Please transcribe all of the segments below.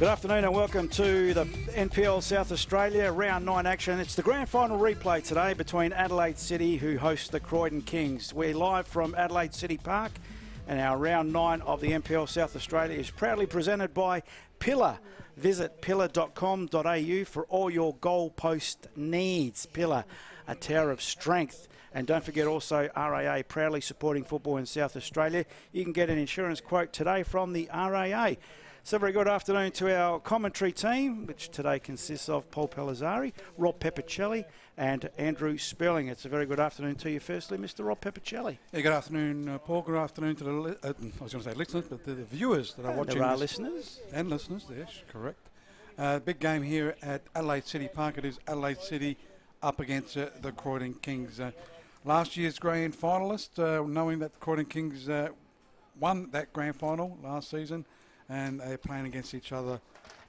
Good afternoon and welcome to the NPL South Australia Round 9 action. It's the grand final replay today between Adelaide City, who host the Croydon Kings. We're live from Adelaide City Park, and our Round 9 of the NPL South Australia is proudly presented by PILA. Visit pila.com.au for all your goalpost needs. PILA, a tower of strength. And don't forget also RAA, proudly supporting football in South Australia. You can get an insurance quote today from the RAA. So very good afternoon to our commentary team, which today consists of Paul Pellizzari, Rob Peppicelli and Andrew Spurling. It's a very good afternoon to you firstly, Mr. Rob Peppicelli. Yeah, good afternoon, Paul. Good afternoon to the, I was going to say listeners, but the viewers that are watching. There are listeners. And listeners, yes, correct. Big game here at Adelaide City Park. It is Adelaide City up against the Croydon Kings. Last year's grand finalist, knowing that the Croydon Kings won that grand final last season, and they're playing against each other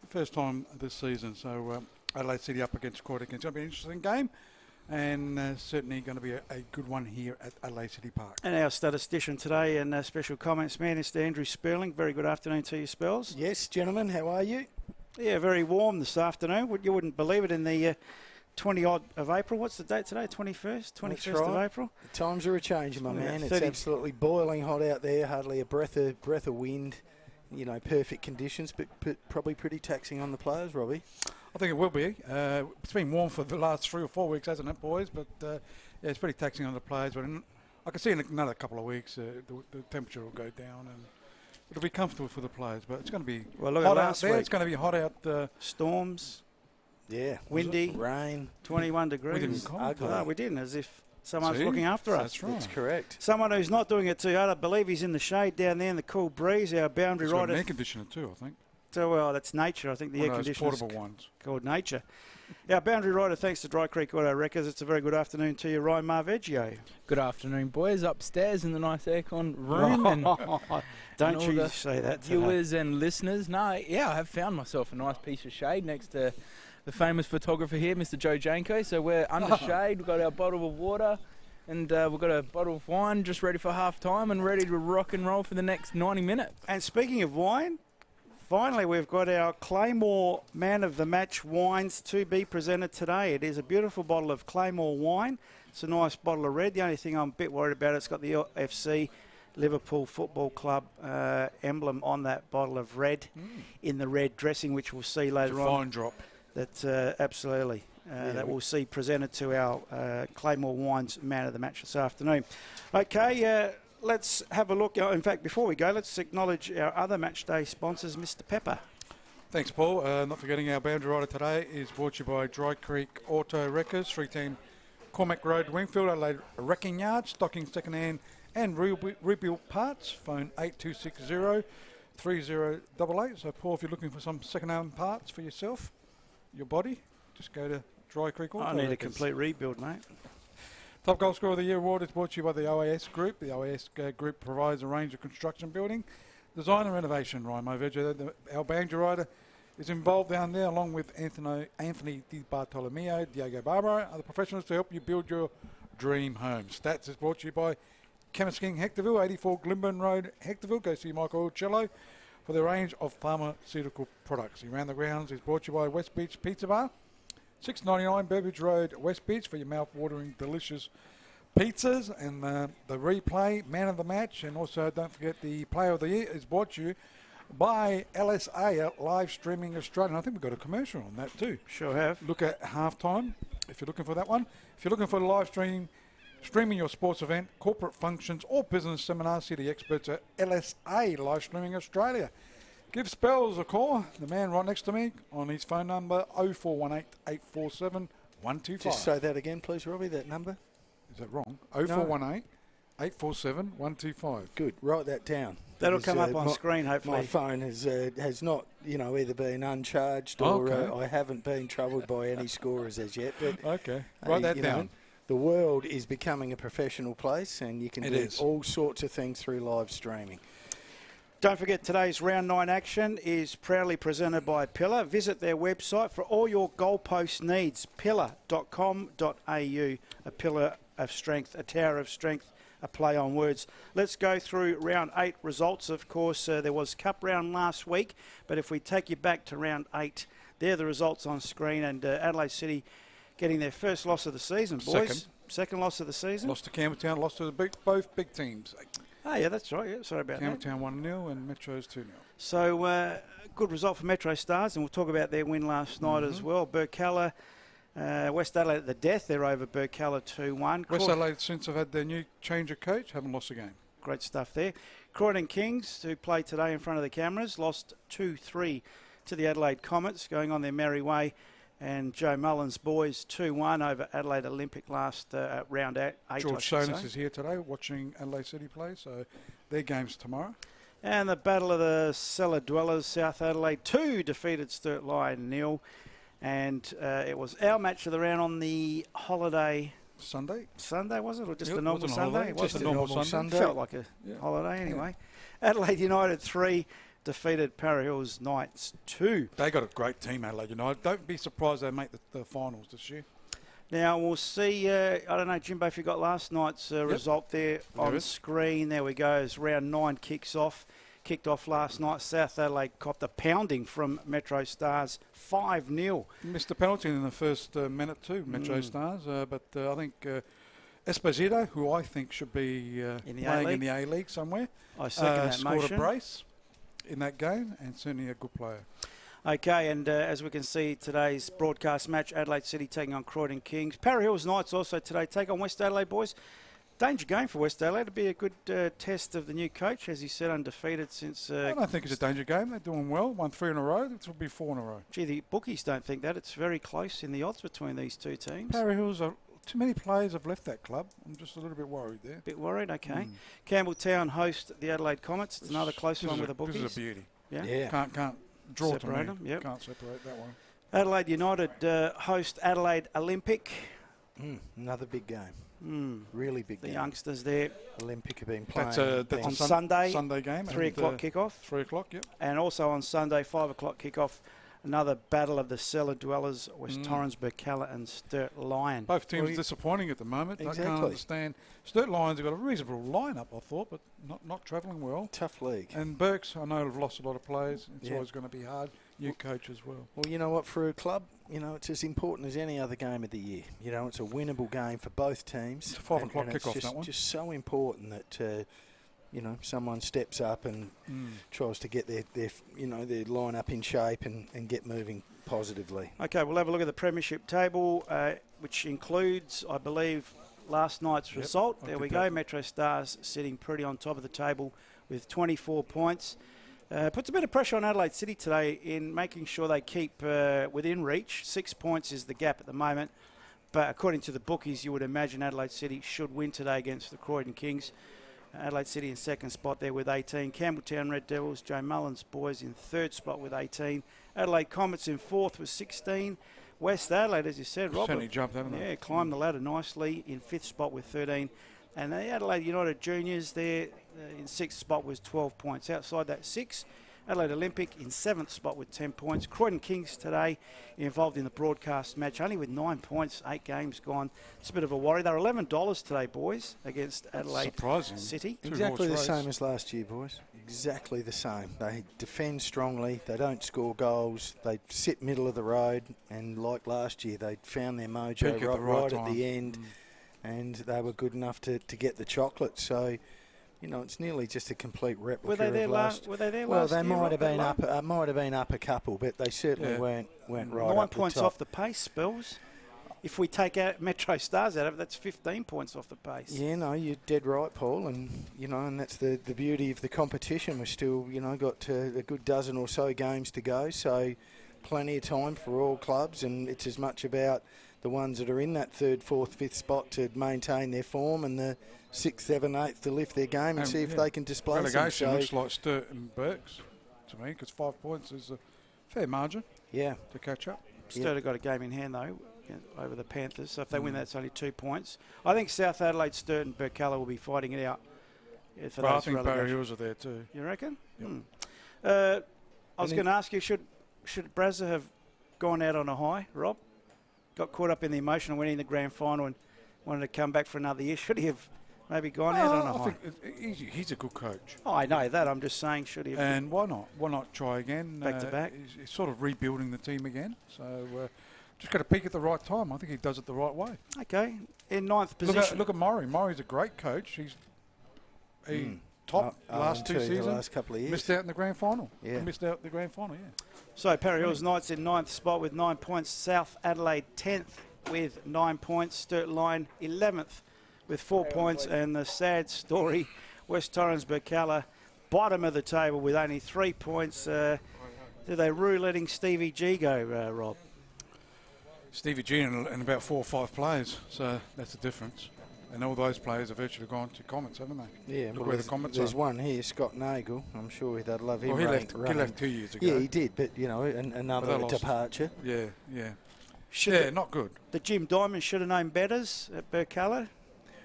the first time this season. So Adelaide City up against Croydon. It's going to be an interesting game, and certainly going to be a good one here at Adelaide City Park. And our statistician today and special comments man is Andrew Spurling. Very good afternoon to you, Spells. Yes, gentlemen, how are you? Yeah, very warm this afternoon. You wouldn't believe it, in the 20-odd of April. What's the date today? 21st of April? The times are a-changing, my man. It's absolutely boiling hot out there, hardly a breath of wind. You know, perfect conditions, but probably pretty taxing on the players, Robbie. I think it will be. It's been warm for the last 3 or 4 weeks, hasn't it, boys? But, yeah, it's pretty taxing on the players. But I can see in another couple of weeks the temperature will go down and it'll be comfortable for the players. But it's going to be hot out there. It's going to be hot out. Storms. Yeah. Windy. Rain. 21 degrees. We didn't No, we didn't, as if someone's looking after us. That's right. That's correct. Someone who's not doing it too hard. I believe he's in the shade down there in the cool breeze. Our boundary He's got rider. an air conditioner too, I think. So, well, that's nature. I think the air conditioner is portable ones called nature. Our boundary rider, thanks to Dry Creek Auto Wreckers. It's a very good afternoon to you, Ryan Marveggio. Good afternoon, boys. Upstairs in the nice aircon room. And don't you say that today. Viewers and listeners. No, yeah, I have found myself a nice piece of shade next to the famous photographer here, Mr. Joe Janko. So we're under shade. We've got our bottle of water. And we've got a bottle of wine just ready for half-time and ready to rock and roll for the next 90 minutes. And speaking of wine, finally we've got our Claymore Man of the Match wines to be presented today. It is a beautiful bottle of Claymore wine. It's a nice bottle of red. The only thing I'm a bit worried about, it's got the LFC Liverpool Football Club emblem on that bottle of red in the red dressing, which we'll see later on. It's a fine drop. That's absolutely. That we'll see presented to our Claymore Wines Man of the Match this afternoon. Okay, let's have a look. In fact, before we go, let's acknowledge our other match day sponsors, Mr. Pepper. Thanks, Paul. Not forgetting our boundary rider today is brought to you by Dry Creek Auto Wreckers, 310 Cormac Road, Wingfield, Adelaide Wrecking Yard, stocking second-hand and rebuilt parts. Phone 8260 3088. So, Paul, if you're looking for some second-hand parts for yourself, your body, just go to Dry Creek Auto. I need a complete rebuild, mate. Top Goal Scorer of the Year award is brought to you by the OAS Group. The OAS Group provides a range of construction, building, design and renovation. Ryan Moveggio, our boundary rider, is involved down there along with Anthony Di Bartolomeo, Diego Barbaro, other professionals to help you build your dream home. Stats is brought to you by Chemist King Hectorville, 84 Glimburn Road, Hectorville. Go see Michael Cello for the range of pharmaceutical products. Around the Grounds is brought to you by West Beach Pizza Bar, 699 Burbage Road, West Beach, for your mouth-watering, delicious pizzas. And the replay, Man of the Match, and also don't forget the Player of the Year is brought to you by LSA, Live Streaming Australia. And I think we've got a commercial on that too. Sure have. Look at halftime if you're looking for that one. If you're looking for the live streaming your sports event, corporate functions or business seminars, see the experts at LSA, Live Streaming Australia. Give Spells a call, the man right next to me, on his phone number 0418 847 125. Just say that again, please, Robbie, that number. Is that wrong? 0418 847 125. Good, write that down. That'll come up on screen, hopefully. My phone has not, either been uncharged or I haven't been troubled by any scorers as yet. But okay, write that down. The world is becoming a professional place, and you can do all sorts of things through live streaming. Don't forget, today's Round 9 action is proudly presented by PILA. Visit their website for all your goalpost needs, pila.com.au, a pillar of strength, a tower of strength a play on words. Let's go through round 8 results. Of course, there was Cup round last week, but if we take you back to round 8, there are the results on screen, and Adelaide City getting their first loss of the season, boys. Second loss of the season. Lost to Campbelltown, lost to both big teams. Oh, yeah, that's right. Yeah, sorry about that. Campbelltown 1-0 and Metro's 2-0. So, good result for Metro Stars, and we'll talk about their win last night as well. Burkalla, West Adelaide at the death. They're over Burkalla 2-1. West Adelaide, since they've had their new change of coach, haven't lost a game. Great stuff there. Croydon Kings, who played today in front of the cameras, lost 2-3 to the Adelaide Comets, going on their merry way. And Joe Mullen's boys 2-1 over Adelaide Olympic last round 8. George Sonis is here today watching Adelaide City play, so their game's tomorrow. And the Battle of the Cellar Dwellers, South Adelaide 2 defeated Sturt Lyon 0. And it was our match of the round on the holiday. Sunday, was it? Or just a normal Sunday? It was a normal Sunday. Felt like a holiday anyway. Yeah. Adelaide United 3 defeated Para Hills Knights 2. They got a great team, Adelaide United. Don't be surprised they make the finals this year. Now we'll see, I don't know, Jimbo, if you got last night's result there on screen. There we go, as round 9 kicks off. Kicked off last night. South Adelaide copped a pounding from Metro Stars, 5-0. Missed a penalty in the first minute too, Metro Stars. But I think Esposito, who I think should be playing in the A-League somewhere, I second that scored motion. a brace in that game, and certainly a good player. Okay, and as we can see, today's broadcast match, Adelaide City taking on Croydon Kings. Para Hills Knights also today take on West Adelaide, boys. Danger game for West Adelaide. It'll be a good test of the new coach, as he said, undefeated since... I don't think it's a danger game. They're doing well. Won 3 in a row. This will be 4 in a row. Gee, the bookies don't think that. It's very close in the odds between these two teams. Para Hills, too many players have left that club. I'm just a little bit worried there. Bit worried, okay. Campbelltown host the Adelaide Comets. It's another close one with the bookies. This is a beauty. Yeah. Can't draw separate to me. Yep. Can't separate that one. Adelaide United host Adelaide Olympic. Another big game. Really big game. The youngsters there. Olympic have been playing. That's on Sunday. Sunday game. 3 o'clock kickoff. 3 o'clock, yep. And also on Sunday, 5 o'clock kickoff. Another battle of the cellar dwellers, West Torrens, Burkalla and Sturt Lyon. Both teams disappointing at the moment. Exactly. I can't understand. Sturt Lions have got a reasonable lineup, I thought, but not travelling well. Tough league. And Burks, I know, have lost a lot of players. It's always going to be hard. New coach as well. Well, you know what, for a club, it's as important as any other game of the year. It's a winnable game for both teams. It's a 5 o'clock kickoff, that one. It's just so important that someone steps up and tries to get their line-up in shape and get moving positively. Okay, we'll have a look at the premiership table, which includes, I believe, last night's result. There we go. Metro Stars sitting pretty on top of the table with 24 points. Puts a bit of pressure on Adelaide City today in making sure they keep within reach. 6 points is the gap at the moment. But according to the bookies, you would imagine Adelaide City should win today against the Croydon Kings. Adelaide City in second spot there with 18. Campbelltown Red Devils, Joe Mullen's boys in third spot with 18. Adelaide Comets in fourth with 16. West Adelaide, as you said, Robert. Certainly jumped, haven't they? Yeah, climbed the ladder nicely in fifth spot with 13. And the Adelaide United Juniors there in sixth spot was 12 points. Outside that, 6. Adelaide Olympic in seventh spot with 10 points. Croydon Kings today involved in the broadcast match, only with 9 points, 8 games gone. It's a bit of a worry. They're $11 today, boys, against Adelaide City. Exactly the same as last year, boys. Exactly the same. They defend strongly. They don't score goals. They sit middle of the road. And like last year, they found their mojo right at the end. And they were good enough to get the chocolate. So, it's nearly just a complete replica. Were they there last? Were they there well, last they year? might have been up a couple, but they certainly weren't right. 9 points off the pace, Spells. If we take out Metro Stars out of it, that's 15 points off the pace. Yeah, no, you're dead right, Paul, and that's the beauty of the competition. We've still got a good dozen or so games to go, so plenty of time for all clubs, and it's as much about the ones that are in that third, fourth, fifth spot to maintain their form, and the 6th, 7th, 8th to lift their game and see if they can displace relegation them. looks like Sturt and Burks to me, because 5 points is a fair margin to catch up. Sturt have got a game in hand, though, over the Panthers, so if they win, that's only 2 points. I think South Adelaide, Sturt and Burkalla will be fighting it out for those I think Barry Hills are there too. You reckon? Yep. I was going to ask you, should Brazza have gone out on a high, Rob? Got caught up in the emotion of winning the grand final and wanted to come back for another year. Should he have maybe gone out on a I high? think he's a good coach. Oh, I know that. I'm just saying, should he have And why not? Why not try again? Back to back. He's sort of rebuilding the team again. So just got to peak at the right time. I think he does it the right way. Okay, in ninth position. Look at Murray. Murray's a great coach. He top last two seasons. The last couple of years. Missed out in the grand final. Yeah. Missed out the grand final, yeah. So Parry Hills Knights in ninth spot with 9 points. South Adelaide 10th with 9 points. Sturt Line 11th with 4 points. And the sad story, West Torrens Berkala, bottom of the table with only 3 points. Do they rue letting Stevie G go, Rob? Stevie G and about 4 or 5 players. So that's the difference. And all those players have virtually gone to Comets, haven't they? Yeah, Look where the Comets there's are. one here, Scott Nagel. I'm sure they'd love him. Well, he left 2 years ago. Yeah, he did, but another departure. Yeah. Not good. The Jim Diamond should have known betters at Berkala.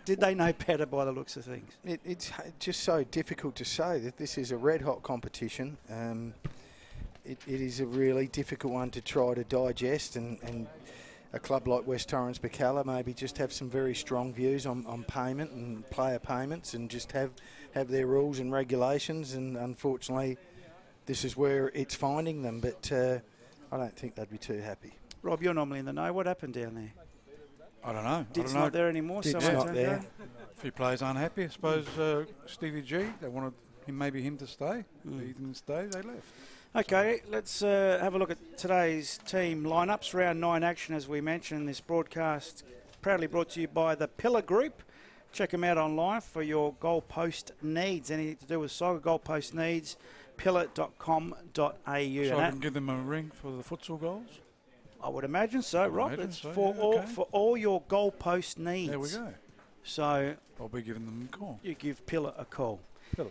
Did they know better by the looks of things? It's just so difficult to say that this is a red-hot competition. It is a really difficult one to try to digest, and a club like West Torrens Berkala maybe just have some very strong views on payment and player payments, and just have their rules and regulations, and unfortunately this is where it's finding them, but I don't think they'd be too happy. Rob, you're normally in the know. What happened down there? I don't know. Did's not there anymore. Did's not there. A few players unhappy. I suppose Stevie G, they wanted him to stay. He didn't stay, they left. Okay, let's have a look at today's team lineups. Round 9 action, as we mentioned. This broadcast proudly brought to you by the PILA Group. Check them out online for your goalpost needs. Anything to do with soccer goalpost needs, pilla.com.au. So I can give them a ring for the futsal goals? I would imagine so, Rob. It's for all your goalpost needs. There we go. So I'll be giving them a call. You give PILA a call. PILA.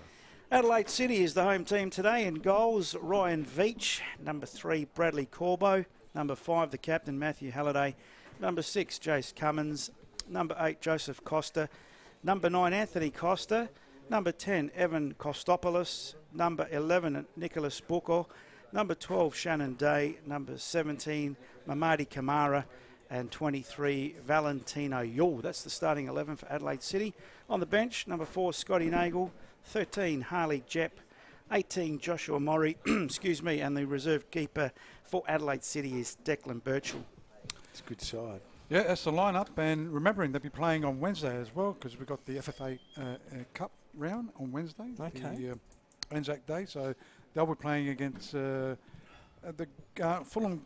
Adelaide City is the home team today. In goals, Ryan Veach. Number 3, Bradley Corbo. Number 5, the captain, Matthew Halliday. Number 6, Jace Cummins. Number 8, Joseph Costa. Number 9, Anthony Costa. Number 10, Evan Kostopoulos. Number 11, Nicholas Buko. Number 12, Shannon Day. Number 17, Mamadi Kamara. And 23, Valentino Yule. That's the starting 11 for Adelaide City. On the bench, number 4, Scotty Nagel. 13, Harley Jepp. 18, Joshua Murray. Excuse me. And the reserve keeper for Adelaide City is Declan Birchall. It's a good side. Yeah, that's the lineup. And remembering they'll be playing on Wednesday as well, because we've got the FFA Cup round on Wednesday. Okay. The Anzac Day. So they'll be playing against the Fulham,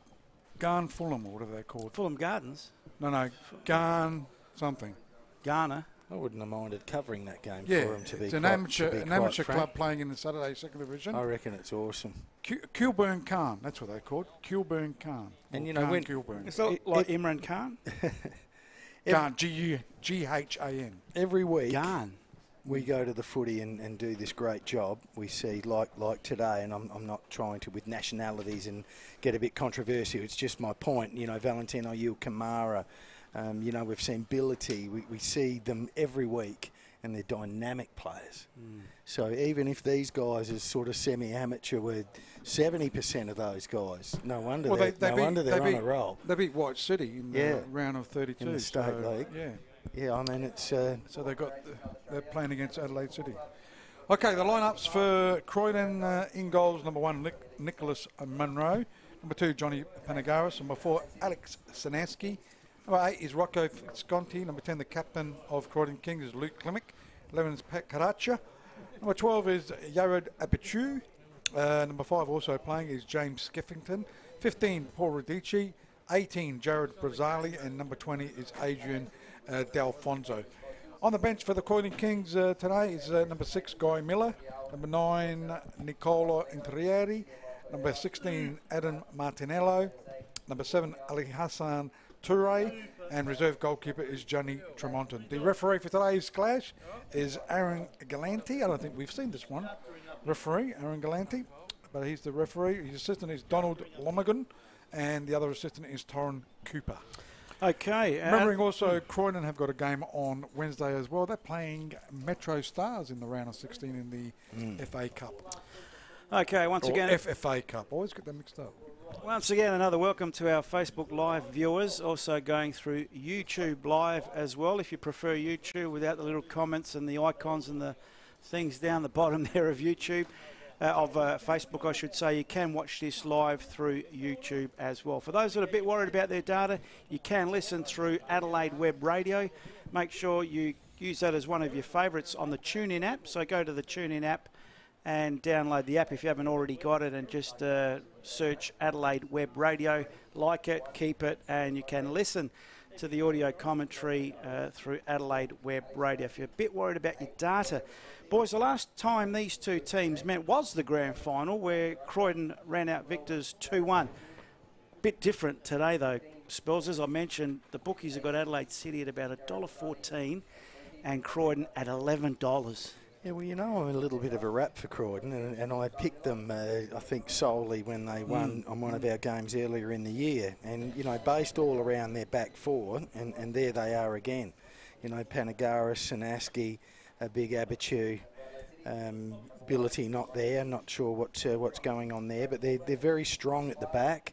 or whatever they're called. Fulham Gardens? No, Garn something. Ghana. I wouldn't have minded covering that game for him, to be it's quite, an amateur club playing in the Saturday Second Division. I reckon it's awesome. Kilburn Khan, that's what they're called. Kilburn Khan. And Kilburn. It's not like Imran Khan. Khan, G-H-A-N. Every week Khan. we go to the footy and do this great job. We see, like today, and I'm not trying to with nationalities and get a bit controversial. It's just my point. Valentino Yule, Kamara. We've seen Bility. We see them every week, and they're dynamic players. So even if these guys are sort of semi-amateur, with 70% of those guys, no wonder they're on a roll. They beat White City in the round of 32 in the state league. Yeah. I mean it's. So they're playing against Adelaide City. Okay, the lineups for Croydon in goals: number 1, Nicholas Munro; number 2, Johnny Panagaris; number 4, Alex Sanaski. Number 8 is Rocco Visconti. Number 10, the captain of Croydon Kings, is Luke Klimick. 11 is Pat Karacha. Number 12 is Yared Apichu. Number 5 also playing is James Skeffington. 15, Paul Radici. 18, Jared Brazali. And number 20 is Adrian D'Alfonso. On the bench for the Croydon Kings today is number 6, Guy Miller. Number 9, Nicola Interieri. Number 16, Adam Martinello. Number 7, Ali Hassan Toure, and reserve goalkeeper is Johnny Tremonton. The referee for today's clash is Aaron Galanti. I don't think we've seen this one. Referee, Aaron Galanti, but he's the referee. His assistant is Donald Lonergan, and the other assistant is Torrin Cooper. Okay. Remembering also, Croydon have got a game on Wednesday as well. They're playing Metro Stars in the round of 16 in the FA Cup. Okay, once again. FFA Cup. Always get them mixed up. Once again, another welcome to our Facebook Live viewers, also going through YouTube Live as well. If you prefer YouTube without the little comments and the icons and the things down the bottom there of YouTube, Facebook I should say, you can watch this live through YouTube as well. For those that are a bit worried about their data, you can listen through Adelaide Web Radio. Make sure you use that as one of your favourites on the TuneIn app. So go to the TuneIn app and download the app if you haven't already got it, and just search Adelaide Web Radio, like it, keep it, and you can listen to the audio commentary through Adelaide Web Radio if you're a bit worried about your data. Boys, the last time these two teams met was the grand final, where Croydon ran out victors 2-1. Bit different today though, Spells. As I mentioned, the bookies have got Adelaide City at about $1.14 and Croydon at $11. Yeah, well, you know, I'm a little bit of a rap for Croydon, and I picked them, I think, solely when they won on one of our games earlier in the year. And, you know, based all around their back four, and there they are again. You know, Panagaris, Sanaski, Big Abitu, Ability not there, not sure what's going on there, but they're very strong at the back.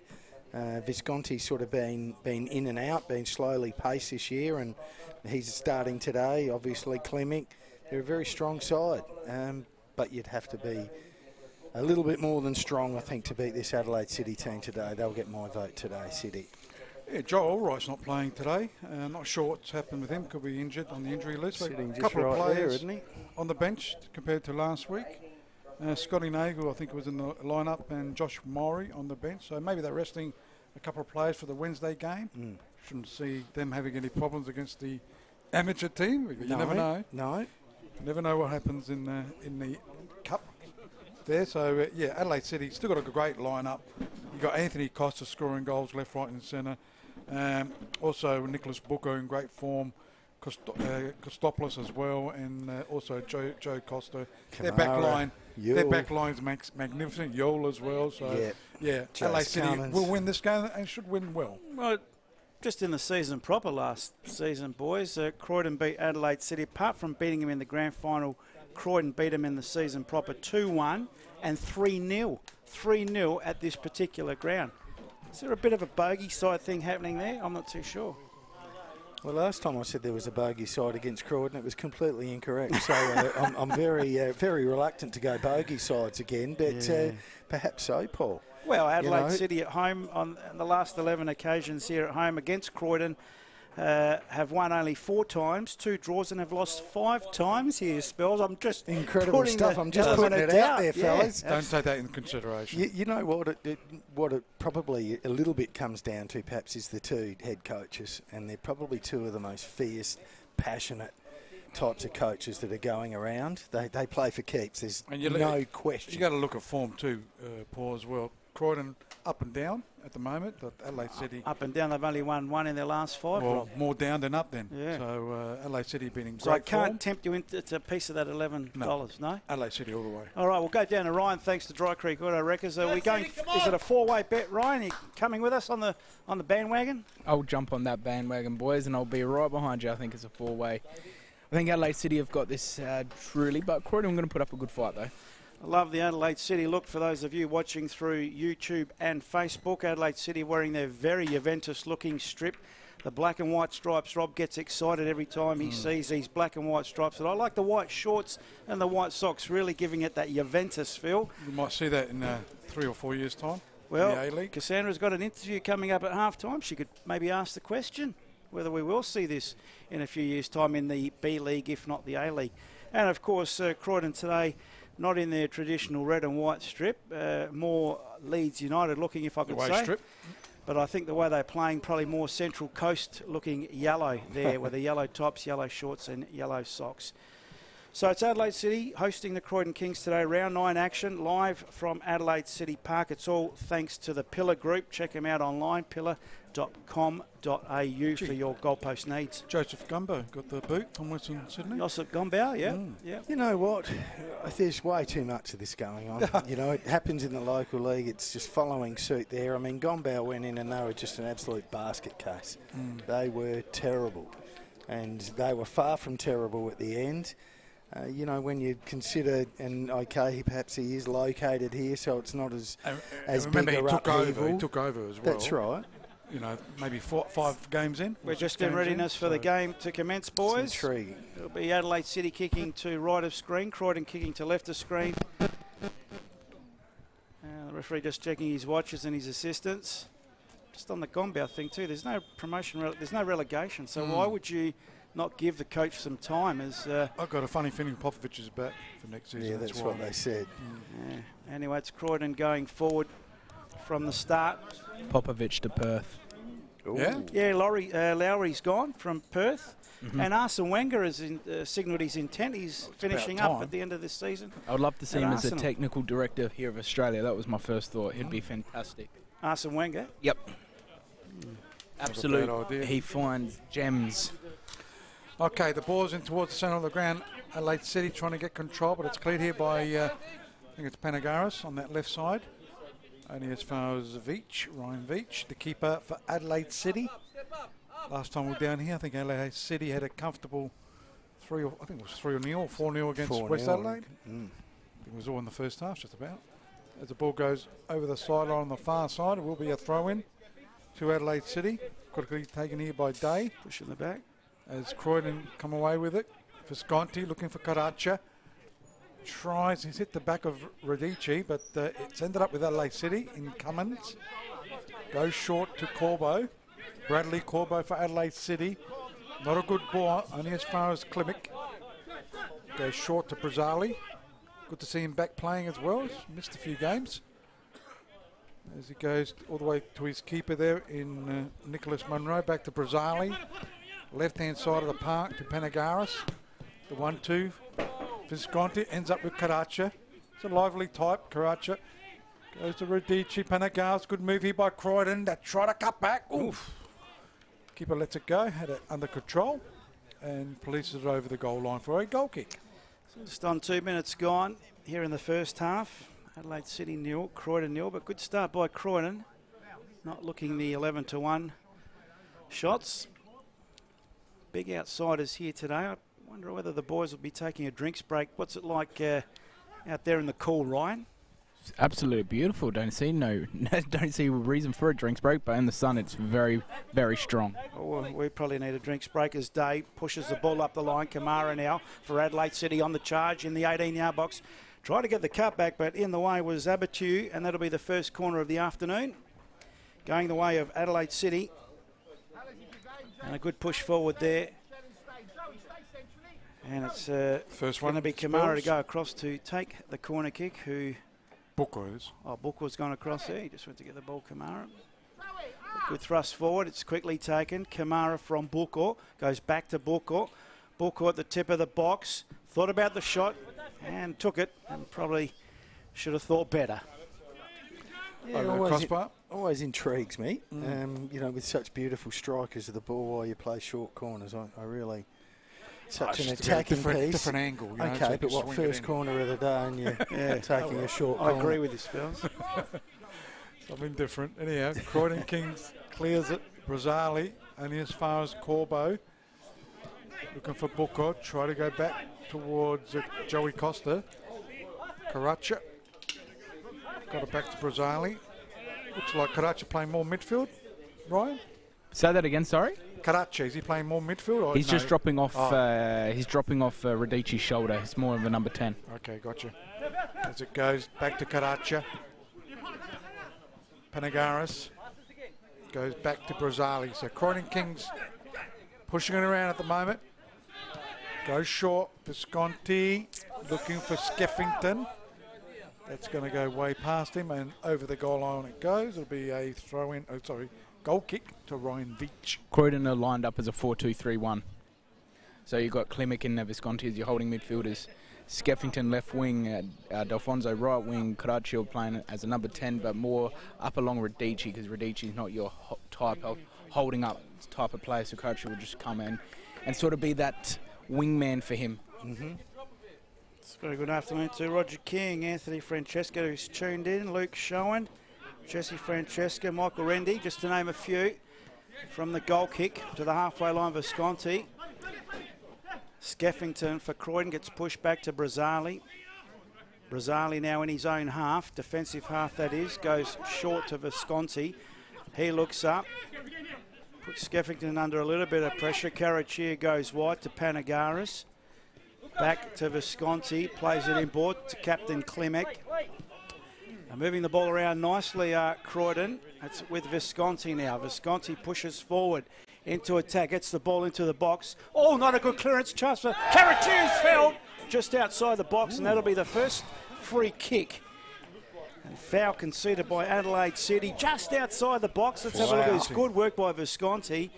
Visconti's sort of been in and out, been slowly paced this year, and he's starting today, obviously Clemic. They're a very strong side, but you'd have to be a little bit more than strong, I think, to beat this Adelaide City team today. They'll get my vote today, City. Yeah, Joe Allwright's not playing today. Not sure what's happened with him. Could be injured on the injury list. Sitting A just couple right of players there, isn't he? on the bench compared to last week. Scotty Nagel, I think, was in the lineup, and Josh Maury on the bench. So maybe they're resting a couple of players for the Wednesday game. Shouldn't see them having any problems against the amateur team. You never know. No. Never know what happens in the cup there. So, yeah, Adelaide City still got a great lineup. You've got Anthony Costa scoring goals left, right and centre. Also, Nicholas Booker in great form. Kostopoulos as well, and also Joe Costa. Their back line's magnificent. Yole as well. So, yeah, Adelaide City will win this game and should win well. Well, just in the season proper last season, boys, Croydon beat Adelaide City. Apart from beating them in the grand final, Croydon beat them in the season proper 2-1 and 3-0. 3-0 at this particular ground. Is there a bit of a bogey side thing happening there? I'm not too sure. Well, last time I said there was a bogey side against Croydon, it was completely incorrect. So I'm very reluctant to go bogey sides again, but perhaps so, Paul. Well, Adelaide City at home on the last 11 occasions here at home against Croydon have won only 4 times, 2 draws, and have lost 5 times here, Spells. I'm just incredible stuff. I'm just putting it out there, fellas. Don't take that into consideration. You know what it probably a little bit comes down to, perhaps, is the 2 head coaches, and they're probably 2 of the most fierce, passionate types of coaches that are going around. They play for keeps. There's no question. You got to look at form too, Paul, as well. Croydon up and down at the moment, but Adelaide City up and down. They've only won 1 in their last 5. Well, Rob. more down than up then. Yeah. So Adelaide City been in great form. So I can't form. tempt you into a piece of that $11. No. Adelaide City all the way. All right, we'll go down to Ryan. Thanks to Dry Creek Auto Wreckers. Are we going? Is it a 4-way bet, Ryan? Are you coming with us on the bandwagon? I'll jump on that bandwagon, boys, and I'll be right behind you. I think it's a 4-way. I think Adelaide City have got this truly, but Croydon are going to put up a good fight though. I love the Adelaide City look. For those of you watching through YouTube and Facebook, Adelaide City wearing their very Juventus-looking strip. The black and white stripes. Rob gets excited every time he sees these black and white stripes. And I like the white shorts and the white socks, really giving it that Juventus feel. You might see that in 3 or 4 years' time. Well, in the A-League. Cassandra's got an interview coming up at half-time. She could maybe ask the question whether we will see this in a few years' time in the B-League, if not the A-League. And, of course, Croydon today, not in their traditional red and white strip, more Leeds United looking, if I could say. Strip. But I think the way they're playing, probably more Central Coast looking yellow there with the yellow tops, yellow shorts and yellow socks. So it's Adelaide City hosting the Croydon Kings today. Round 9 action live from Adelaide City Park. It's all thanks to the PILA group. Check them out online, pila.com.au for your goalpost needs. Joseph Gumbo got the boot from Western Sydney. Joseph Gumbo, yeah. You know what? There's way too much of this going on. You know, it happens in the local league. It's just following suit there. I mean, Gumbo went in and they were just an absolute basket case. They were terrible. And they were far from terrible at the end. You know, when you consider, and okay, perhaps he is located here, so it's not as remember big a he took upheaval. over. He took over as well. That's right. You know, maybe 5 games in. We're just in readiness for the game to commence, boys. It's intriguing. It'll be Adelaide City kicking to right of screen, Croydon kicking to left of screen. The referee just checking his watches and his assistants. Just on the Gombow thing too, there's no promotion, there's no relegation, so why would you not give the coach some time? As I've got a funny feeling Popovich is back for next season. Yeah, that's what they said. Yeah. Anyway, it's Croydon going forward from the start. Popovich to Perth. Ooh. Yeah? Yeah, Lowry's gone from Perth. And Arsene Wenger has signalled his intent. He's finishing up at the end of this season. I would love to see him as a Arsenal. technical director here of Australia. That was my first thought. He'd be fantastic. Arsene Wenger. Yep. bad Absolute. idea. He finds gems. Okay, the ball's in towards the centre of the ground. Adelaide City trying to get control, but it's cleared here by, I think it's Panagaris on that left side. Only as far as Ryan Veach, the keeper for Adelaide City. Last time we were down here, I think Adelaide City had a comfortable 3-0 or 4-0 against 4-0. West Adelaide. I think it was all in the first half, just about. As the ball goes over the sideline on the far side, it will be a throw-in to Adelaide City. Quickly taken here by Day. Pushing the back. As Croydon come away with it. Visconti looking for Karacha. He's hit the back of Radici, but it's ended up with Adelaide City in Cummins. Goes short to Corbo. Bradley Corbo for Adelaide City. Not a good ball, only as far as Klimek. Goes short to Brazali. Good to see him back playing as well. He's missed a few games. As he goes all the way to his keeper there in Nicholas Munro. Back to Brazali. Left-hand side of the park to Panagaris. The 1-2. Visconti ends up with Karacha. It's a lively type, Karacha. Goes to Radici, Panagaris. Good move here by Croydon. That try to cut back. Oof. Keeper lets it go. Had it under control. And polices it over the goal line for a goal kick. Just on 2 minutes gone here in the first half. Adelaide City 0, Croydon 0, but good start by Croydon. Not looking the 11-1 shots. Big outsiders here today. I wonder whether the boys will be taking a drinks break. What's it like out there in the cool, Ryan? It's absolutely beautiful. Don't see a reason for a drinks break, but in the sun it's very, very strong. Well, we probably need a drinks break as Day pushes the ball up the line. Kamara now for Adelaide City on the charge in the 18-yard box. Tried to get the cutback, but in the way was Abatu, and that'll be the first corner of the afternoon. Going the way of Adelaide City. And a good push forward there. And it's First going one to be Kamara to go across to take the corner kick. Booker. Booker's gone across there. He just went to get the ball, Kamara. Good thrust forward. It's quickly taken. Kamara from Booker. Goes back to Booker. Booker at the tip of the box. Thought about the shot and took it, and probably should have thought better. Yeah, Over the crossbar. always intrigues me. You know, with such beautiful strikers of the ball while you play short corners, I really... Such an attacking piece. Different angle. You know, Okay, so but what, first corner of the day and you're taking a short corner? I agree with you, Spells. Something different. Anyhow, Croydon Kings clears it. Brazali only as far as Corbo. Looking for Booker. Try to go back towards Joey Costa. Karacha. Got it back to Brazali. Looks like Karacha playing more midfield. Ryan? Say that again, sorry? Karacha, is he playing more midfield? Or He's no? just dropping off. He's dropping off Radici's shoulder. He's more of a number 10. Okay, gotcha. As it goes back to Karacha. Panagaris goes back to Brazali. So Croydon Kings pushing it around at the moment. Goes short. Visconti looking for Skeffington. That's going to go way past him and over the goal line it goes. It'll be a throw-in. Oh, sorry. Goal kick to Ryan Veach. Croydon are lined up as a 4-2-3-1. So you've got Klimek and Visconti as your holding midfielders. Skeffington left wing, Delfonso right wing, Karachi playing as a number 10, but more up along Radici, because Radici is not your type of holding up type of player, so Karachi will just come in and sort of be that wingman for him. It's a very good afternoon to Roger King, Anthony Francesca, who's tuned in, Luke Schoen, Jesse Francesca, Michael Rendy, just to name a few. From the goal kick to the halfway line, Visconti. Skeffington for Croydon gets pushed back to Brazzali. Brazzali now in his own half, defensive half that is, goes short to Visconti. He looks up, puts Skeffington under a little bit of pressure. Carachia goes wide to Panagaris. Back to Visconti, plays it inboard to Captain Klimek. Moving the ball around nicely, Croydon. It's with Visconti now. Visconti pushes forward into attack, gets the ball into the box. Oh, not a good clearance chance for Carachia's fell just outside the box, and that'll be the first free kick. And foul conceded by Adelaide City just outside the box. Let's have a look at this. Good work by Visconti.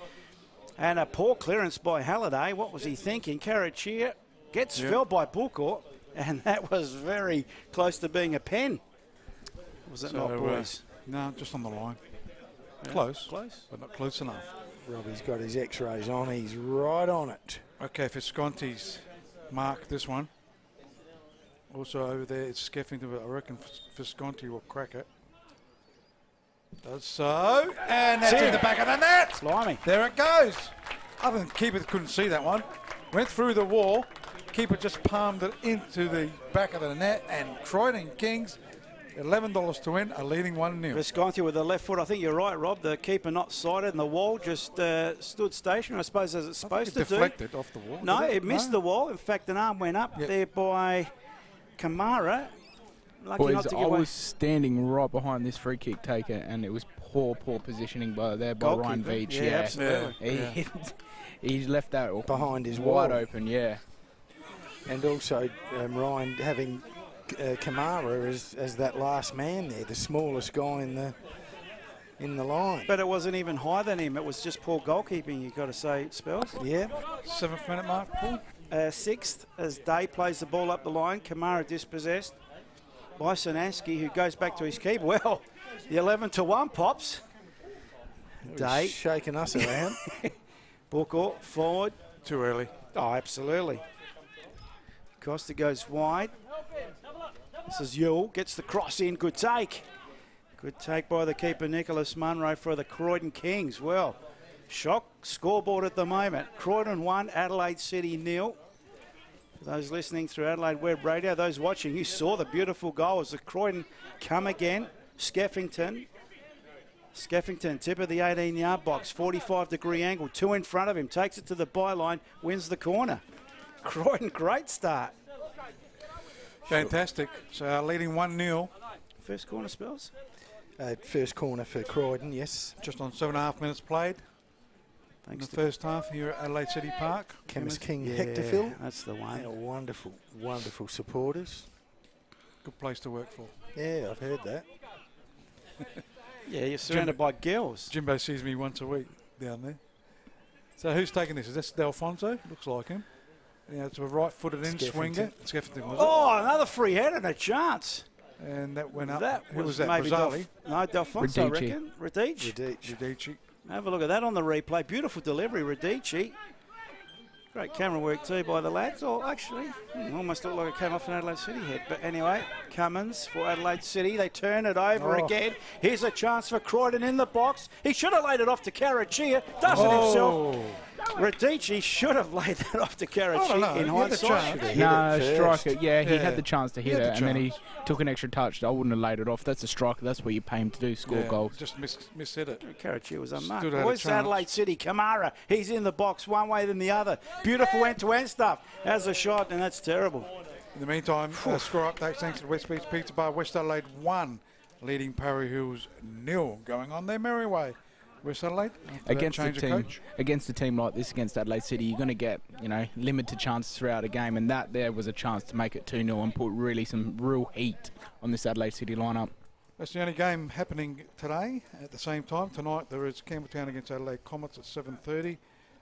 And a poor clearance by Halliday. What was he thinking? Carachia gets felled by Booker, and that was very close to being a pen. Was it not, boys? No, just on the line. Yeah. Close, but not close enough. Robbie's got his x-rays on. He's right on it. Okay, Visconti's marked this one. Also over there, it's Skeffington, but I reckon Visconti will crack it. Does so, and that's in the back of the net. Blimey. There it goes. Other than keeper couldn't see that one. Went through the wall. Keeper just palmed it into the back of the net, and Croydon Kings, $11 to win, are leading 1-0. Visconti with the left foot. I think you're right, Rob. The keeper not sighted, and the wall just stood stationary, I suppose, as it's supposed to do. Deflected off the wall. No, it missed the wall. In fact, an arm went up there by Kamara. Lucky Boys, not to I give away. was standing right behind this free kick taker, and it was poor positioning by Ryan Veach. Yeah, absolutely. He's left that behind his wide wall. open, yeah. And also Ryan having Kamara as that last man there, the smallest guy in the line. But it wasn't even higher than him. It was just poor goalkeeping, you've got to say, Spells. Yeah. 7th minute mark, Paul. 6th, as Day plays the ball up the line. Kamara dispossessed by Sanansky, who goes back to his keeper. Well, the 11-1 pops. Day shaking us around. Booker forward. Too early. Oh, absolutely. Costa goes wide. This is Yule, gets the cross in. Good take. Good take by the keeper, Nicholas Munro, for the Croydon Kings. Well, shock scoreboard at the moment. Croydon 1, Adelaide City 0. For those listening through Adelaide Web Radio, those watching, you saw the beautiful goal as the Croydon come again. Skeffington, tip of the 18-yard box, 45-degree angle, 2 in front of him, takes it to the byline, wins the corner. Croydon, great start. Fantastic. So leading 1-0. First corner, Spells? First corner for Croydon, yes. Just on 7.5 minutes played. Thanks in the first half here at Adelaide City Park. Chemist King Hectorville. That's the one. Yeah, wonderful, wonderful supporters. Good place to work for. Yeah, I've heard that. Yeah, you're surrounded by girls. Jimbo sees me once a week down there. So who's taking this? Is this D'Alfonso? Looks like him. Yeah, it's a right-footed in-swinger. Skeffington, was it? Oh, another free header and a chance. And that went up. That Who was that? maybe Brazzali? No, D'Alfonso, I reckon. Radici. Have a look at that on the replay. Beautiful delivery, Radici. Great camera work too by the lads. Oh, actually, almost looked like it came off an Adelaide City head. But anyway, Cummins for Adelaide City. They turn it over again. Here's a chance for Croydon in the box. He should have laid it off to Carachia. Does it himself. Radici should have laid that off to Carachia in hindsight. No, striker. Yeah, he had the chance to hit it, and then he took an extra touch. I wouldn't have laid it off. That's a striker. That's what you pay him to do, score goals. Just mishit it. Carachia was unmarked. Boys, Adelaide City, Kamara. He's in the box one way than the other. Beautiful end-to-end stuff. Has a shot, and that's terrible. In the meantime, score updates thanks to West Beach Pizza Bar. West Adelaide 1, leading Parry Hills 0, going on their merry way. West Adelaide against a team like this, against Adelaide City, you're going to get limited chances throughout a game, and that there was a chance to make it 2-0 and put really some real heat on this Adelaide City lineup. That's the only game happening today. At the same time tonight, there is Campbelltown against Adelaide Comets at 7:30.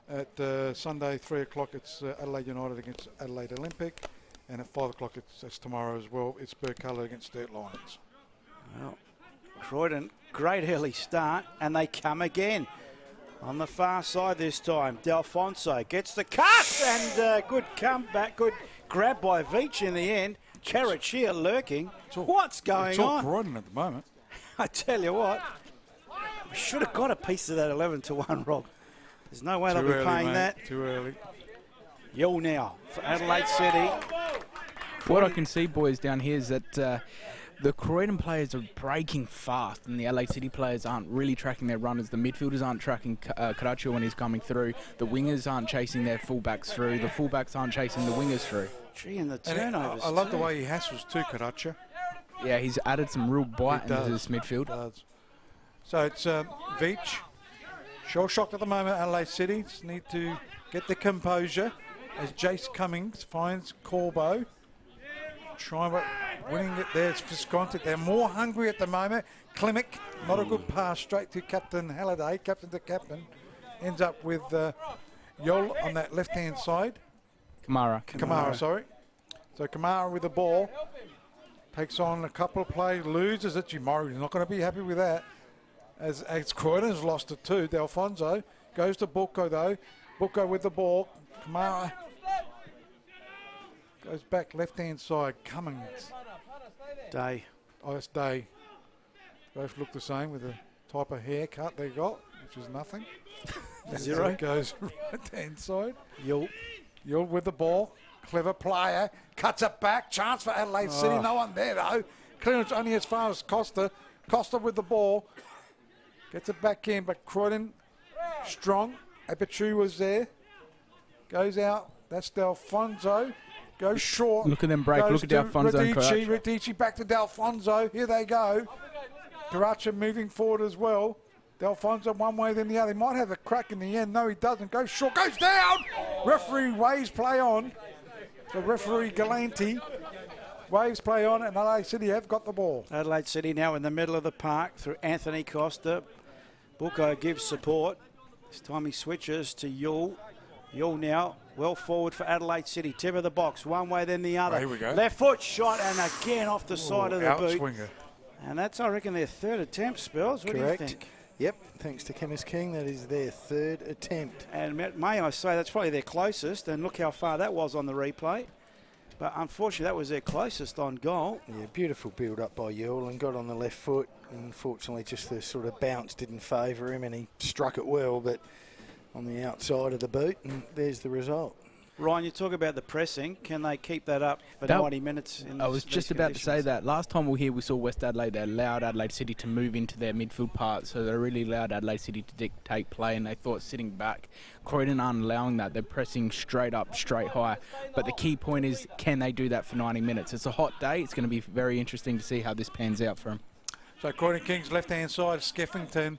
At Sunday 3 o'clock, it's Adelaide United against Adelaide Olympic, and at 5 o'clock, it's tomorrow as well. It's Burculla against Dirt Lions. Well, Croydon, great early start, and they come again. On the far side this time, D'Alfonso gets the cut, and good comeback, good grab by Veach in the end. Carachia lurking. What's going on? It's all Croydon at the moment. I tell you what, we should have got a piece of that 11-1, Rob. There's no way they'll be paying that. Too early. Yell now for Adelaide City. What I can see, boys, down here is that the Croydon players are breaking fast and the Adelaide City players aren't really tracking their runners. The midfielders aren't tracking Caraccio when he's coming through. The wingers aren't chasing their fullbacks through. The fullbacks aren't chasing the wingers through. Gee, and the turnovers. I love the way he hassles too, Caraccio. Yeah, he's added some real bite He into does. this midfield. Does. So it's Veach. Shell shocked at the moment, Adelaide City. Just need to get the composure as Jace Cummings finds Corbo. Trying winning it there. It's Visconti. They're more hungry at the moment. Klimek, not a good pass straight to Captain Halliday. Captain to captain. Ends up with Yol on that left-hand side. Kamara, sorry. So Kamara with the ball. Takes on a couple of plays, loses it. Murray's not going to be happy with that. As Croydon's lost it too. D'Alfonso goes to Bucco though. Bucco with the ball. Kamara goes back left-hand side. Cummings. Day. Oh, it's Day. Both look the same with the type of haircut they got, which is nothing. Zero. Goes right-hand side. Yell. Yul with the ball. Clever player. Cuts it back. Chance for Adelaide City. No one there, though. Clearance only as far as Costa. Costa with the ball. Gets it back in, but Croydon strong. Apichu was there. Goes out. That's D'Alfonso. Goes short. Look at them break. Look at D'Alfonso and Caraccio. Radici back to D'Alfonso. Here they go. Caraccio moving forward as well. D'Alfonso one way then the other. He might have a crack in the end. No, he doesn't. Goes short. Goes down. Referee waves play on. The referee Galanti waves play on, and Adelaide City have got the ball. Adelaide City now in the middle of the park through Anthony Costa. Bucco gives support. This time he switches to Yule. Yule now well forward for Adelaide City. Tip of the box, one way then the other. Here we go. Left foot shot, and again off the side of the boot. Outswinger. And that's, I reckon, their third attempt, Spells. What Correct. do you think? Yep, thanks to Chemist King, that is their third attempt. And may I say, that's probably their closest, and look how far that was on the replay. But unfortunately, that was their closest on goal. Yeah, beautiful build-up by Yule and got on the left foot. Unfortunately, just the sort of bounce didn't favour him, and he struck it well, but on the outside of the boot, and there's the result. Ryan, you talk about the pressing. Can they keep that up for 90 minutes? I was just about to say that. Last time we were here, we saw West Adelaide. They allowed Adelaide City to move into their midfield part, so they really allowed Adelaide City to dictate play, and they thought sitting back. Croydon aren't allowing that. They're pressing straight up, straight high. But the key point is, can they do that for 90 minutes? It's a hot day. It's going to be very interesting to see how this pans out for them. So Croydon Kings left-hand side, Skeffington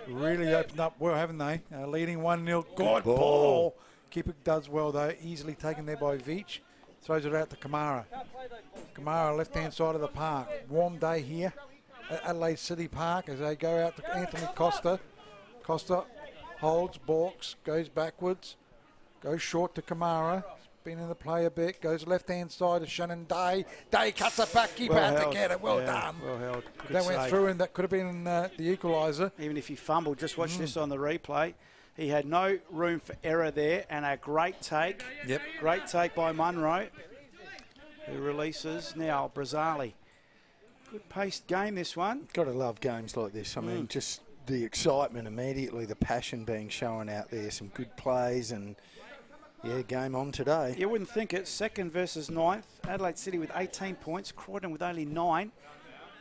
really opened up well, haven't they? Leading 1-0. Good ball. Keeper does well, though. Easily taken there by Veach. Throws it out to Kamara. Kamara, left-hand side of the park. Warm day here at Adelaide City Park as they go out to Anthony Costa. Costa holds, balks, goes backwards, goes short to Kamara. Been in the play a bit. Goes left-hand side to Shannon Day. Day cuts it back. Keeper had to get it. Well done. Well held. That went through, and that could have been the equaliser. Even if he fumbled, just watch this on the replay. He had no room for error there, and a great take. Yep. Great take by Munro, who releases now Brazzali. Good paced game, this one. Got to love games like this. I mean, just the excitement immediately, the passion being shown out there, some good plays, and yeah, game on today. You wouldn't think it. Second versus ninth. Adelaide City with 18 points. Croydon with only 9.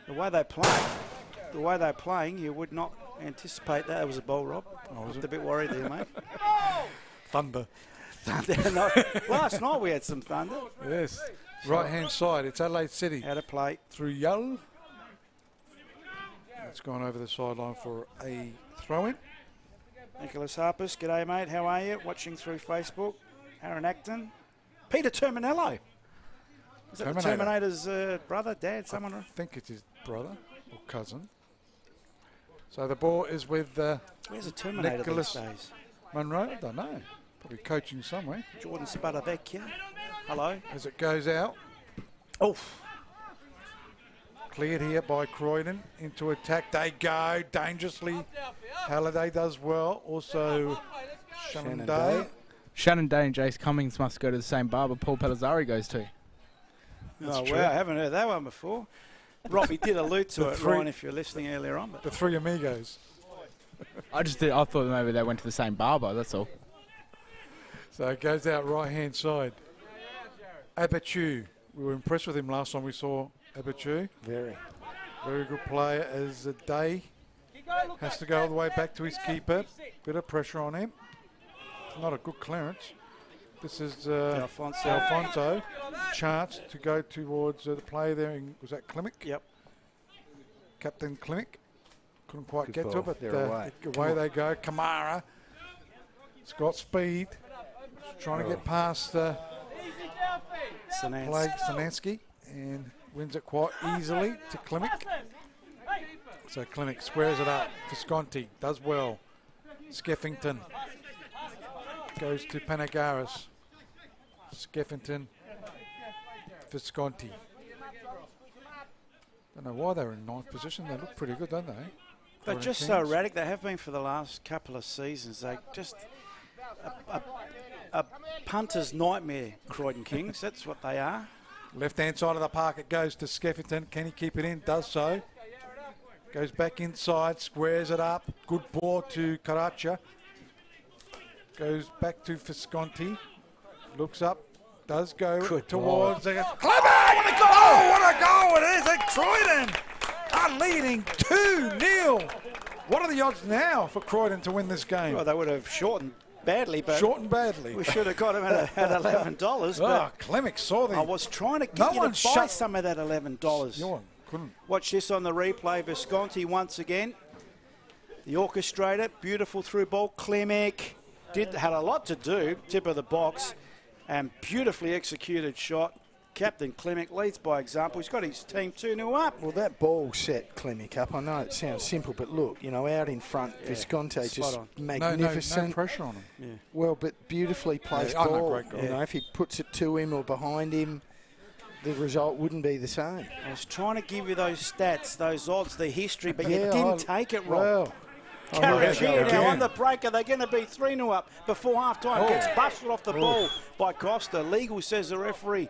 The way they're playing, you would not anticipate that. It was a ball, Rob. I was a bit worried there, mate. Thunder. No, last night we had some thunder. Yes. Right-hand side, it's Adelaide City. Out of play. Through Yull. It's gone over the sideline for a throw-in. Nicholas Harpus, g'day, mate. How are you? Watching through Facebook. Aaron Acton. Peter Terminello. Is that the Terminator's brother, dad, someone? I think it's his brother or cousin. So the ball is with where's the Terminator Nicholas these days? Munro? I don't know. Probably coaching somewhere. Jordan Spadavecchia. Hello. As it goes out. Oof. Cleared here by Croydon. Into attack. They go dangerously. Halliday does well. Also Shannon Day. Shannon Day and Jace Cummings must go to the same barber Paul Pelizzari goes to. That's true. Wow, I haven't heard that one before. Robbie did allude to it, Ryan, if you're listening earlier on. But the three amigos. I thought maybe they went to the same barber, that's all. So it goes out right-hand side. Abachu. We were impressed with him last time we saw Abachu. Very. Very good player as a day. Has to go all the way back to his keeper. Bit of pressure on him. It's not a good clearance. This is Alfonso. Chance to go towards the play there. Was that Klimek? Yep. Captain Klimek. Couldn't quite Good get to ball. it, but They're away they go. Kamara. It's got speed. Trying to get past Sanansky and wins it quite easily to Klimek. So Klimek squares it up. Visconti does well. Skeffington goes to Panagaris. Skeffington. Visconti. Don't know why they're in ninth position. They look pretty good, don't they? They're just so erratic. They have been for the last couple of seasons. They just a punter's nightmare, Croydon Kings. That's what they are. Left-hand side of the park, it goes to Skeffington. Can he keep it in? Does so. Goes back inside, squares it up. Good ball to Karacha. Goes back to Visconti. Looks up. Does go towards... Clement! What a goal! What a goal it is at Croydon! Are leading 2-0. What are the odds now for Croydon to win this game? Well, they would have shortened badly, but we should have got him at $11. But Klimek saw them. I was trying to get you to buy some of that $11. No one couldn't. Watch this on the replay. Visconti once again. The orchestrator, beautiful through ball. Klimek had a lot to do, tip of the box, and beautifully executed shot. Captain Klimek leads by example. He's got his team 2-0 up. Well, that ball set Klimek up. I know it sounds simple, but look, you know, out in front, Visconti just magnificent. No pressure on him. Yeah. Well, but beautifully placed ball. Great goal. You know, if he puts it to him or behind him, the result wouldn't be the same. I was trying to give you those stats, those odds, the history, but you didn't take it, Rob. Well, Carrick now on the breaker. They're going to be 3-0 up before half-time. Gets busted off the ball by Costa. Legal, says the referee.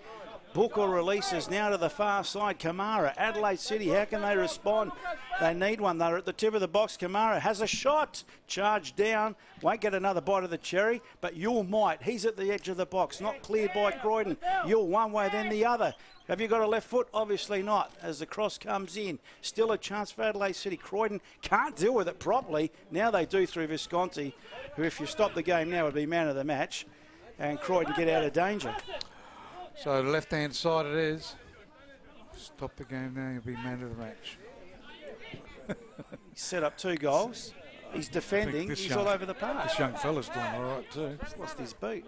Booker releases now to the far side. Kamara, Adelaide City, how can they respond? They need one. They're at the tip of the box. Kamara has a shot. Charged down. Won't get another bite of the cherry, but Yule might. He's at the edge of the box. Not cleared by Croydon. Yule one way, then the other. Have you got a left foot? Obviously not, as the cross comes in. Still a chance for Adelaide City. Croydon can't deal with it properly. Now they do through Visconti, who, if you stop the game now, would be man of the match. And Croydon get out of danger. So left-hand side it is. Stop the game now, you'll be man of the match. He's set up 2 goals. He's defending. He's all over the park. This young fella's doing all right too. He's lost his beat.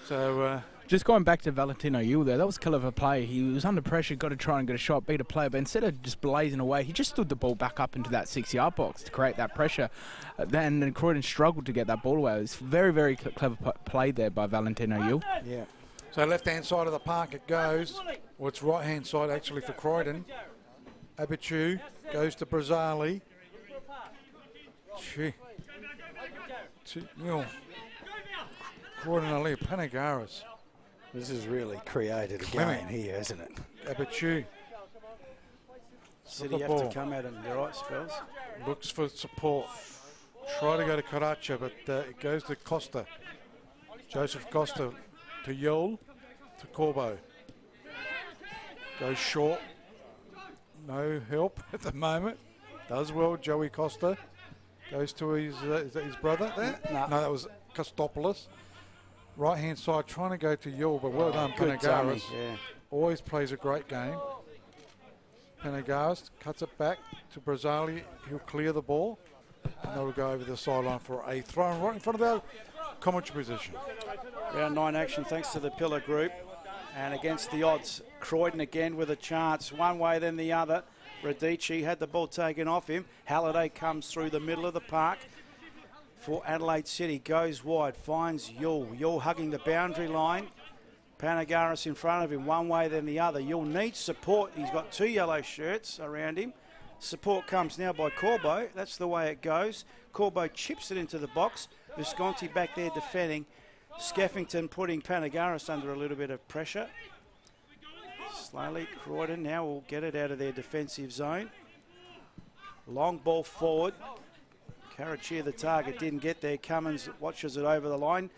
So just going back to Valentino Yule there, that was a hell of a play. He was under pressure, got to try and get a shot, beat a player, but instead of just blazing away, he just stood the ball back up into that 6-yard box to create that pressure. Then Croydon struggled to get that ball away. It was very, very clever play there by Valentino Yule. Yeah. So left-hand side of the park it goes. Well, it's right-hand side actually for Croydon. Abichu goes to Brazali. Gee. Croydon Ali, Panagaris. This has really created a game here, hasn't it? Abichu. City have to come at him. You're right, Spells. Looks for support. Try to go to Karacha, but it goes to Costa. Joseph Costa to Yule, to Corbo. Goes short. No help at the moment. Does well, Joey Costa. Goes to his, is that his brother there? No, that was Costopoulos. Right-hand side trying to go to Yule, but well done, Panagaris. Yeah. Always plays a great game. Panagaris cuts it back to Brazali. He'll clear the ball. And they'll go over the sideline for a throw right in front of our commentary position. Round 9 action thanks to the PILA group. And against the odds, Croydon again with a chance. One way, then the other. Radici had the ball taken off him. Halliday comes through the middle of the park for Adelaide City. Goes wide, finds Yule. Yule hugging the boundary line. Panagaris in front of him, one way, then the other. Yule needs support. He's got 2 yellow shirts around him. Support comes now by Corbo. That's the way it goes. Corbo chips it into the box. Visconti back there defending. Skeffington putting Panagaris under a little bit of pressure. Slowly, Croydon now will get it out of their defensive zone. Long ball forward. Karachir, the target, didn't get there. Cummins watches it over the line.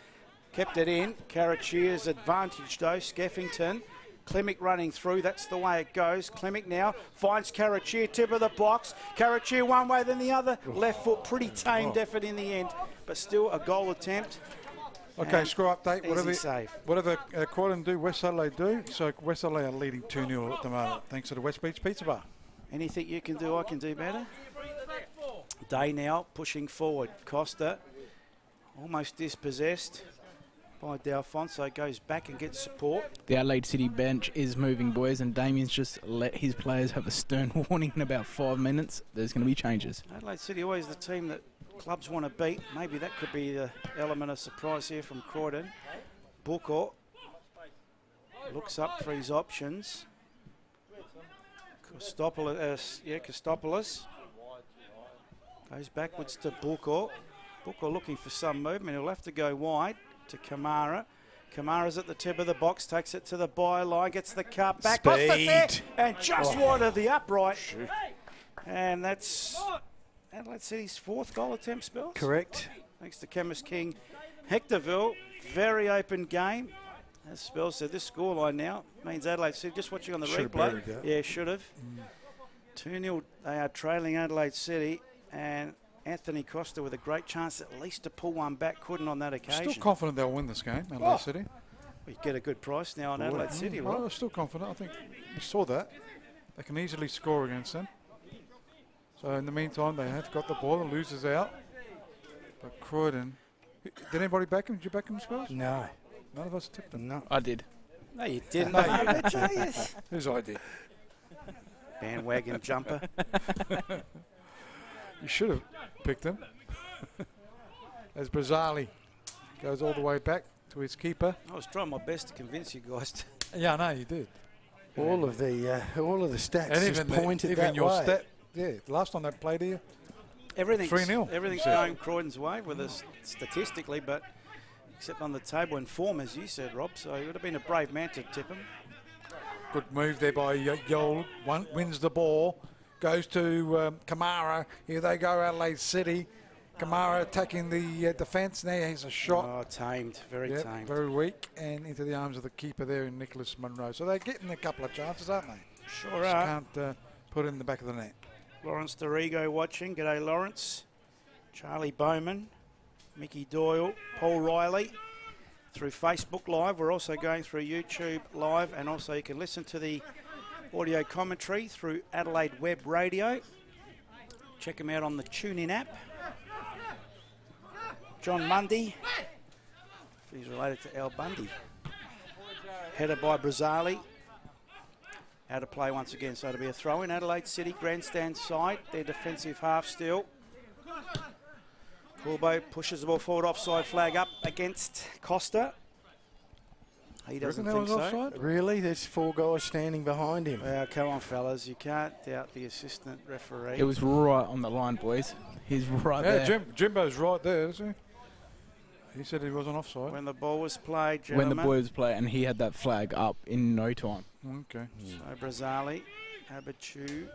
Kept it in. Carachier's advantage though. Skeffington. Klimek running through. That's the way it goes. Klimek now finds Carachier, tip of the box. Carachier one way, then the other. Left foot, pretty tamed effort in the end, but still a goal attempt. Okay, score update. Whatever Croydon do, West Adelaide do. So West Adelaide are leading 2-0 at the moment, thanks to the West Beach Pizza Bar. Anything you can do, I can do better. Day now pushing forward. Costa almost dispossessed by D'Alfonso, goes back and gets support. The Adelaide City bench is moving, boys, and Damien's just let his players have a stern warning in about 5 minutes. There's going to be changes. Adelaide City always the team that clubs want to beat. Maybe that could be the element of surprise here from Croydon. Booker looks up for his options. Kostopoulos goes backwards to Booker. Booker looking for some movement. He'll have to go wide to Kamara. Kamara's at the tip of the box, takes it to the byline, gets the cut back. Costa's there, and just wide of the upright. And that's Adelaide City's 4th goal attempt, Spells. Correct. Thanks to Chemist King. Hectorville, very open game. As Spells said, this scoreline now means Adelaide City, just watching on the replay. Yeah, should have. 2-0, they are trailing Adelaide City, and Anthony Costa with a great chance at least to pull one back, couldn't on that occasion. Still confident they'll win this game, Adelaide City. We get a good price now on Adelaide City, right? Well, still confident. I think we saw that. They can easily score against them. So in the meantime, they have got the ball. The loser's out. But Croydon... Did anybody back him? Did you back him, Spells? No. None of us tipped him. No. I did. No, you didn't. No, you didn't. Whose idea? Bandwagon jumper. You should have picked him. As Brazzali goes all the way back to his keeper. I was trying my best to convince you guys to. Yeah, I know you did. All of the stats And just pointed even that your way. stat. Yeah, the last time they played here, Everything's 3-0. Everything's going Croydon's way with us statistically, but except on the table in form, as you said, Rob. So he would have been a brave man to tip him. good move there by Yol. Wins the ball, goes to Kamara. Here they go, Adelaide City. Kamara attacking the defence. Now he's a shot. Oh, tamed, very tamed. Very weak, and into the arms of the keeper there in Nicholas Munro. So they're getting a couple of chances, aren't they? Sure Just are. can't put it in the back of the net. Lawrence Dorigo watching. G'day, Lawrence. Charlie Bowman, Mickey Doyle, Paul Riley. Through Facebook Live. We're also going through YouTube Live, and also you can listen to the audio commentary through Adelaide Web Radio. Check them out on the TuneIn app. John Mundy, if he's related to Al Bundy. Header by Brazzali. Out of play once again, so it'll be a throw in. Adelaide City grandstand side, their defensive half still. Corbo pushes the ball forward, offside flag up against Costa. He doesn't think so. Offside? Really? There's 4 guys standing behind him. Well, come on, fellas. You can't doubt the assistant referee. It was right on the line, boys. He's right there. Yeah, Jimbo's right there, isn't he? He said he wasn't offside. When the ball was played, When gentlemen. the boys play, and he had that flag up in no time. Okay. So Brazzali, Abichu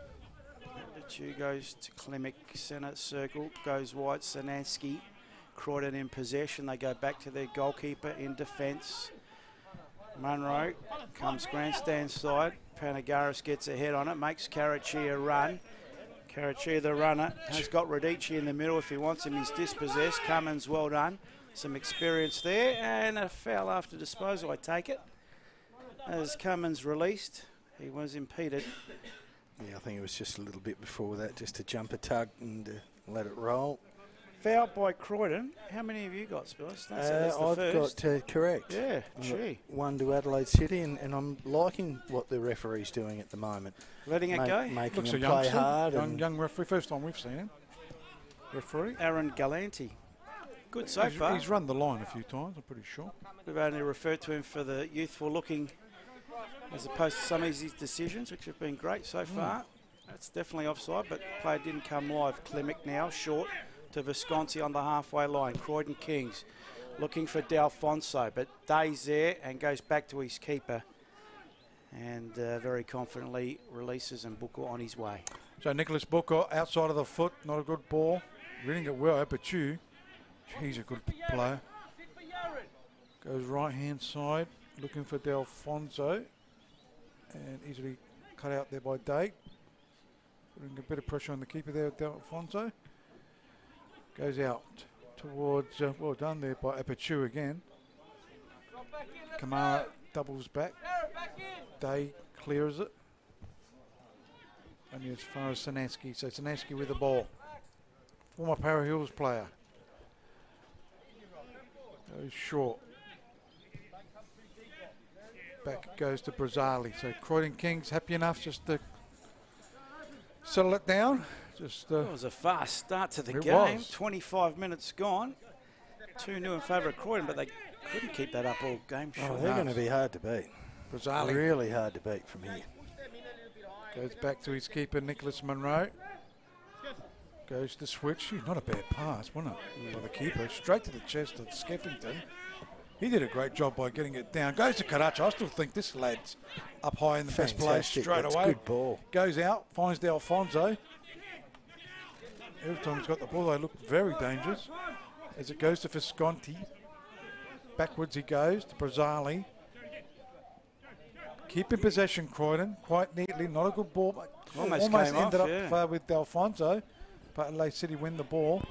goes to Klimek, centre circle, goes wide, Sanansky, Croydon in possession. They go back to their goalkeeper in defence. Munro comes grandstand side. Panagaris gets ahead on it, makes Karachi a run. Karachi, the runner, has got Radici in the middle if he wants him. He's dispossessed. Cummins, well done. Some experience there, and a foul after disposal, I take it. As Cummins released, he was impeded. Yeah, I think it was just a little bit before that, just to jump a tug and let it roll. Foul by Croydon. How many have you got, Spurs? That's the I've first. got correct. Yeah, I've gee. got 1 to Adelaide City, and I'm liking what the referee's doing at the moment. Letting it go. Making Looks a him play youngster. hard. Young referee. First time we've seen him. Referee. Aaron Galanti. Good so He's far. run the line a few times, I'm pretty sure. We've only referred to him for the youthful looking as opposed to some of his decisions, which have been great so far. That's definitely offside, but the player didn't come live. Klimek now short to Visconti on the halfway line. Croydon Kings looking for D'Alfonso, but Day's there and goes back to his keeper and very confidently releases and Booker on his way. So Nicholas Booker outside of the foot, not a good ball. Reading it well, but he's a good player. Goes right-hand side, looking for Delfonso. And easily cut out there by Day. Putting a bit of pressure on the keeper there, Delfonso. Goes out towards, well done there by Aperture again. Kamara doubles back. Day clears it. Only as far as Sanaski. So Sanaski with the ball. Former Para Hills player. Goes short. Back it goes to Brazzali. So Croydon Kings happy enough just to settle it down. Just It was a fast start to the it game. was. 25 minutes gone. 2-0 in favour of Croydon, but they couldn't keep that up all game. Oh, Sure. they're going to be hard to beat. Brazzali Really hard to beat from here. goes back to his keeper, Nicholas Monroe. Goes to switch. Not a bad pass, wasn't it? By the keeper. Straight to the chest of Skeffington. He did a great job by getting it down. Goes to Karachi. I still think this lad's up high in the best place Fantastic. straight That's away. good ball. Goes out, finds Delfonso. Every time he's got the ball, they look very dangerous. As it goes to Visconti. Backwards he goes to Brazzali. Keeping possession, Croydon, quite neatly. Not a good ball, but Almost almost came ended off, up yeah. with Delfonso. But Adelaide City win the ball.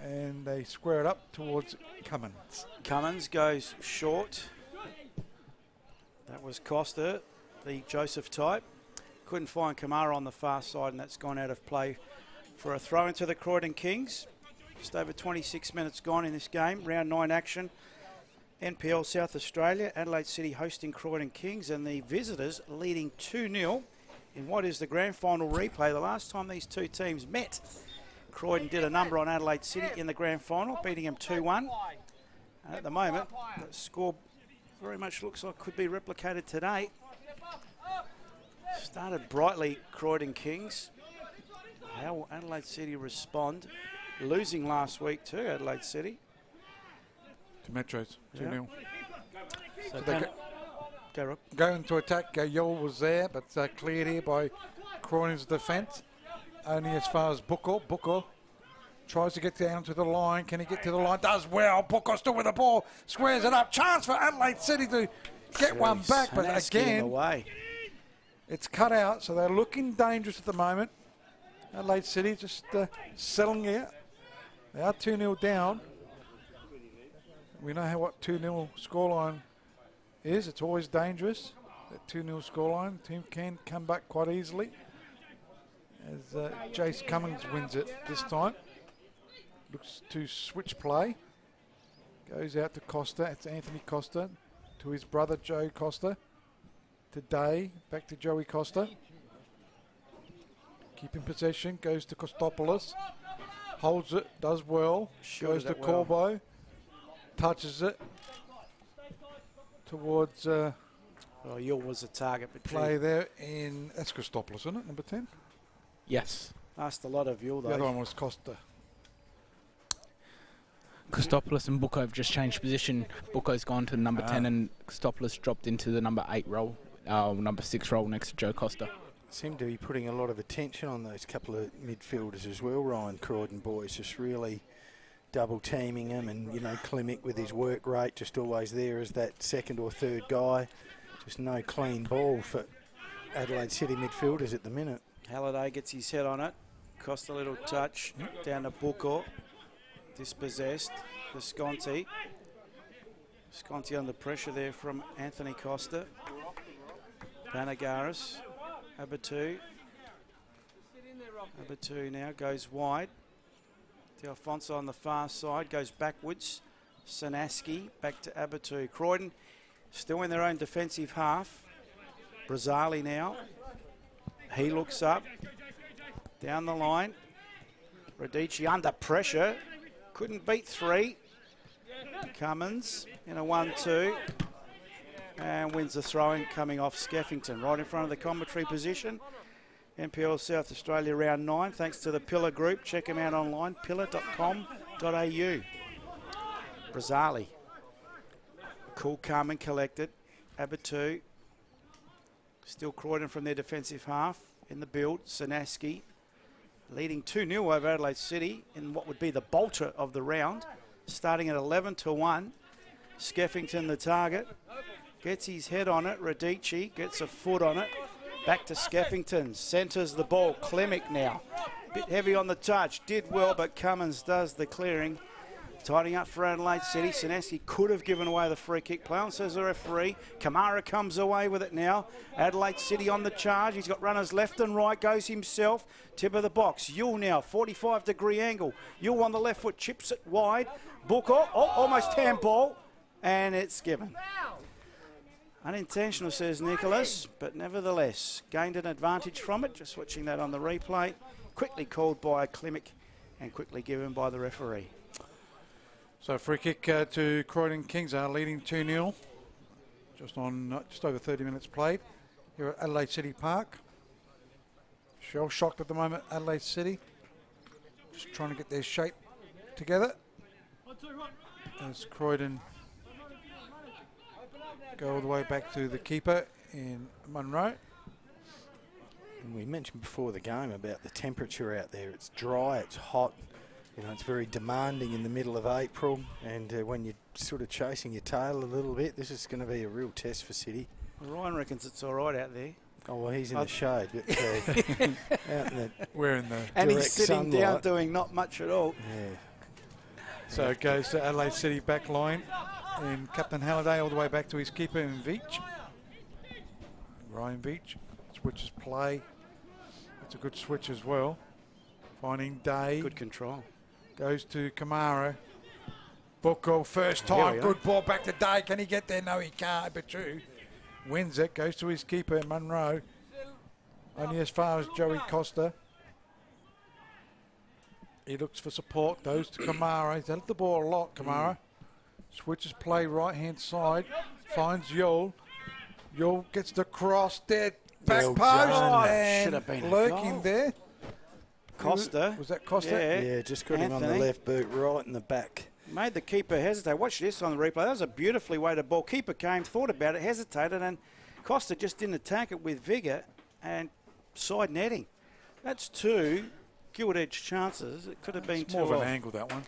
And they square it up towards Cummins. Cummins goes short. That was Costa, the Joseph type. Couldn't find Kamara on the far side, and that's gone out of play for a throw into the Croydon Kings. Just over 26 minutes gone in this game. Round 9 action. NPL South Australia, Adelaide City hosting Croydon Kings, and the visitors leading 2-0 in what is the grand final replay. The last time these two teams met, Croydon did a number on Adelaide City in the grand final, beating them 2-1. And at the moment, the score very much looks like could be replicated today. Started brightly, Croydon Kings. How will Adelaide City respond? Losing last week too, Adelaide City. To Metros, 2-0. So they go, Rob. Going to attack, Yol was there, but cleared here by Croydon's defence. Only as far as Booker. Booker tries to get down to the line. Can he get to the line? Does well. Booker still with the ball. Squares it up. Chance for Adelaide City to get one back. But Hanaski in the again, way. it's cut out. So they're looking dangerous at the moment. Adelaide City just settling out. They are 2-0 down. We know what 2-0 scoreline is. It's always dangerous. That 2-0 scoreline. The team can come back quite easily. As Jace Cummins wins it this time. Looks to switch play. Goes out to Costa. It's Anthony Costa. To his brother Joe Costa. To Day. Back to Joey Costa. Keeping possession. Goes to Kostopoulos. Holds it. Does well. Goes to Corbo. Touches it. Towards Yul was the target. But play there in... That's Kostopoulos, isn't it? Number 10? Yes. Asked a lot of Yul The other though. one was Costa. Kostopoulos and Buko have just changed position. Buko's gone to number 10 and Kostopoulos dropped into the number 8 role, number 6 role next to Joe Costa. Seem to be putting a lot of attention on those couple of midfielders as well, Ryan. Croydon boys just really double teaming them, and Klimek with his work rate just always there as that second or third guy. Just no clean ball for Adelaide City midfielders at the minute. Halliday gets his head on it. Costa a little touch. Down to Booker. Dispossessed. Visconti. Visconti under pressure there from Anthony Costa. Panagaris. Abatu. Abatu now goes wide. Delfonso on the far side goes backwards. Sanaski back to Abatu. Croydon still in their own defensive half. Brazzali now. He looks up. Down the line. Radici under pressure. Couldn't beat 3. Cummins in a 1-2. And wins the throw-in coming off Skeffington. Right in front of the commentary position. NPL South Australia round 9. Thanks to the PILA group. Check them out online. pila.com.au. Brazzali. Cool, calm and collected. Abatu. Still Croydon from their defensive half in the build. Sanaski leading 2-0 over Adelaide City in what would be the bolter of the round. Starting at 11-1. Skeffington the target. Gets his head on it. Radici gets a foot on it. Back to Skeffington. Centres the ball. Klemic now. Bit heavy on the touch. Did well, but Cummins does the clearing. Tidying up for Adelaide City. Sineski could have given away the free kick. Play on, says the referee. Kamara comes away with it now. Adelaide City on the charge. He's got runners left and right. Goes himself. Tip of the box. Yule now. 45-degree angle. Yule on the left foot. Chips it wide. Booker. Oh, almost handball. And it's given. Unintentional, says Nicholas. But nevertheless, gained an advantage from it. Just watching that on the replay. Quickly called by Klemic and quickly given by the referee. So free kick to Croydon Kings are leading 2-0. Just over 30 minutes played here at Adelaide City Park. Shell shocked at the moment, Adelaide City. Just trying to get their shape together. As Croydon go all the way back to the keeper in Munro. And we mentioned before the game about the temperature out there. It's dry, it's hot. You know, it's very demanding in the middle of April, and when you're sort of chasing your tail a little bit, this is going to be a real test for City. Ryan reckons it's all right out there. Oh, well, he's in the shade. But, out in the We're in the and he's sitting sunlight. down doing not much at all. Yeah. So it goes to Adelaide City back line, and Captain Halliday all the way back to his keeper in Veach. Ryan Veach switches play. It's a good switch as well. Finding Day. Good control. Goes to Kamara. Bucco, first time, good ball back to Day. Can he get there? No, he can't, but true. Wins it, goes to his keeper, Munro. Only as far as Joey Costa. He looks for support, goes to Kamara. He's had the ball a lot, Kamara. Switches play right-hand side, finds Yule. Yule gets the cross, dead back Well post, done. and Should have been a lurking goal. there. Costa. Was that Costa? Yeah, just got him on the Anthony. left boot, right in the back. Made the keeper hesitate. Watch this on the replay. That was a beautifully weighted ball. Keeper came, thought about it, hesitated, and Costa just didn't attack it with vigour and side netting. That's two gilt-edged chances. It could have been It's two more of an off. angle, that one.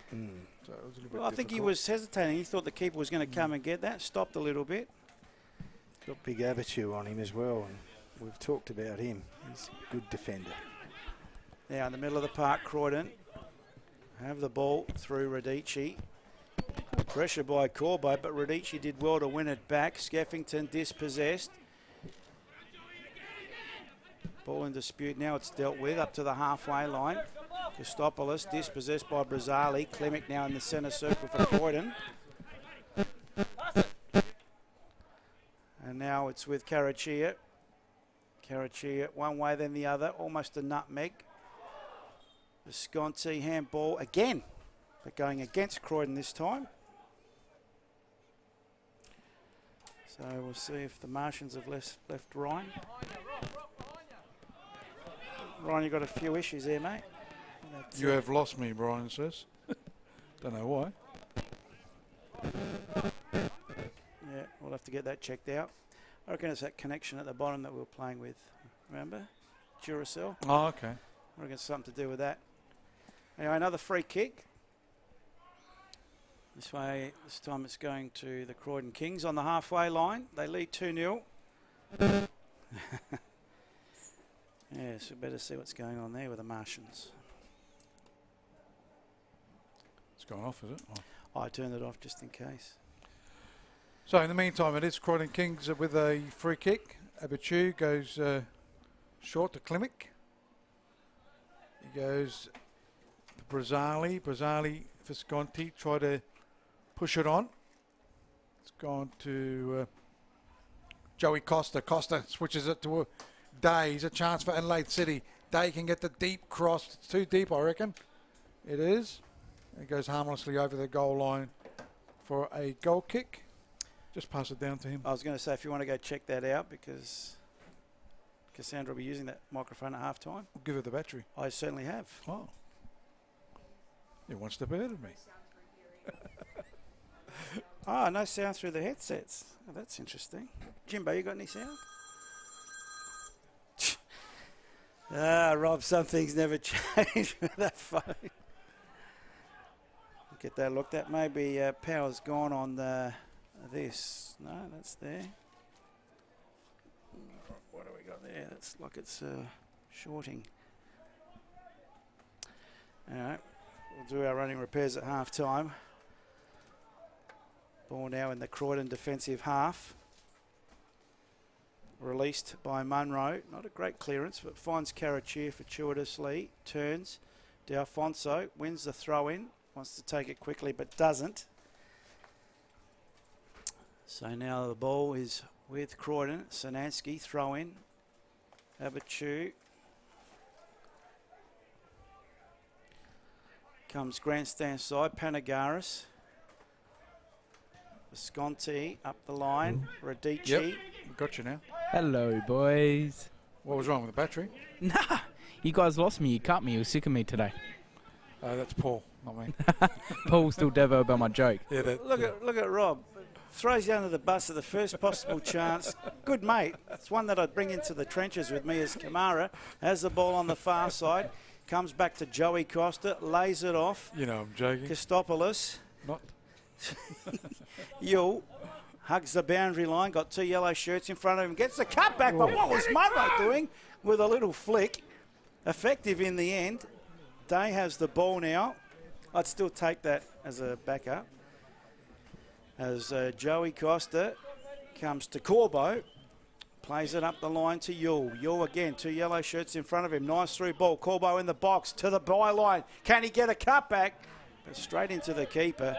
So it was a little bit Well, I think he difficult. was hesitating. He thought the keeper was going to come and get that. Stopped a little bit. Got big attitude on him as well, and we've talked about him. He's a good defender. Now in the middle of the park, Croydon have the ball through Radici. Pressure by Corbo, but Radici did well to win it back. Skeffington dispossessed. Ball in dispute. Now it's dealt with up to the halfway line. Christopoulos dispossessed by Brazzali. Klemic now in the centre circle for Croydon. And now it's with Karachia. Karachia one way then the other. Almost a nutmeg. Visconti handball again, but going against Croydon this time. So we'll see if the Martians have left Ryan. Ryan, you've got a few issues there, mate. That's You have lost me, Brian says. Don't know why. Yeah, we'll have to get that checked out. I reckon it's that connection at the bottom that we were playing with. Remember? Duracell. Oh, okay. I reckon it's something to do with that. Anyway, another free kick. This time it's going to the Croydon Kings on the halfway line. They lead 2-0. Yeah, so we better see what's going on there with the Martians. It's gone off, is it? Oh. I turned it off just in case. So in the meantime, it is Croydon Kings with a free kick. Abichu goes short to Klemic. He goes to Brazzali. Brazzali, Visconti try to push it on. It's gone to Joey Costa. Costa switches it to Day. He's a chance for Adelaide City. Day can get the deep cross. It's too deep, I reckon. It is. It goes harmlessly over the goal line for a goal kick. Just pass it down to him. I was going to say, if you want to go check that out, because Cassandra will be using that microphone at half time. We'll give her the battery. I certainly have. Oh. You're one step ahead of me. Ah, no sound through the headsets. Oh, that's interesting. Jimbo, you got any sound? Rob, some things never change with that phone. Get that looked at. Maybe power's gone on the this. No, that's there. What do we got there? That's like it's shorting. All right, we'll do our running repairs at half time. Ball now in the Croydon defensive half. Released by Munro. Not a great clearance, but finds Carachir fortuitously. Turns. D'Alfonso wins the throw in. Wants to take it quickly, but doesn't. So now the ball is with Croydon. Sinansky throw in. Abichu. Comes grandstand side. Panagaris. Visconti up the line. Radici. Yep, got you now. Hello, boys. What was wrong with the battery? Nah, you guys lost me. You cut me. You were sick of me today. That's Paul, not me. Paul's still devo about my joke. Yeah, Look at Rob. Throws you under the bus at the first possible chance. Good mate. It's one that I'd bring into the trenches with me as Kamara. Has the ball on the far side. Comes back to Joey Costa. Lays it off. You know I'm joking. Christopoulos. Not. Yule hugs the boundary line. Got 2 yellow shirts in front of him. Gets the cut back. But what was Munro doing with a little flick? Effective in the end. Day has the ball now. I'd still take that as a backup. As Joey Costa comes to Corbo. Plays it up the line to Yule. Yule again, 2 yellow shirts in front of him. Nice through ball. Corbo in the box to the byline. Can he get a cutback? But straight into the keeper.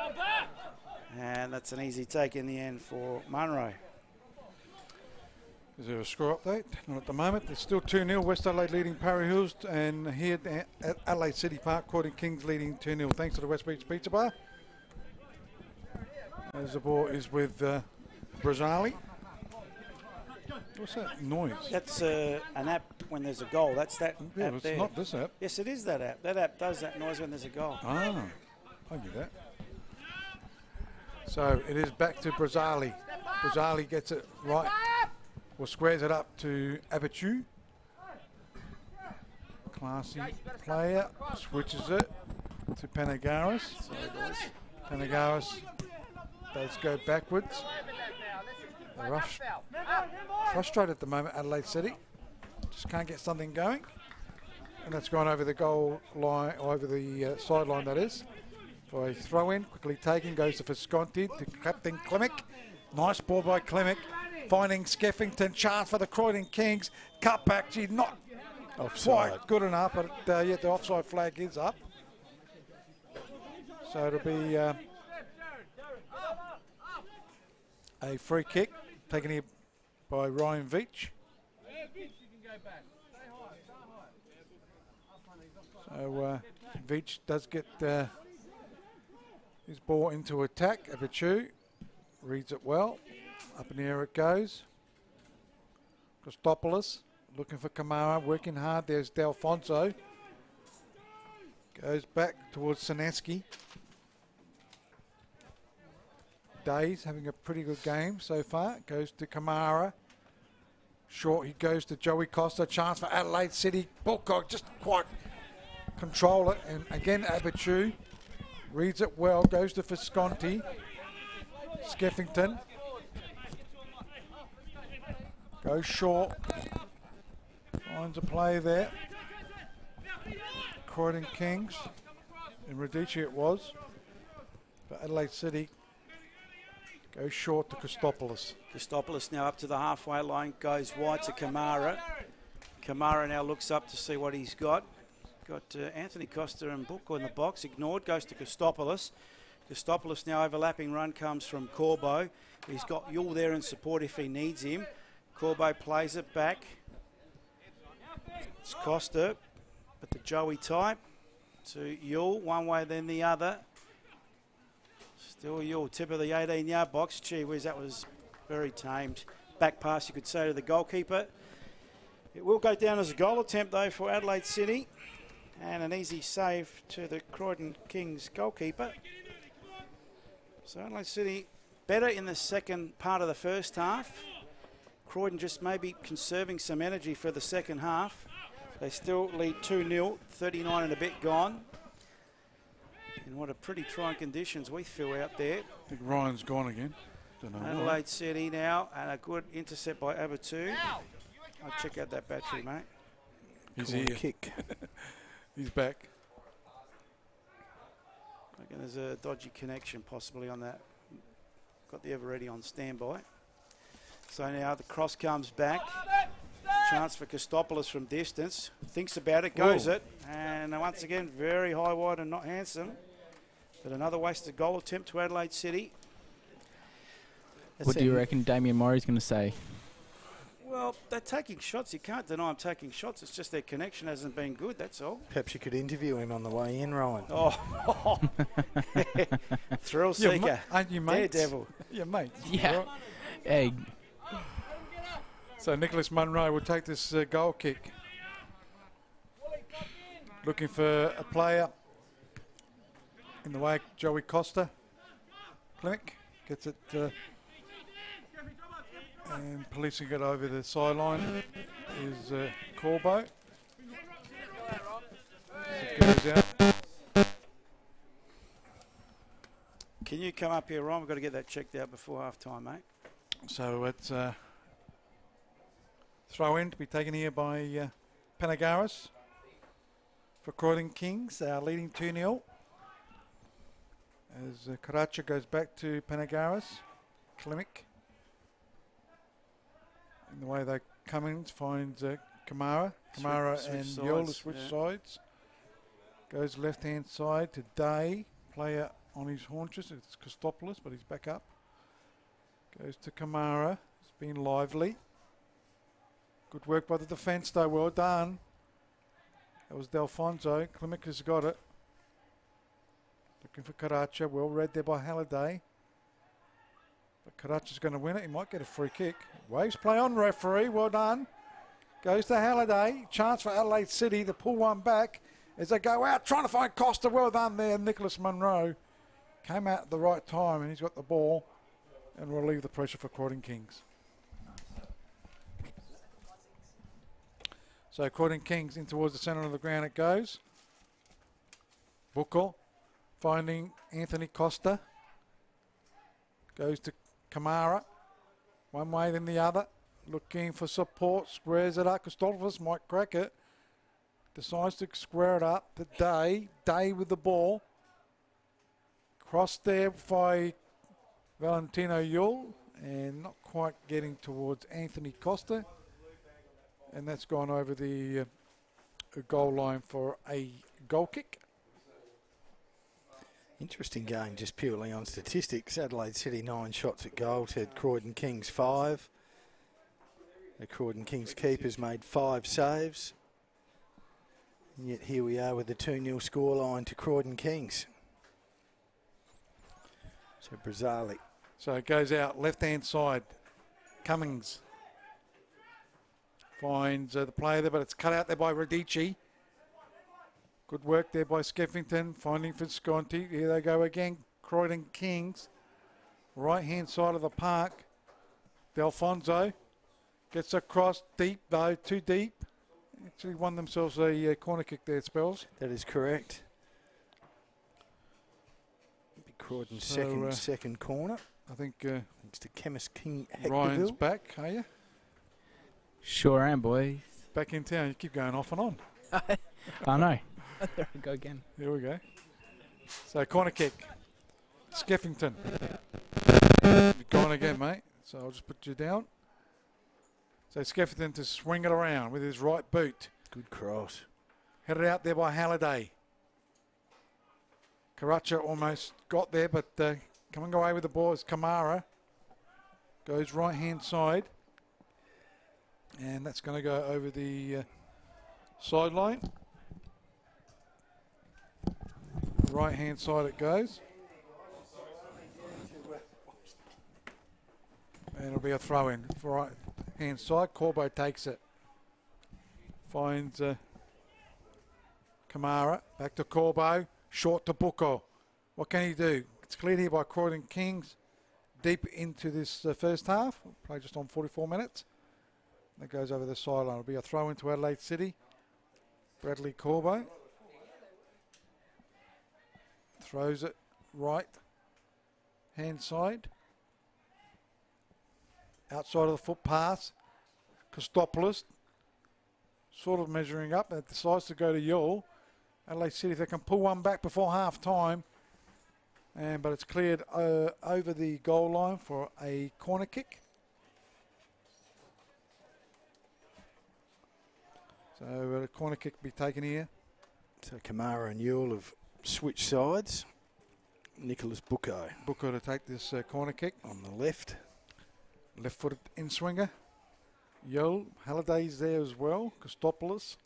And that's an easy take in the end for Munro. Is there a score update? Not at the moment. It's still 2-0. West Adelaide leading Parry Hills, and here at Adelaide City Park, Croydon Kings leading 2-0 thanks to the West Beach Pizza Bar. As the ball is with Brazzali. What's that noise? That's an app when there's a goal. That's that Yeah, app but it's there. not this app. Yes, it is that app. That app does that noise when there's a goal. Ah, I get that. So it is back to Brazzali. Brazzali gets it right. Or squares it up to Abichu. Classy player. Switches it to Panagaris. Panagaris does go backwards. They're frustrated at the moment, Adelaide City. Just can't get something going. And that's gone over the goal line, or over the sideline, that is. For a throw in, quickly taken, goes to Visconti, to Captain Klimic. Nice ball by Klimic. Finding Skeffington, chance for the Croydon Kings. Cut back, gee, not quite good enough, but yet the offside flag is up. So it'll be a free kick taken here by Ryan Veach. So Veach does get his ball into attack. Abichu reads it well. Up in the air it goes. Christopoulos looking for Kamara, working hard. There's D'Alfonso. Goes back towards Sinansky. Days having a pretty good game so far. Goes to Kamara. Short, he goes to Joey Costa. Chance for Adelaide City. Bulcock just quite control it. And again, Abichu reads it well. Goes to Visconti. Skeffington. Goes short. Finds a play there. Croydon Kings. In Radici it was. But Adelaide City goes short to Christopoulos. Christopoulos now up to the halfway line, goes wide to Kamara. Kamara now looks up to see what he's got. Got Anthony Costa and Bulco in the box, ignored, goes to Christopoulos. Christopoulos now overlapping run comes from Corbo. He's got Yule there in support if he needs him. Corbo plays it back. It's Costa, but the Joey type to Yule, one way then the other. Still Yule, tip of the 18-yard box. Gee whiz, that was very tamed. Back pass, you could say, to the goalkeeper. It will go down as a goal attempt, though, for Adelaide City. And an easy save to the Croydon Kings goalkeeper. So Adelaide City better in the second part of the first half. Croydon just maybe conserving some energy for the second half. They still lead 2-0, 39 and a bit gone. And what a pretty trying conditions we feel out there. I think Ryan's gone again. Don't know why. Adelaide City now, and a good intercept by Abatu. I'll check out that battery, mate. He's Corner here. kick. He's back. I reckon there's a dodgy connection possibly on that. Got the Eveready on standby. So now the cross comes back. Chance for Kostopoulos from distance. Thinks about it, goes Whoa. it. And once again, very high, wide and not handsome. But another wasted goal attempt to Adelaide City. What do you reckon Damien Murray's going to say? Well, they're taking shots. You can't deny them taking shots. It's just their connection hasn't been good, that's all. Perhaps you could interview him on the way in, Ryan. Oh, thrill seeker. Aren't you mates? Daredevil. Yeah, mate. Yeah. Hey, So Nicholas Munro will take this goal kick. Looking for a player in the way of Joey Costa. Clinic gets it and policing it over the sideline is Corbo. It goes out. Can you come up here, Ron? We've got to get that checked out before half time, mate. So it's throw in to be taken here by Panagaris for Croydon Kings, leading 2-0. As Karacha goes back to Panagaris, Klimek. In the way they come in, finds Kamara. Kamara Switch and sides, Yola switch yeah. sides. Goes left hand side to Day, player on his haunches. It's Kostopoulos, but he's back up. Goes to Kamara. It's been lively. Good work by the defence, though. Well done. That was Delfonso. Klimek has got it. Looking for Karacha. Well read there by Halliday. But Karacha's going to win it. He might get a free kick. Waves play on, referee. Well done. Goes to Halliday. Chance for Adelaide City to pull one back as they go out. Trying to find Costa. Well done there. Nicholas Munro came out at the right time and he's got the ball and relieve the pressure for Croydon Kings. So Croydon Kings in towards the centre of the ground it goes. Buckel finding Anthony Costa. Goes to Kamara. One way then the other. Looking for support. Squares it up. Kostopoulos might crack it. Decides to square it up to Day. Day with the ball. Crossed there by Valentino Yule. And not quite getting towards Anthony Costa. And that's gone over the goal line for a goal kick. Interesting game, just purely on statistics. Adelaide City 9 shots at goal to Croydon Kings 5. The Croydon Kings keepers made 5 saves. And yet here we are with the 2-0 scoreline to Croydon Kings. So Brazali. So it goes out left hand side. Cummings finds the player there, but it's cut out there by Radici. Good work there by Skeffington, finding Visconti. Here they go again. Croydon Kings. Right hand side of the park. Delfonso gets across deep though, too deep. Actually won themselves a corner kick there, Spells. That is correct. Croydon's second corner. I think It's to Chemist King Ryan's Hectorville. back, are you? sure am, boys. Back in town. You keep going off and on. I know. There we go again. Here we go. So corner kick. Skeffington. You've gone again, mate. So I'll just put you down. So Skeffington to swing it around with his right boot. Good cross. Headed out there by Halliday. Karacha almost got there, but coming away with the ball is Kamara. Goes right hand side. And that's going to go over the sideline. Right hand side it goes. And it'll be a throw in for right hand side. Corbo takes it. Finds Kamara. Back to Corbo. Short to Bucco. What can he do? It's cleared here by Croydon Kings. Deep into this first half. We'll play just on 44 minutes. That goes over the sideline. It'll be a throw into Adelaide City. Bradley Corbo. Throws it right hand side. outside of the foot pass. Kostopoulos sort of measuring up and decides to go to Yule. Adelaide City, if they can pull one back before half time. But it's cleared over the goal line for a corner kick. So a corner kick be taken here. So Kamara and Yule have switched sides. Nicholas Bucco Bucco to take this corner kick. on the left. Left-footed in-swinger. Yule, Halliday's there as well. Kostopoulos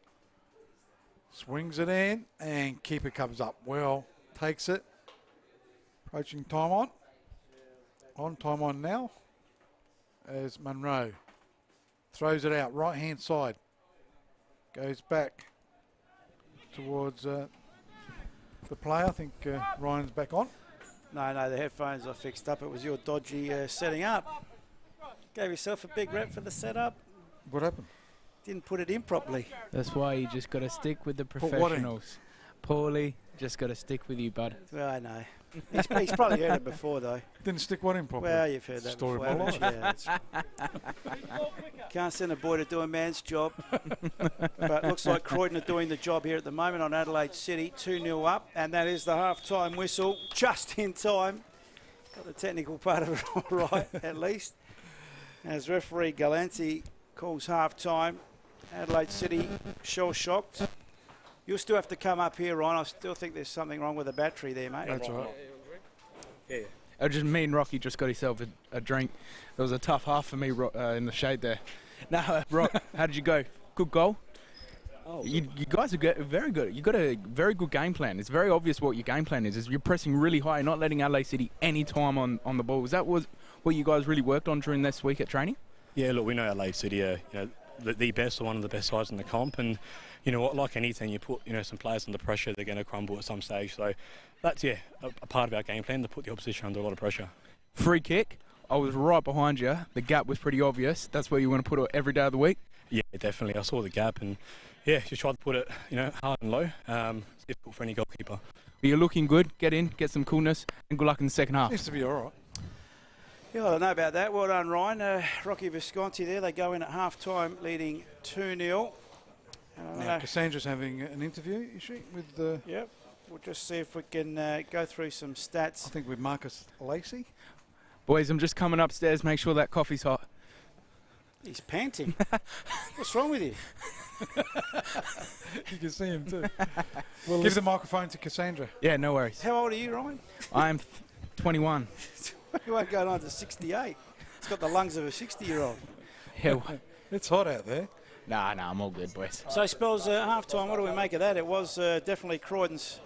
swings it in and keeper comes up well. Takes it. Approaching time on. On time on now. As Munro throws it out right-hand side. Goes back towards the player. I think Ryan's back on. No, the headphones are fixed up. It was your dodgy setting up. Gave yourself a big rep for the setup. What happened? Didn't put it in properly. That's why you just got to stick with the what in? professionals. Paulie, just got to stick with you, bud. Well, I know. He's probably heard it before, though. Didn't stick one in properly. Well, you've heard that Story before. of my haven't you? Yeah, can't send a boy to do a man's job. But it looks like Croydon are doing the job here at the moment on Adelaide City. 2-0 up, and that is the half-time whistle, just in time. Got the technical part of it all right, at least. As referee Galanti calls half-time, Adelaide City shell-shocked. You'll still have to come up here, Ryan. I still think there's something wrong with the battery there, mate. That's right. Yeah. Just me and Rocky just got himself a drink. It was a tough half for me in the shade there. Now, Rock, how did you go? Good goal? Oh, you guys are very good. You got a very good game plan. It's very obvious what your game plan is. You're pressing really high, not letting Adelaide City any time on the ball. Was that what you guys really worked on during this week at training? yeah, look, we know Adelaide City are the best or one of the best sides in the comp, and you know what, like anything, you put some players under pressure, they're going to crumble at some stage. So that's a part of our game plan, to put the opposition under a lot of pressure. Free kick. I was right behind you. The gap was pretty obvious. That's where you want to put it every day of the week. Yeah, definitely. I saw the gap, and yeah, just tried to put it hard and low. It's difficult for any goalkeeper. But you're looking good. Get in, get some coolness, and good luck in the second half. Seems to be all right. Yeah, I don't know about that. Well done, Ryan. Rocky Visconti there. They go in at half-time leading 2-0. Now, Cassandra's having an interview, is she? With the... Yep. We'll just see if we can go through some stats. I think with Marcus Lacey. Boys, I'm just coming upstairs. Make sure that coffee's hot. He's panting. What's wrong with you? You can see him too. Well, give the microphone to Cassandra. Yeah, no worries. How old are you, Ryan? I'm 21. You won't go on to 68. He's got the lungs of a 60-year-old. Yeah, It's hot out there. nah, I'm all good, boys. So, Spells, half-time, what do we make of that? It was definitely Croydon's.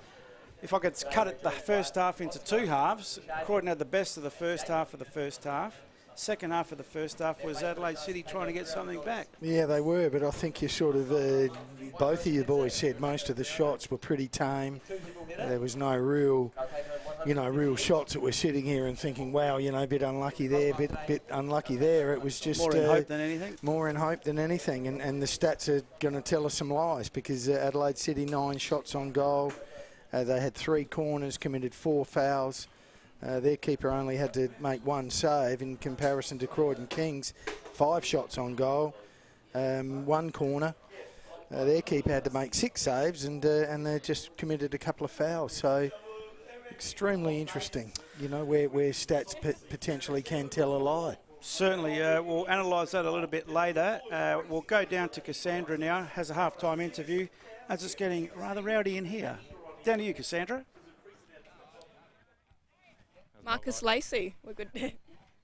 If I could cut it the first half into two halves, Croydon had the best of the first half of the first half. Second half of the first half was Adelaide City trying to get something back. Yeah, they were, but I think you sort of, both of you boys said most of the shots were pretty tame. There was no real shots that we're sitting here and thinking, wow, a bit unlucky there, bit unlucky there. It was just More in hope than anything. More in hope than anything, and the stats are going to tell us some lies, because Adelaide City 9 shots on goal. They had 3 corners, committed 4 fouls. Their keeper only had to make 1 save in comparison to Croydon Kings. 5 shots on goal, 1 corner. Their keeper had to make 6 saves, and they just committed a couple of fouls. So extremely interesting, where stats potentially can tell a lie. Certainly, we'll analyse that a little bit later. We'll go down to Cassandra now, has a half-time interview, as it's getting rather rowdy in here. Down to you, Cassandra. Marcus Lacey, we're good.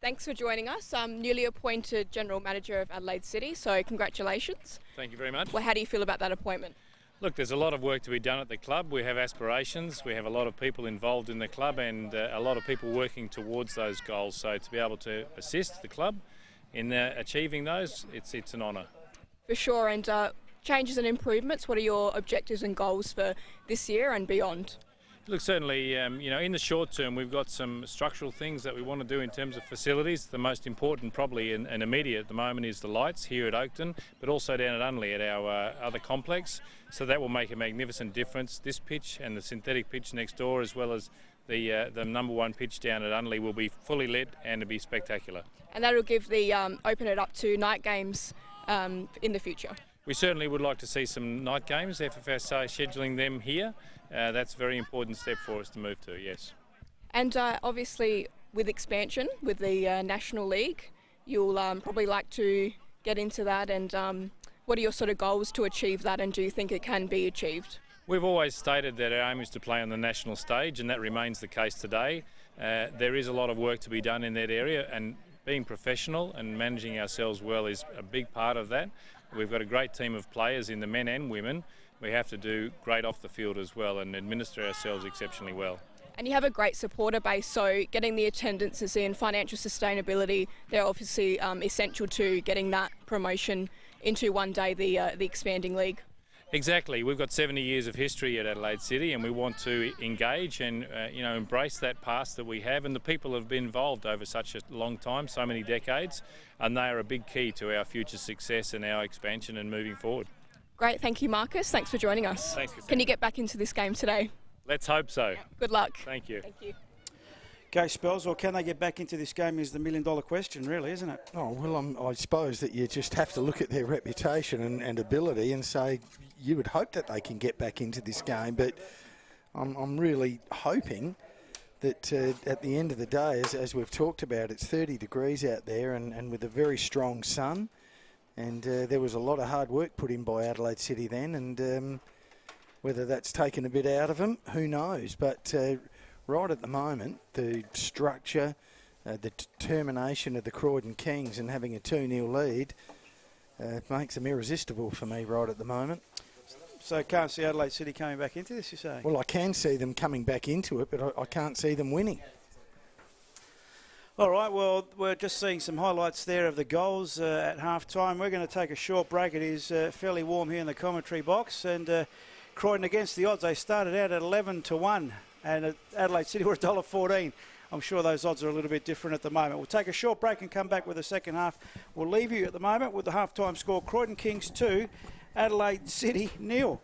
Thanks for joining us. I'm newly appointed General Manager of Adelaide City, so congratulations. Thank you very much. Well, how do you feel about that appointment? Look, there's a lot of work to be done at the club. We have aspirations, we have a lot of people involved in the club, and a lot of people working towards those goals. So to be able to assist the club in achieving those, it's an honour. For sure, and changes and improvements, what are your objectives and goals for this year and beyond? Look, certainly, in the short term, we've got some structural things that we want to do in terms of facilities. The most important, probably, and immediate at the moment, is the lights here at Oakton, but also down at Unley at our other complex. So that will make a magnificent difference. This pitch and the synthetic pitch next door, as well as the number one pitch down at Adelaide will be fully lit and to be spectacular. And that'll give the open it up to night games in the future. We certainly would like to see some night games, FFSA scheduling them here. That's a very important step for us to move to, yes. And obviously with expansion, with the National League, you'll probably like to get into that, and what are your sort of goals to achieve that, and do you think it can be achieved? We've always stated that our aim is to play on the national stage, and that remains the case today. There is a lot of work to be done in that area, and being professional and managing ourselves well is a big part of that. We've got a great team of players in the men and women. We have to do great off the field as well and administer ourselves exceptionally well. And you have a great supporter base, so getting the attendances in, financial sustainability, they're obviously essential to getting that promotion into one day the expanding league. Exactly. We've got 70 years of history at Adelaide City, and we want to engage and embrace that past that we have, and the people have been involved over such a long time, so many decades, and they are a big key to our future success and our expansion and moving forward. Great, thank you, Marcus. Thanks for joining us. Thanks. Can you get back into this game today? Let's hope so. Good luck. Thank you. Thank you. Okay, Spells, or can they get back into this game is the million-dollar question, really, isn't it? Oh, well, I suppose that you just have to look at their reputation and ability and say you would hope that they can get back into this game, but I'm really hoping that at the end of the day, as we've talked about, it's 30 degrees out there and with a very strong sun, and there was a lot of hard work put in by Adelaide City then, and whether that's taken a bit out of them, who knows, but right at the moment, the structure, the determination of the Croydon Kings and having a 2-0 lead makes them irresistible for me right at the moment. So can't see Adelaide City coming back into this, you say? Well, I can see them coming back into it, but I can't see them winning. All right, well, we're just seeing some highlights there of the goals at half-time. We're going to take a short break. It is fairly warm here in the commentary box, and Croydon against the odds. They started out at 11-1. And at Adelaide City were $1.14. I'm sure those odds are a little bit different at the moment. We'll take a short break and come back with the second half. We'll leave you at the moment with the half-time score. Croydon Kings 2, Adelaide City 0.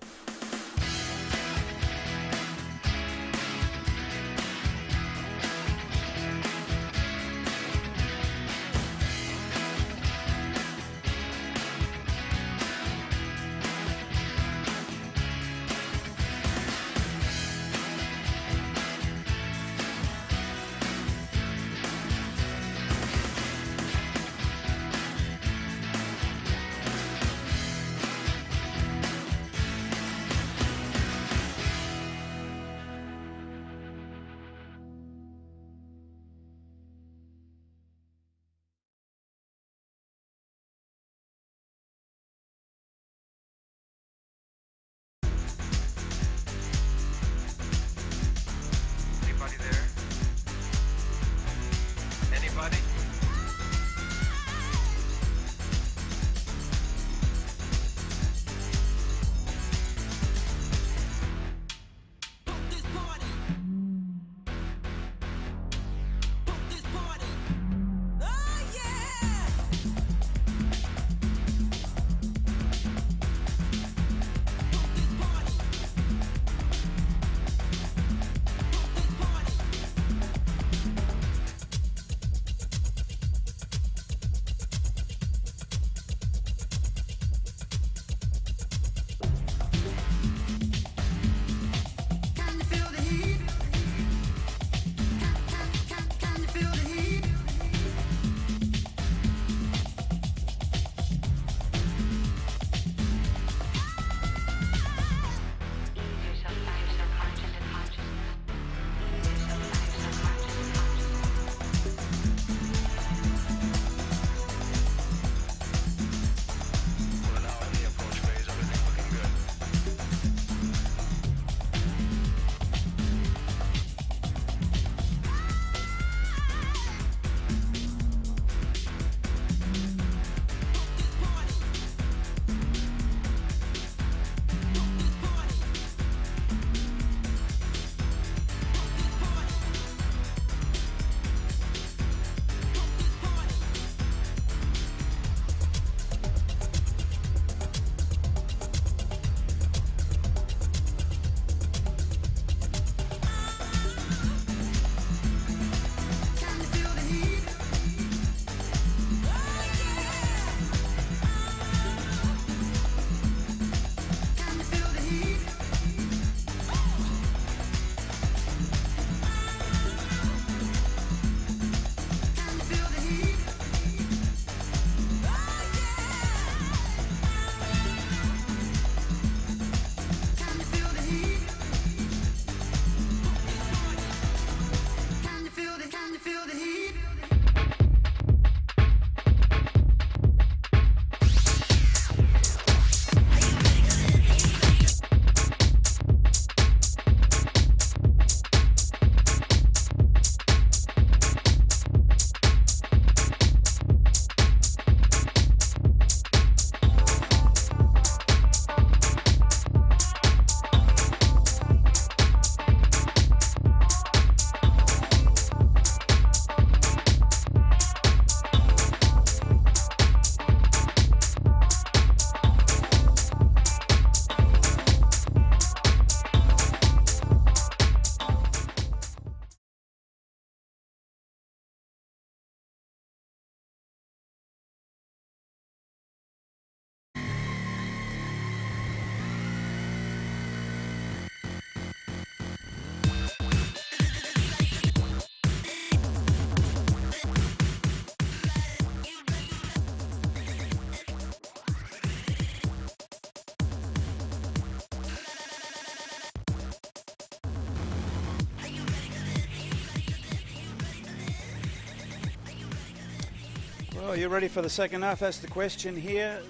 Well, you ready for the second half? That's the question here.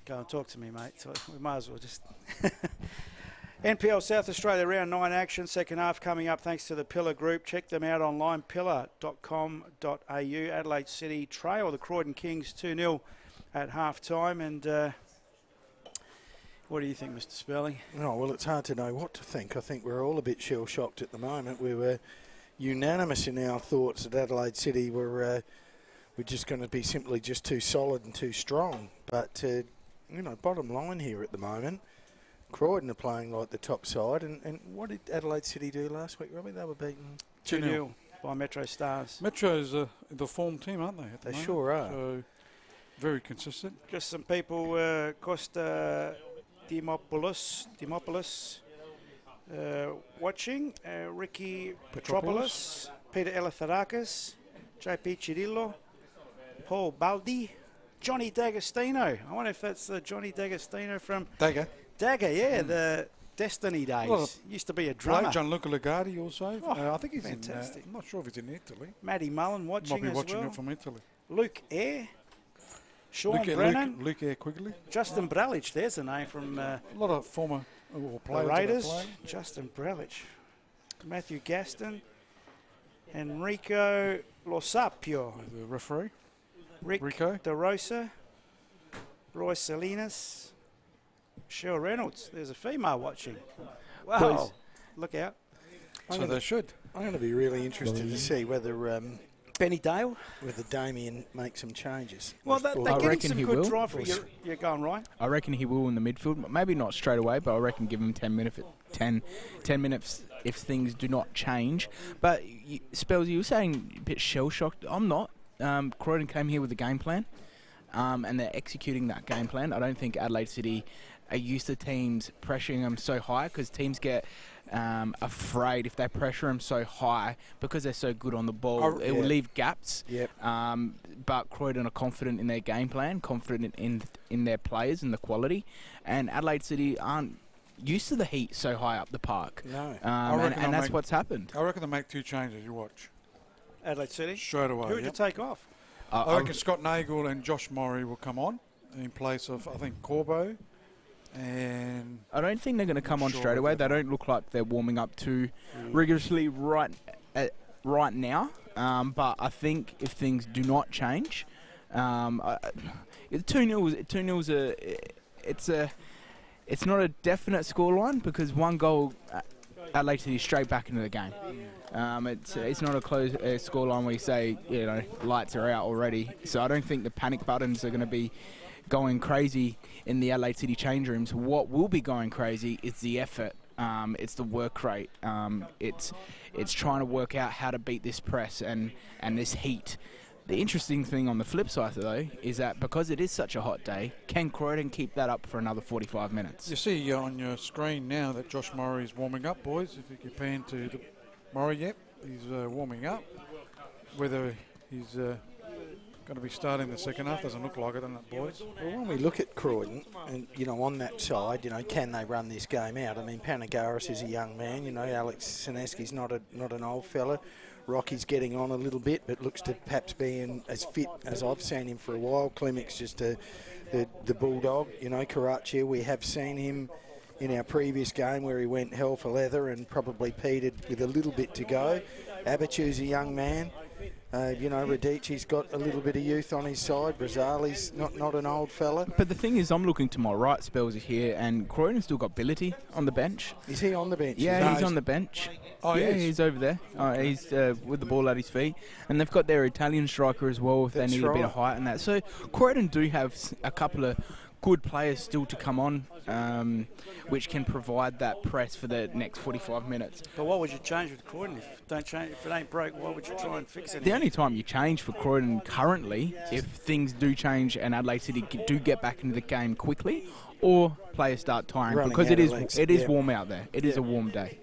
Go and talk to me, mate. So we might as well just... NPL South Australia round 9 action. Second half coming up thanks to the PILA group. Check them out online, pila.com.au. Adelaide City trail the Croydon Kings 2-0 at half-time. And what do you think, Mr. Spelling? Oh, well, it's hard to know what to think. I think we're all a bit shell-shocked at the moment. We were unanimous in our thoughts that Adelaide City were just going to be simply just too solid and too strong. But, bottom line here at the moment, Croydon are playing like the top side. And what did Adelaide City do last week, Robbie? They were beaten 2-0 by Metro Stars. Metro's the form team, aren't they? At the They moment? sure are. So very consistent. Just some people, Costa Dimopoulos watching, Ricky Petropoulos, Peter Eleftherakis, JP Chirillo, Paul Baldi, Johnny D'Agostino. I wonder if that's Johnny D'Agostino from Dagger. Dagger, yeah, the Destiny days. Used to be a drummer. Gianluca Ligardi also. Oh, I think he's fantastic. I'm not sure if he's in Italy. Matty Mullen watching Might be as watching well. it from Italy. Luke Eyre, Sean Brennan, Luke Eyre Quigley. Justin Bralich. There's a name from A lot of former the players. Raiders. Justin Bralich, Matthew Gaston, Enrico Losapio, The referee. Rick Rico. DeRosa, Roy Salinas, Cheryl Reynolds. There's a female watching. Wow. Boys. Look out. So they should. I'm going to be really interested to see whether Benny Dale. Damien makes some changes. Well, Or- they're I getting reckon some he good will. drive. You're going right. I reckon he will in the midfield. Maybe not straight away, but I reckon give him 10 minutes if things do not change. But, Spells, you were saying a bit shell-shocked. I'm not. Croydon came here with a game plan, and they're executing that game plan. I don't think Adelaide City are used to teams pressuring them so high, because teams get afraid if they pressure them so high because they're so good on the ball. It will leave gaps. Yep. But Croydon are confident in their game plan, confident in their players and the quality, and Adelaide City aren't used to the heat so high up the park. No. And that's what's happened. I reckon they make 2 changes. You watch. Adelaide City. Straight away. Who would you take off? I reckon Scott Nagel and Josh Murray will come on in place of, I think, Corbo. And I don't think they're going to come on sure straight away. about They that. don't look like they're warming up too rigorously right now. But I think if things do not change, 2-0 it's not a definite scoreline, because one goal Adelaide City straight back into the game. It's not a close scoreline where you say, lights are out already. So I don't think the panic buttons are going to be going crazy in the Adelaide City change rooms. What will be going crazy is the effort. It's the work rate. It's trying to work out how to beat this press and this heat. The interesting thing on the flip side, though, is that because it is such a hot day, can Croydon keep that up for another 45 minutes? you see on your screen now that Josh Murray is warming up, boys. If you can pan to the Murray, yep, he's warming up. Whether he's going to be starting the second half doesn't look like it, doesn't it, boys? Well, when we look at Croydon, and on that side, can they run this game out? I mean, Panagaris is a young man. Alex Sineski's not an old fella. Rocky's getting on a little bit, but looks to perhaps being as fit as I've seen him for a while. Klimik's just the bulldog. Karachi, we have seen him in our previous game where he went hell for leather and probably petered with a little bit to go. Abatu's a young man. Radici's got a little bit of youth on his side. Brazali's not an old fella. But the thing is, I'm looking to my right, Spells are here, and Croydon's still got Bility on the bench. Is he on the bench? Yeah, he's on the bench. Oh, yeah, he is. he's over there. He's with the ball at his feet. And they've got their Italian striker as well if That's they need a bit of right. height and that. So Croydon do have a couple of good players still to come on, which can provide that press for the next 45 minutes. But what would you change with Croydon? If it ain't broke, why would you try and fix it? The only time you change for Croydon currently, if things do change and Adelaide City do get back into the game quickly, or players start tiring, Running because out it of is legs. it is Yeah. warm out there. It is a warm day.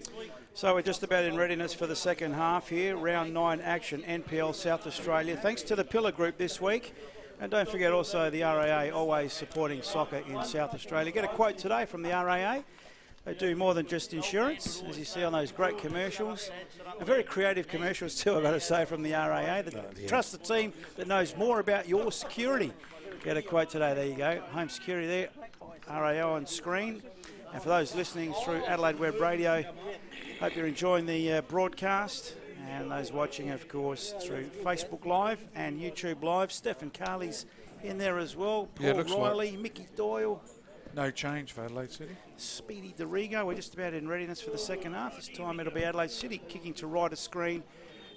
So we're just about in readiness for the second half here. Round 9 action, NPL South Australia. Thanks to the PILA group this week. And don't forget also the RAA, always supporting soccer in South Australia. Get a quote today from the RAA. They do more than just insurance, as you see on those great commercials. And very creative commercials too, I've got to say, from the RAA. Trust the team that knows more about your security. Get a quote today. There you go. Home security there. RAO on screen. And for those listening through Adelaide Web Radio, hope you're enjoying the broadcast. And those watching, of course, through Facebook Live and YouTube Live. Stephen Carley's in there as well. Paul Riley, like Mickey Doyle. No change for Adelaide City. Speedy DeRigo. We're just about in readiness for the second half. This time it'll be Adelaide City kicking to right of screen.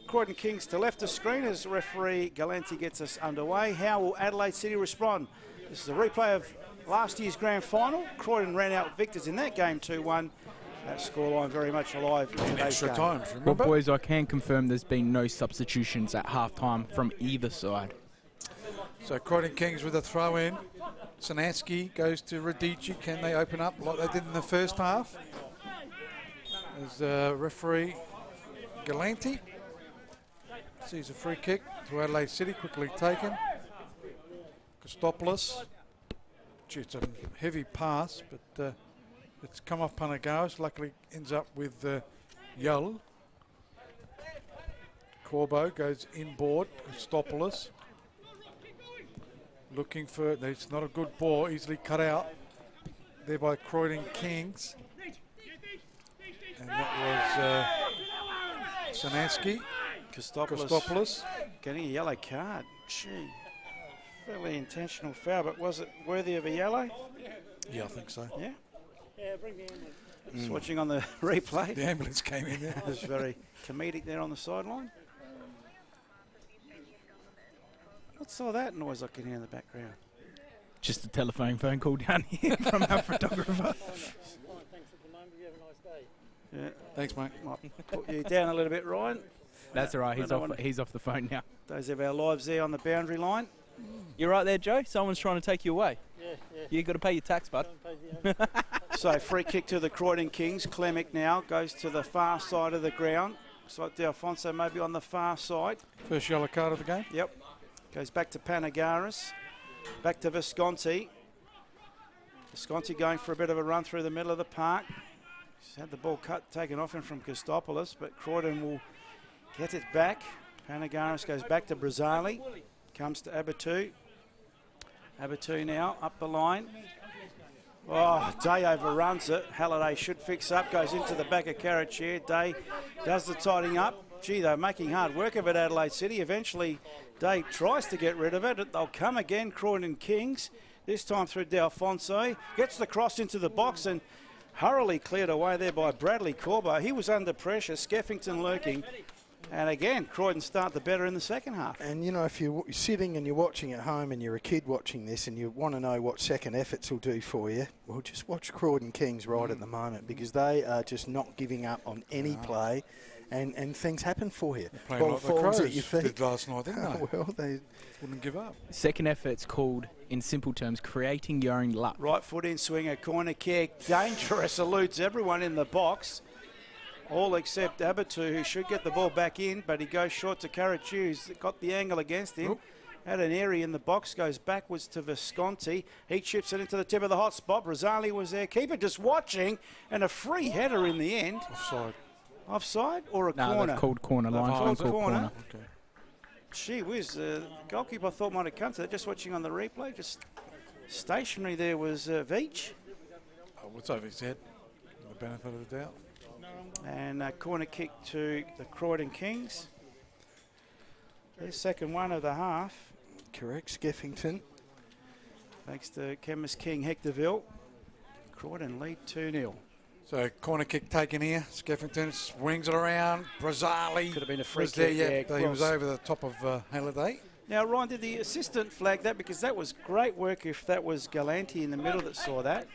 Croydon Kings to left of screen as referee Galanti gets us underway. How will Adelaide City respond? This is a replay of last year's grand final. Croydon ran out victors in that game 2-1. That scoreline very much alive in today's extra game. time. Well, boys, I can confirm there's been no substitutions at half-time from either side. So Croydon Kings with a throw in. Sanansky goes to Radici. Can they open up like they did in the first half? As referee Galanti sees a free kick to Adelaide City, quickly taken. Kostopoulos. Gee, it's a heavy pass, but it's come off Panagaris. Luckily ends up with Yull. Corbo goes inboard. Kostopoulos. Looking for, it's not a good ball, easily cut out there by Croydon Kings. And that was Sanansky. Kostopoulos. Getting a yellow card. Gee, fairly intentional foul, but was it worthy of a yellow? Yeah, I think so. Yeah? Just watching on the replay. The ambulance came in there. It was very comedic there on the sideline. What's all that noise I can hear in the background? Just a telephone phone call down here from our photographer. Yeah. Thanks, mate. Might put you down a little bit, Ryan. That's all right. He's off the phone now. Those of our lives there on the boundary line. You're right there, Joe. Someone's trying to take you away. Yeah. You got to pay your tax, bud. So free kick to the Croydon Kings. Clemic now goes to the far side of the ground. Looks like D'Alfonso maybe on the far side. First yellow card of the game. Yep. Goes back to Panagaris. Back to Visconti. Visconti going for a bit of a run through the middle of the park. He's had the ball taken off him from Kostopoulos, but Croydon will get it back. Panagaris goes back to Brazzali. Comes to Abatu. Abatu now up the line. Oh, Day overruns it. Halliday should fix up. Goes into the back of Carrichair. Day does the tidying up. Gee, they're making hard work of it, Adelaide City. Eventually, Day tries to get rid of it. They'll come again, Croydon Kings. This time through D'Alfonso. Gets the cross into the box and hurriedly cleared away there by Bradley Corbo. He was under pressure. Skeffington lurking. And again, Croydon start the better in the second half. And, you know, if you're sitting and you're watching at home and you're a kid watching this and you want to know what second efforts will do for you, well, just watch Croydon Kings right at the moment, because they are just not giving up on any play. And things happen for you. Ball like falls at your feet. Did last night, didn't they? Well, they wouldn't give up. Second effort's called, in simple terms, creating your own luck. Right foot in swinger, corner kick. Dangerous, eludes everyone in the box. All except Abatu, who should get the ball back in, but he goes short to Carrichair, who's got the angle against him. Oop. Had an area in the box, goes backwards to Visconti. He chips it into the tip of the hot spot. Brazzali was there. Keeper just watching, and a free header in the end. Offside. Offside or a No, corner? they've called corner. Linesman called corner. Okay. Gee whiz, the goalkeeper I thought might have come to that. Just watching on the replay, just stationary there was Veach. Oh, what's over his head? The benefit of the doubt. And a corner kick to the Croydon Kings. Their second one of the half. correct, Skeffington. Thanks to Chemist King Hectorville. Croydon lead 2-0. So corner kick taken here. Skeffington swings it around. Brazzali Could have been a free was there, kick. yeah, Yeah, he was cross. over the top of Halliday. Now, Ryan, did the assistant flag that? Because that was great work if that was Galanti in the middle that saw that.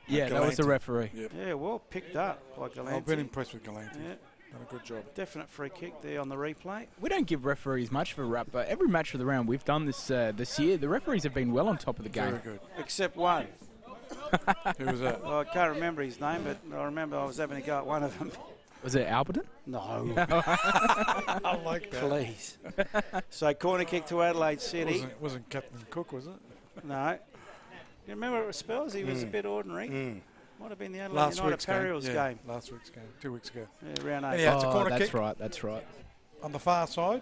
Yeah, that was the referee. Yep. Yeah, well picked up by Galanti. I've been impressed with Galanti. Yeah, Done a good job. definite free kick there on the replay. We don't give referees much of a rap, but every match of the round we've done this this year, the referees have been well on top of the game. Very good. Except one. Who was that? Well, I can't remember his name, but I remember I was having a go at one of them. Was it Alberton? No. I like that. Please. So corner kick to Adelaide City. Wasn't Captain Cook, was it? No. You remember at spells he was a bit ordinary. Might have been the Adelaide Last United week's game. Parrils Yeah, game. last week's game, 2 weeks ago. Yeah, round 8. Anyhow, it's a corner that's kick right, that's right. on the far side.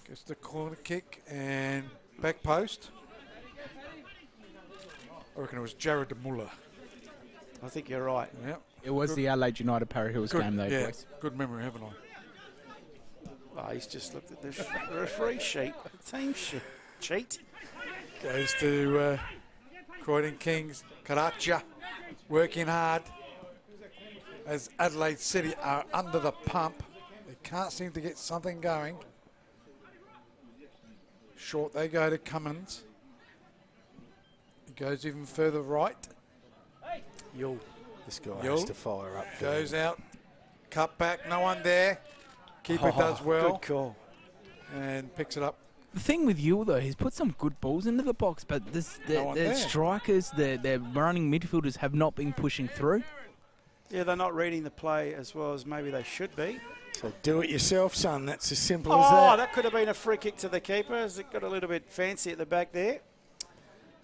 Gets the corner kick and back post. I reckon it was Jared Muller. I think you're right. Yep. It was the Adelaide United Para Hills game, though, yeah, boys. good memory, haven't I? Oh, he's just looked at the referee sheet. Team cheat. Goes to Croydon Kings. Karacha working hard as Adelaide City are under the pump. They can't seem to get something going. Short they go to Cummins. He goes even further right. This guy Yule has to fire up. Goes out. Cut back. No one there. Keeper does well. Good call. And picks it up. The thing with Yule, though, he's put some good balls into the box, but No one the there. strikers, their running midfielders have not been pushing through. Yeah, they're not reading the play as well as maybe they should be. So do it yourself, son. That's as simple Oh, as that. that could have been a free kick to the keeper. It got a little bit fancy at the back there.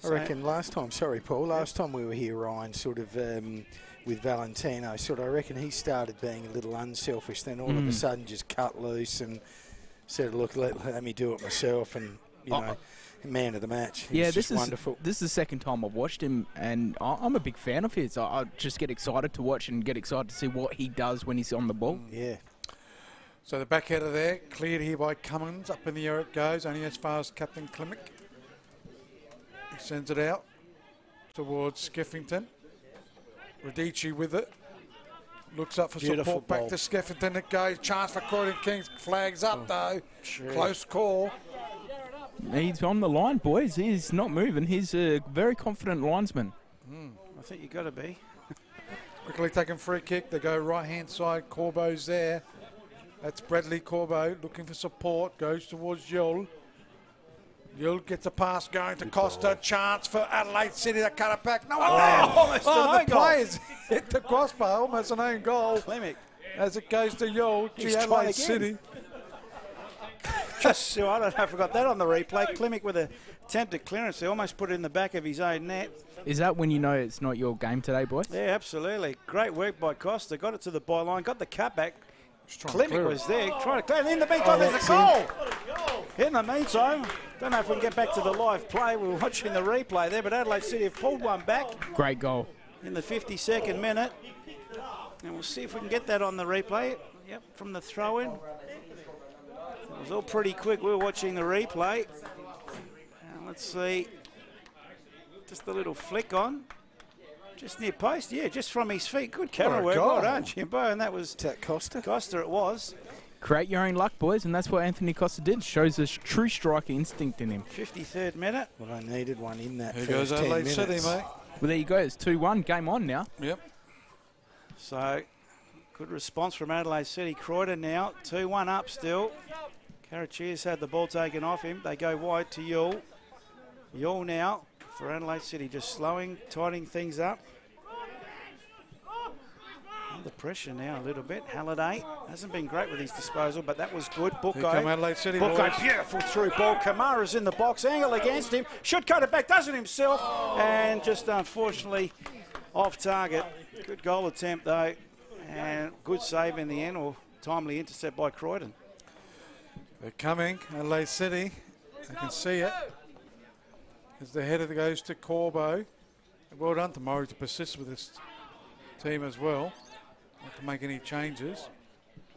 I reckon last time, sorry, Paul, last time we were here, Ryan, sort of with Valentino, I reckon he started being a little unselfish, then all of a sudden just cut loose and said, look, let me do it myself, and, you know, man of the match. He's just wonderful. This is the second time I've watched him, and I'm a big fan of his. I just get excited to watch and get excited to see what he does when he's on the ball. Yeah. So the back header there, cleared here by Cummins. Up in the air it goes, only as far as Captain Klimek. He sends it out towards Skeffington. Radici with it. Looks up for Beautiful support. Back ball. to Skeffington it goes. Chance for Croydon Kings. Flags up though. Close call. He's on the line, boys. He's not moving. He's a very confident linesman. I think you've got to be. Quickly taken free kick. They go right hand side. Corbo's there. That's Bradley Corbo looking for support. Goes towards Yule. Yule gets a pass going to Costa. Chance for Adelaide City to cut it back. No one there. Almost an The own goal. players hit the crossbar. Almost an own goal. Klimek. As it goes to Yule. He's Gee, tried Adelaide again. City. Just, I don't know if I got that on the replay. Klimek with a attempted clearance. They almost put it in the back of his own net. Is that when you know it's not your game today, boys? Yeah, absolutely. Great work by Costa. Got it to the byline. Got the cutback. Trying to clear Klimek it. was there trying to clear it. In the meantime, there's a goal. In the meantime, don't know if we can get back to the live play. We were watching the replay there, but Adelaide City have pulled one back Great goal. in the 52nd minute. And we'll see if we can get that on the replay. Yep, from the throw-in. It was all pretty quick. We were watching the replay. And let's see. Just a little flick on. Just near post. Yeah, just from his feet. Good camera work. goal. Well done, Jimbo. And that was Is that Costa? Costa, it was. Create your own luck, boys, and that's what Anthony Costa did. Shows a true striker instinct in him. 53rd minute. Well, I needed one in that Here first goes 10 Adelaide minutes. City, mate. Well, there you go. It's 2-1. Game on now. Yep. So, good response from Adelaide City. Croydon now, 2-1 up still. Karachia's had the ball taken off him. They go wide to Yule. Yule now for Adelaide City, just slowing, tightening things up. Under pressure now a little bit. Halliday hasn't been great with his disposal, but that was good. Here come Bucco. Adelaide City, Bucco, boys. beautiful through ball. Kamara's in the box. Angle against him. Should cut it back. Does it himself. And just unfortunately off target. Good goal attempt though. And good save in the end, or timely intercept by Croydon. They're coming. Adelaide City. I can see it. As the header goes to Corbo. Well done to Murray to persist with this team as well. Not to make any changes.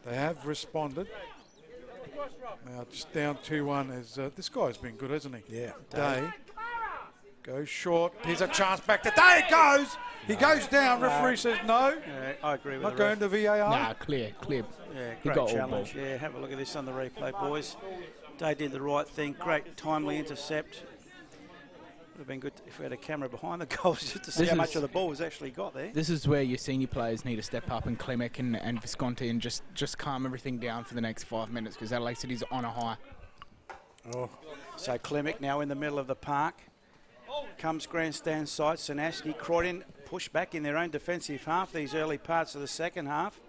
They have responded. Now just down 2-1 as this guy's been good, hasn't he? Yeah. Day goes short. Here's a chance back to Day. It goes. He goes down. Referee says no. Yeah, I agree with Not the going ref. to VAR. Nah, clear. Yeah, He great got all challenge. Yeah, have a look at this on the replay, boys. Day did the right thing. Great timely intercept. Would have been good if we had a camera behind the goals just to see This how is- much of the ball was actually got there. This is where your senior players need to step up, and Klimek and Visconti, and just calm everything down for the next 5 minutes, because Adelaide City's on a high. So Klimek now in the middle of the park. Comes grandstand side. Sanaski, Croydon push back in their own defensive half these early parts of the second half.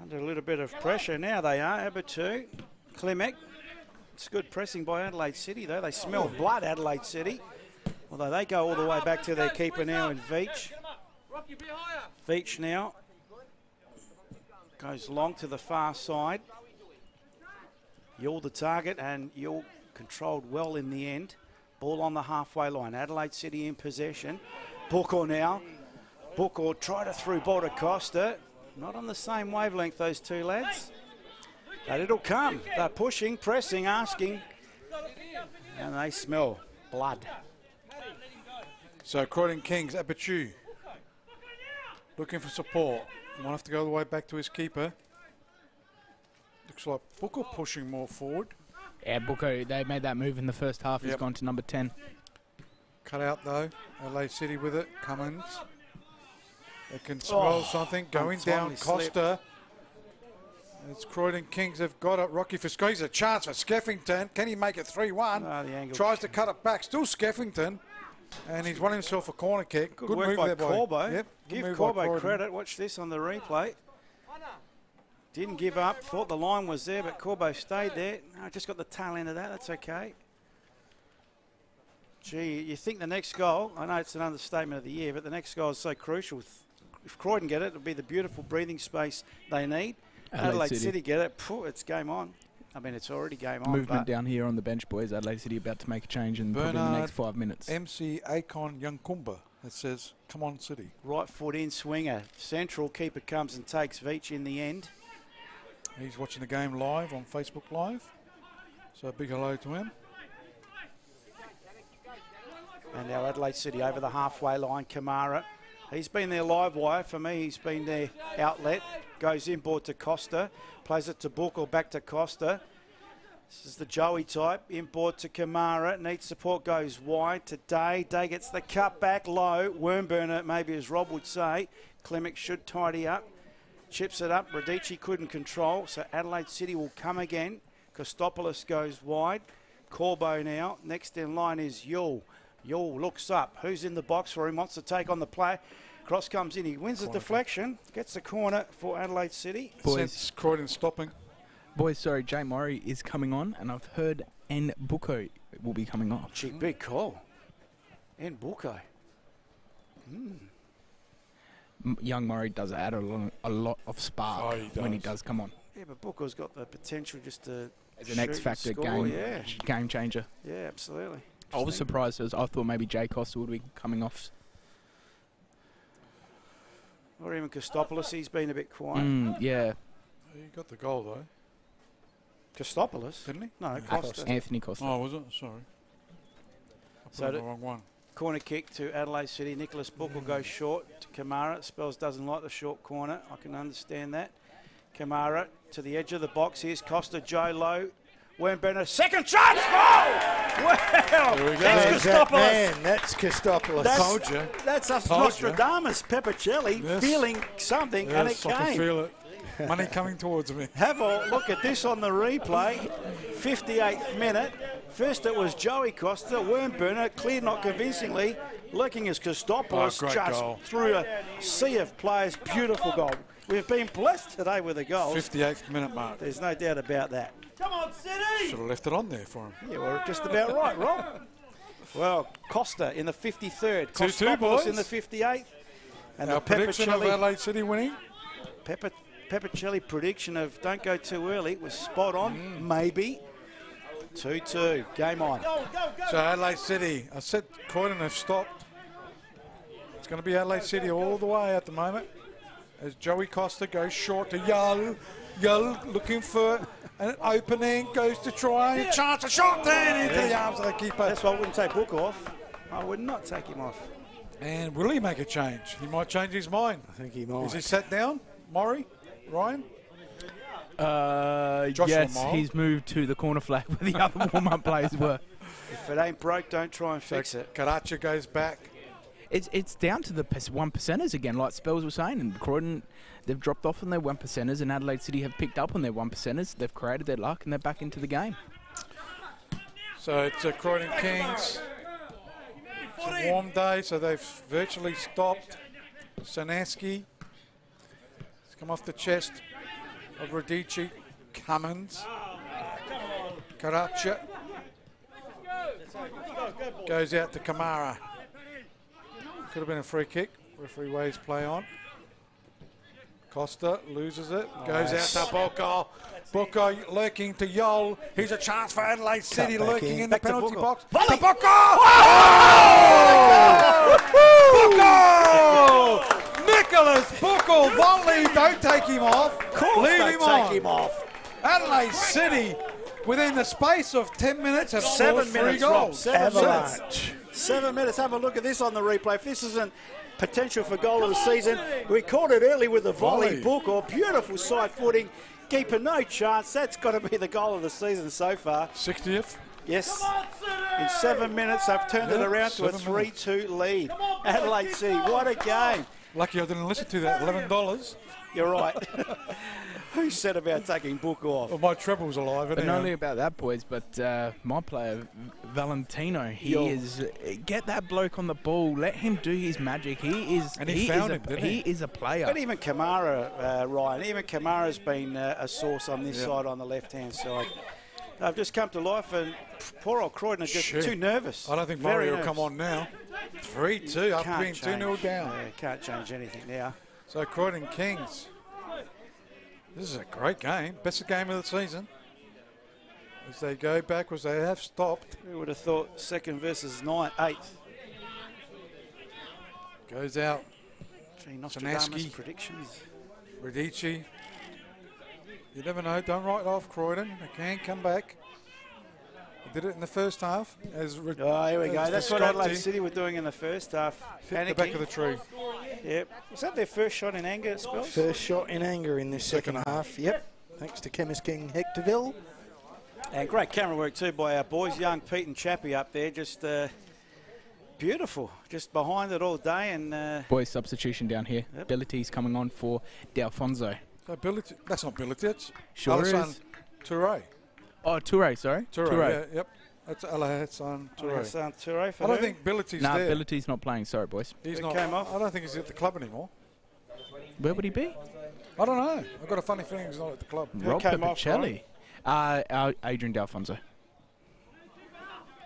Under a little bit of pressure now they are. Abatu, Klimek. It's good pressing by Adelaide City though. They smell blood, Adelaide City. Although they go all the way back to their keeper now in Veach. Veach now goes long to the far side. Yule the target, and Yule controlled well in the end. Ball on the halfway line. Adelaide City in possession. Booker now. Booker tried a through ball to Costa. Not on the same wavelength, those two lads. But it'll come. They're pushing, pressing, asking. And they smell blood. So Croydon Kings, Aperture. Looking for support. Might have to go all the way back to his keeper. Looks like Booker pushing more forward. Yeah, Booker, they made that move in the first half. He's gone to number 10. Cut out though. Adelaide City with it. Cummins. They can smell something. Going down. Costa. It's Croydon Kings have got it. Rocky Fisco's a chance for Skeffington. Can he make it 3-1? Tries to cut it back. Still Skeffington. And he's won himself a corner kick. Good work by Corbo. Yep. Give Corbo credit. Watch this on the replay. Didn't give up. Thought the line was there, but Corbo stayed there. No, just got the tail end of that. That's okay. Gee, you think the next goal, I know it's an understatement of the year, but the next goal is so crucial. If Croydon get it, it'll be the beautiful breathing space they need. Adelaide City get it, it's game on. I mean, it's already game on. Movement down here on the bench, boys. Adelaide City about to make a change in probably the next 5 minutes. MC Akon Yankumba. It says, come on, City. Right foot in, swinger. Central keeper comes and takes Veach in the end. He's watching the game live on Facebook Live. So a big hello to him. And now Adelaide City over the halfway line. Kamara. He's been their live wire. For me, he's been their outlet. Goes inboard to Costa. Plays it to Book or back to Costa. This is the Joey type. Inboard to Kamara. Needs support. Goes wide to Day. Day gets the cut back low. Wormburner, maybe as Rob would say. Klimek should tidy up. Chips it up. Radici couldn't control. So Adelaide City will come again. Kostopoulos goes wide. Corbo now. Next in line is Yule. Yule looks up. Who's in the box for him? Wants to take on the play. Cross comes in. He wins the deflection. Gets the corner for Adelaide City. Since Croydon stopping. Boys, sorry, Jay Murray is coming on, and I've heard N. Buko will be coming off. Gee, big call. N. Buko. Young Murray does add a lot of spark when he does come on. Yeah, but Buko's got the potential just to as an X-factor game changer. Yeah, absolutely. I was surprised as I thought maybe Jay Costa would be coming off. Or even Kostopoulos, he's been a bit quiet. Yeah. He got the goal though. Kostopoulos? Didn't he? No, Costa. Anthony Costa. Oh, was it? Sorry. I put the wrong one. Corner kick to Adelaide City. Nicholas Book will go short to Kamara. Spells doesn't like the short corner. I can understand that. Kamara to the edge of the box. Here's Costa. Joe low. Wormburner. Second chance. Goal! Wow! There we go. That's Kostopoulos. That's Kostopoulos. Told you. That's us Told Nostradamus, Peppercelli, feeling something, and it I can came. feel it. Money coming towards me. Have a look at this on the replay. 58th minute. First it was Joey Costa. Wormburner, cleared not convincingly. Lurking as Kostopoulos, just goal. through a sea of players. Beautiful goal. We've been blessed today with the goals. 58th minute mark. There's no doubt about that. Come on, City! Should have left it on there for him. Yeah, we're just about right, Rob. Well, Costa in the 53rd. 2-2, Kostopoulos boys. in the 58th. And Our the prediction of Adelaide City winning? Peppercelli prediction of don't go too early was spot on, maybe. 2-2, game on. So Adelaide City, I said Croydon have stopped. It's going to be Adelaide City all the way at the moment. As Joey Costa goes short to Yull. Yull looking for an opening, goes to try, a chance, a shot down into the arms of the keeper. That's why I wouldn't take Book off. I would not take him off. And will he make a change? He might change his mind. I think he might. Is he sat down, Maury, Ryan? Yes, Mile. he's moved to the corner flag where the other warm-up players were. If it ain't broke, don't try and fix it. Karacha goes back. It's down to the 1%ers again, like Spells was saying. And Croydon, they've dropped off on their 1%ers, and Adelaide City have picked up on their 1%ers. They've created their luck, and they're back into the game. So it's a Croydon Kings. It's a warm day, so they've virtually stopped. Sanaski has come off the chest of Radici. Cummins. Karacha. Goes out to Kamara. Could have been a free kick. Referee waves play on. Costa loses it. Goes out to Boko. Boko lurking to Yol. Here's a chance for Adelaide City lurking in the penalty box. To Boko! Boko! Nicholas Boko volley. Don't take him off. Leave him off. Adelaide City, within the space of 10 minutes, have scored 3 goals. 7 minutes. 7 minutes. Have a look at this on the replay. If this isn't potential for goal of the season, we called it early with the volley. Boko, beautiful side footing. Keeper, no chance. That's got to be the goal of the season so far. 60th. Yes. In 7 minutes, they've turned it around to a 3-2 lead. Adelaide City, what a game. Lucky I didn't listen to that. $11. You're right. Who said about taking Boko off? Well, my treble's alive. But not only about that, boys, but my player, Valentino, get that bloke on the ball. Let him do his magic. He is a player. But even Kamara, Ryan, even Kamara's been a source on this side on the left-hand side. They've just come to life, and poor old Croydon are just too nervous. I don't think Murray will come on now. 3-2, after being 2-0 down. Yeah, can't change anything now. So Croydon Kings. This is a great game. Best game of the season. As they go backwards, they have stopped. Who would have thought 2nd versus 8th? Goes out. Nostradamus predictions. Radici. You never know. Don't write off Croydon. They can come back. They did it in the first half. Here we go. That's what Adelaide City were doing in the first half. Hit the back of the tree. Yep. Was that their first shot in anger, Spells? First shot in anger in this second half. Yep. Thanks to Chemist King Hectorville. And great camera work too by our boys, young Pete and Chappie up there. Just beautiful. Just behind it all day. And boys, substitution down here. Yep. Abilities coming on for D'Alfonso. Ability. That's not Ability. It's sure is. Toure. Oh, Toure, sorry. Toure. Yeah, yep. That's Alassane Toure. I don't think Ability's there. No, Ability's not playing. Sorry, boys. He's not. Came off. I don't think he's at the club anymore. Where would he be? I don't know. I've got a funny feeling he's not at the club. Rob Papicelli. Adrian D'Alfonso.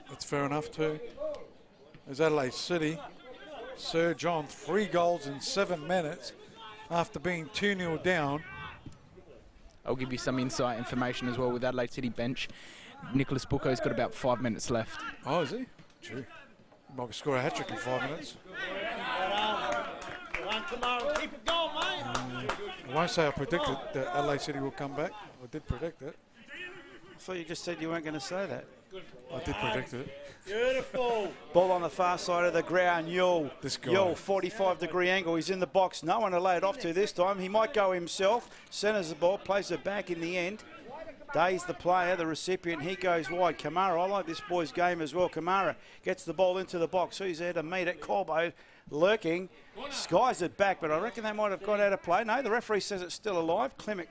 That's fair enough too. There's Adelaide City. Sir John, 3 goals in 7 minutes after being 2-0 down. I'll give you some insight information as well with Adelaide City bench. Nicholas Buko's got about 5 minutes left. Oh, is he? True. He might score a hat-trick in 5 minutes. I won't say I predicted that Adelaide City will come back. I did predict it. I thought you just said you weren't going to say that. I did predict it. Beautiful. Ball on the far side of the ground. Yul, 45-degree angle. He's in the box. No one to lay it off to this time. He might go himself. Centres the ball, plays it back in the end. Day's the player, the recipient. He goes wide. Kamara, I like this boy's game as well. Kamara gets the ball into the box. Who's there to meet it? Corbo lurking. Skies it back, but I reckon they might have gone out of play. No, the referee says it's still alive. Clement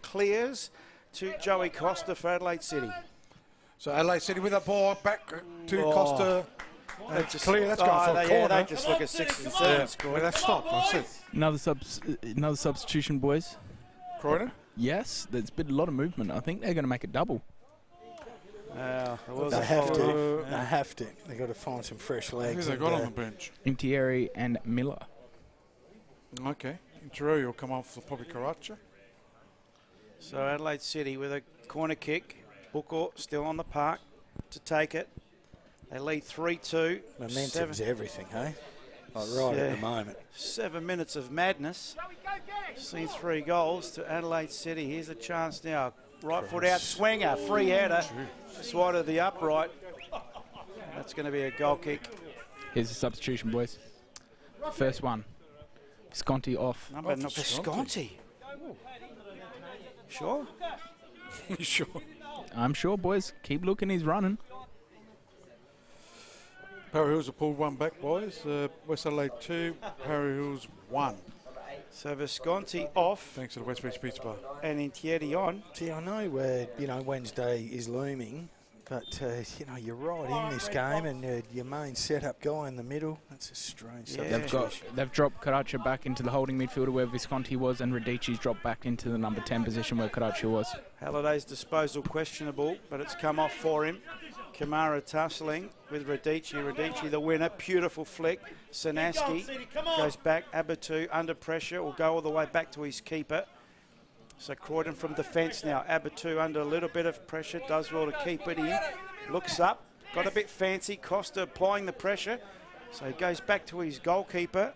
clears to Joey Costa for Adelaide City. So Adelaide City with a ball back to Costa. That's clear. That's going for a corner. They just look at 6 and 7 score. But they've stopped. That's it. Another substitution, boys. Croydon? Yes, there's been a lot of movement. I think they're going to make it double. They have to. They have to. They've got to find some fresh legs. Who's they got on the bench? Intieri and Miller. Okay. Intieri will come off for probably Karacha. So Adelaide City with a corner kick. Booker still on the park to take it. They lead 3-2. Momentum's everything, hey? Like at the moment. 7 minutes of madness. See 3 goals to Adelaide City. Here's a chance now. Right foot out, swinger, free header. Just wide of the upright. That's going to be a goal kick. Here's the substitution, boys. First one. Visconti off. Number Visconti. Sure? You sure? I'm sure, boys. Keep looking, he's running. Parry Hills have pulled one back, boys. West Adelaide 2, Parry Hills 1. So Visconti off. Thanks to the West Beach Pizza Bar. And Intieri on. See, I know where, Wednesday is looming, but, you're right in this game, and your main setup guy in the middle, that's a strange substitution. They've dropped Karacha back into the holding midfielder where Visconti was, and Radici's dropped back into the number 10 position where Karacha was. Halliday's disposal questionable, but it's come off for him. Kamara tussling with Radici. Radici the winner. Beautiful flick. Sanaski goes back. Abatu under pressure. Will go all the way back to his keeper. So Croydon from defence now. Abatu under a little bit of pressure. Does well to keep it in. Looks up. Got a bit fancy. Costa applying the pressure. So he goes back to his goalkeeper.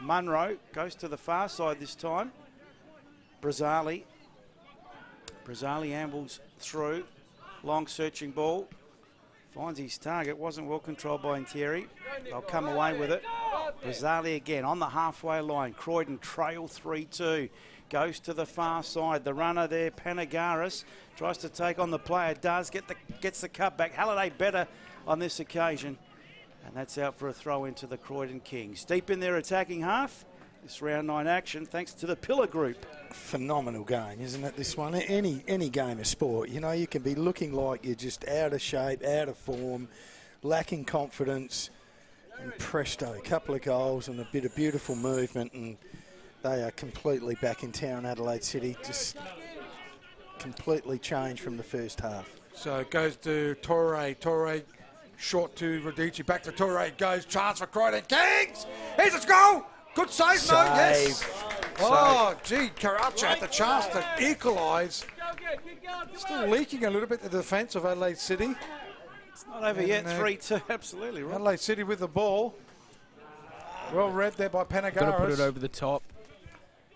Munro goes to the far side this time. Brazzali ambles through. Long searching ball. Finds his target. Wasn't well controlled by Intieri. They'll come away with it. Brazzali again on the halfway line. Croydon trail 3-2. Goes to the far side. The runner there, Panagaris, tries to take on the player. Gets the cut back. Halliday better on this occasion. And that's out for a throw into the Croydon Kings. Deep in their attacking half. This round 9 action thanks to the PILA group. Phenomenal game, isn't it, this one? Any game of sport, you know, you can be looking like you're just out of shape, out of form, lacking confidence, and presto, a couple of goals and a bit of beautiful movement, and they are completely back in town, Adelaide City, just completely changed from the first half. So it goes to Torre. Torre short to Radici. Back to Torre. Goes. Chance for Croydon Kings. Here's its goal. Good save, though. Yes. Oh, gee. Karacha had the chance to equalise. Still leaking a little bit the defence of Adelaide City. It's not over yet. 3-2. Absolutely right. Adelaide City with the ball. Well read there by Panagaris. Got to put it over the top.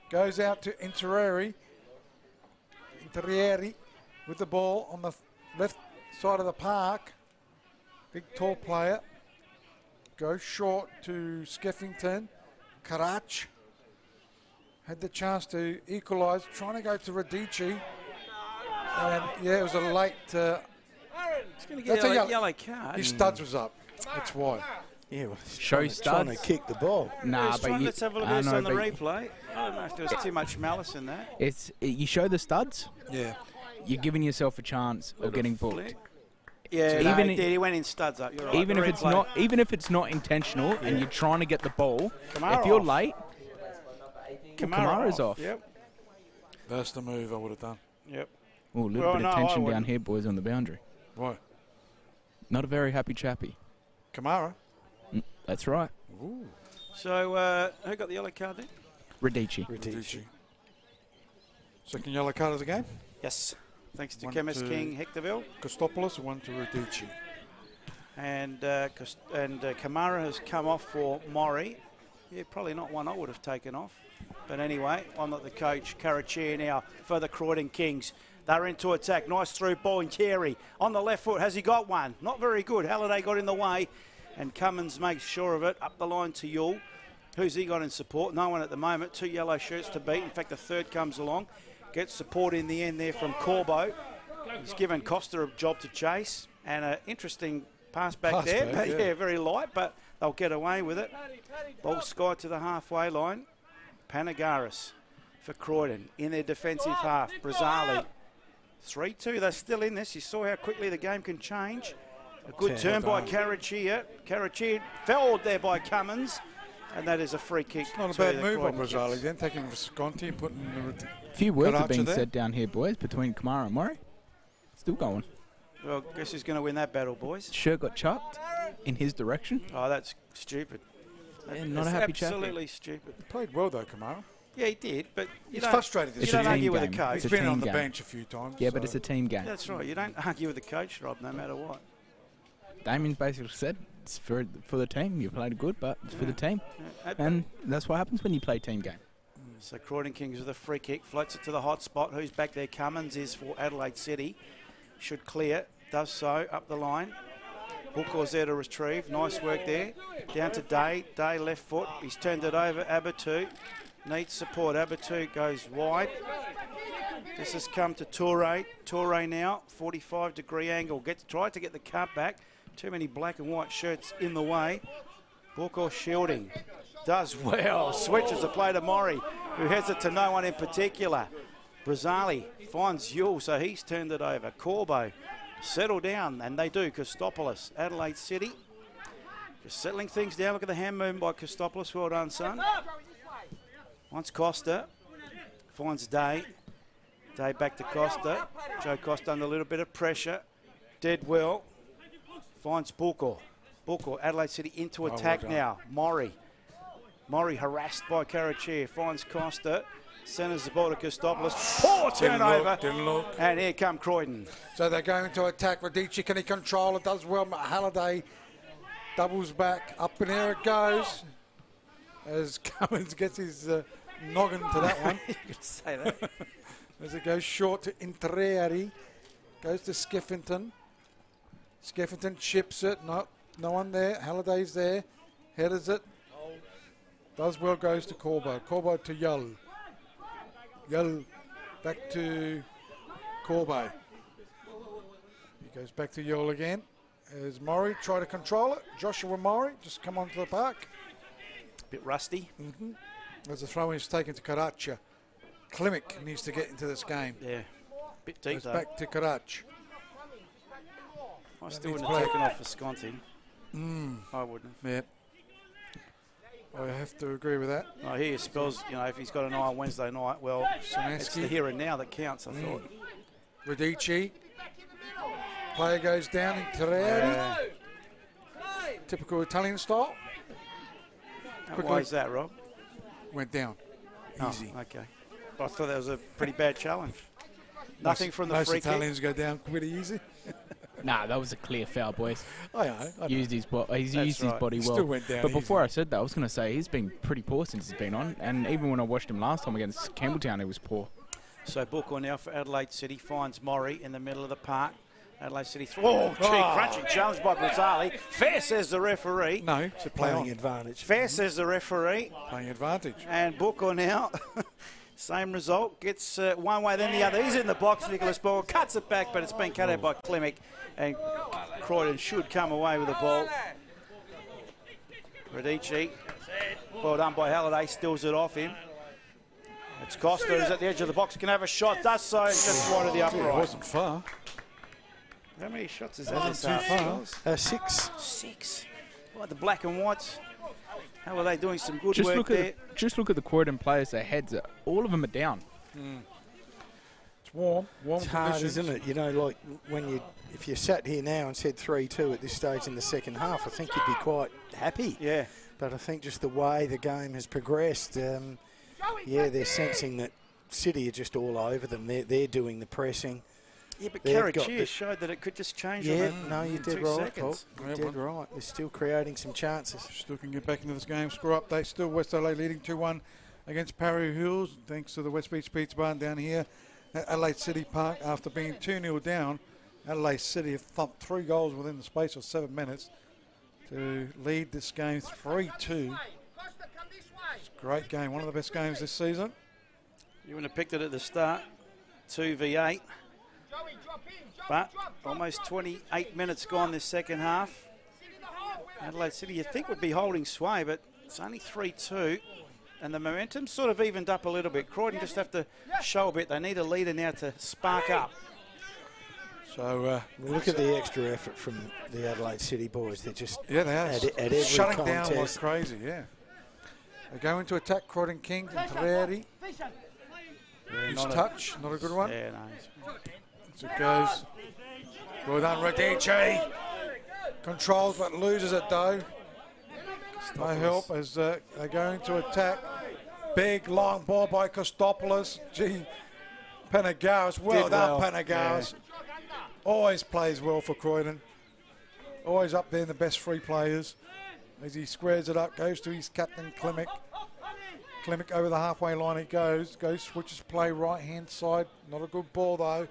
Goes out to Interieri with the ball on the left side of the park. Big tall player. Goes short to Skeffington. Karach had the chance to equalise, trying to go to Radici. And yeah, it was a late. He's going to get a yellow card. His studs was up. That's why. Yeah, well, Show trying to kick the ball. Nah, but let's have a look at this on the replay. I don't know if there was too much malice in that. You show the studs. Yeah. You're giving yourself a chance of getting booked. Flick. Yeah, So he went in studs up. You're right. Even if it's not intentional and you're trying to get the ball, Kamara if you're off. late, Kamara's off. Yep. That's the move I would have done. Yep. Oh, a little bit of tension down here, boys, on the boundary. Why? Not a very happy chappy. Kamara. That's right. Ooh. So who got the yellow card then? Radici. Second yellow card of the game. Yes. Thanks to One Chemist to King Hectorville. Kostopoulos, one to Radici. And Kamara has come off for Maury. Yeah, probably not one I would have taken off. But anyway, I'm not the coach. Karachia now for the Croydon Kings. They're into attack. Nice through ball in Carey. On the left foot, has he got one? Not very good. Halliday got in the way. And Cummins makes sure of it. Up the line to Yule. Who's he got in support? No one at the moment. 2 yellow shirts to beat. In fact, the third comes along. Gets support in the end there from Corbo. He's given Costa a job to chase. And an interesting pass back there. But yeah, very light, but they'll get away with it. Ball sky to the halfway line. Panagaris for Croydon in their defensive half. Brazzali. 3-2. They're still in this. You saw how quickly the game can change. A good turn by Karachia. Karachia fouled there by Cummins. And that is a free kick. Not a bad move on Brazzali then, taking Visconti and putting a few words are being said down here, boys, between Kamara and Murray. Still going. Well, guess who's going to win that battle, boys? Shirt got chucked in his direction. Oh, that's stupid. Yeah, not a happy chap. Absolutely stupid. He played well though, Kamara. Yeah, he did, but he's frustrated. You don't argue with a coach. He's been on the bench a few times. Yeah, but it's a team game. That's right. You don't argue with the coach, Rob, no matter what. Damien basically said it's for the team. You played good, but it's for the team. Yeah. And that's what happens when you play team game. So Croydon Kings with a free kick. Floats it to the hot spot. Who's back there? Cummins is for Adelaide City. Should clear. Does so. Up the line. Booker's there to retrieve. Nice work there. Down to Day. Day left foot. He's turned it over. Abatu needs support. Abatu goes wide. This has come to Torre. Torre now. 45-degree angle. Tried to get the cut back. Too many black and white shirts in the way. Booker shielding. Does well. Switches the play to Maury, who has it to no one in particular. Brazzali finds Yule, so he's turned it over. Corbo settle down, and they do. Kostopoulos, Adelaide City. Just settling things down. Look at the hand movement by Kostopoulos. Well done, son. Once Costa finds Day. Day back to Costa. Joe Costa under a little bit of pressure. Dead well. Finds Booker. Adelaide City into attack now. Maury harassed by Karachir. Finds Costa. Centres the ball to Christopoulos. Poor turnover. Didn't look. And here come Croydon. So they're going to attack. Radici, can he control it? Does well. Halliday doubles back. Up in air it goes. As Cummins gets his noggin to that one. You could say that. As it goes short to Interieri. Goes to Skeffington. Skeffington chips it. No one there. Halliday's there. Headers it. Does well, goes to Corbo. Corbo to Yull. Yull back to Corbo. He goes back to Yull again. As Maury try to control it. Joshua Maury just come onto the park. Bit rusty. As the throw-in is taken to Karacha. Klimek needs to get into this game. Yeah. Bit deep Goes though. back to Karach. I still wouldn't have taken off for Sconti. I wouldn't. Yeah. I have to agree with that. I hear spells, if he's got an eye on Wednesday night, well, it's the here and now that counts, I thought. Radici. Player goes down in Terreri. Typical Italian style. Why is that, Rob? Went down. Easy. Oh, okay. I thought that was a pretty bad challenge. Nothing from the free kick. Most Italians go down pretty easy. Nah, that was a clear foul, boys. I know. He's used his body well. Still went down but easy. Before I said that, I was going to say he's been pretty poor since he's been on. And even when I watched him last time against Campbelltown, he was poor. So Booker now for Adelaide City finds Maury in the middle of the park. Adelaide City. Crunching challenge by Brazzali. Fair, says the referee. No, it's a playing advantage. Fair, says the referee. Playing advantage. And Booker now. Same result, gets one way then the other. He's in the box, Nicholas Ball cuts it back, but it's been cut out by Klimek, and Croydon should come away with the ball. Radici, well done by Halliday, steals it off him. It's Costa who's at the edge of the box, can have a shot, does so, and just wide of the upright. It wasn't far. How many shots is that? Wasn't too far. 6. 6. Well, the black and whites. How are they doing some good work there? Just look at the Croydon players, their heads, all of them are down. It's warm it's hard, isn't it? Like if you sat here now and said 3-2 at this stage in the second half, I think you'd be quite happy. Yeah. But I think just the way the game has progressed, they're sensing that City are just all over them. They're doing the pressing. Yeah, but Karachir showed that it could just change. Yeah, no, you did right, Paul. You did right. They're still creating some chances. Still can get back into this game. Score update. Still West Adelaide leading 2-1 against Parry Hills, thanks to the West Beach Pizza Barn down here at Adelaide City Park. After being 2-0 down, Adelaide City have thumped 3 goals within the space of 7 minutes to lead this game 3-2. It's a great game. One of the best games this season. You wouldn't have picked it at the start. 2v8. But almost 28 minutes gone this second half. Adelaide City, you think, would be holding sway, but it's only 3-2. And the momentum sort of evened up a little bit. Croydon just have to show a bit. They need a leader now to spark up. So look at the extra effort from the Adelaide City boys. They're just they are at every shutting contest. down like crazy. Yeah, they go into attack. Croydon Kings and Terreri. His touch, not a good one. Yeah, no. So it goes. Well done, Radici. Controls but loses it though. No help as they're going to attack. Big long ball by Kostopoulos. Gee, Panagaris. Well done, Panagaris. Yeah. Always plays well for Croydon. Always up there in the best 3 players. As he squares it up, goes to his captain Klimek. Klimek over the halfway line he goes, switches play right hand side. Not a good ball though.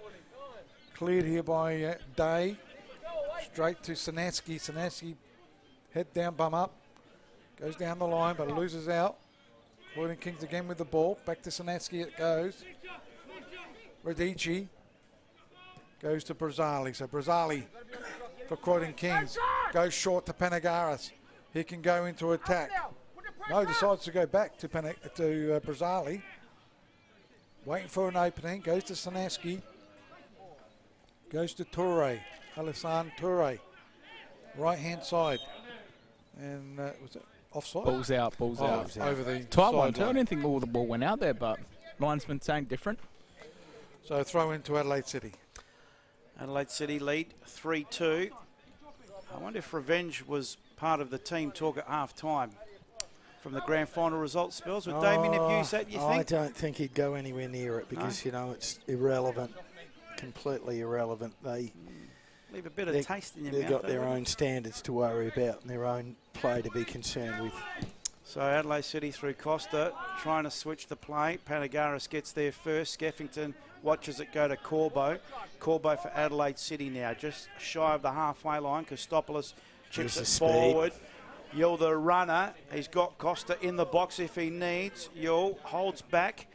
Cleared here by Day. Straight to Sanaski. Sanaski head down, bum up. Goes down the line but loses out. Croydon Kings again with the ball. Back to Sanaski it goes. Radici goes to Brazzali. So Brazzali for Croydon Kings. Goes short to Panagaris. He can go into attack. No, decides to go back to Brazzali. Waiting for an opening. Goes to Sanaski. Goes to Toure. Alassane Toure. Right hand side. And was it offside? Balls out. Over the sideline. I don't think all the ball went out there, but linesman saying different. So throw into Adelaide City. Adelaide City lead 3-2. I wonder if revenge was part of the team talk at half-time from the grand final results spells. Would Damien have used that, you think? I don't think he'd go anywhere near it because, you know, it's irrelevant, completely irrelevant. They leave a bit of taste in your mouth. They've got their own standards to worry about and their own play to be concerned with. So Adelaide City through Costa, trying to switch the play. Panagaris gets there first. Skeffington watches it go to Corbo. Corbo for Adelaide City now, just shy of the halfway line. Kostopoulos chips it forward. Yule the runner. He's got Costa in the box if he needs. Yule holds back,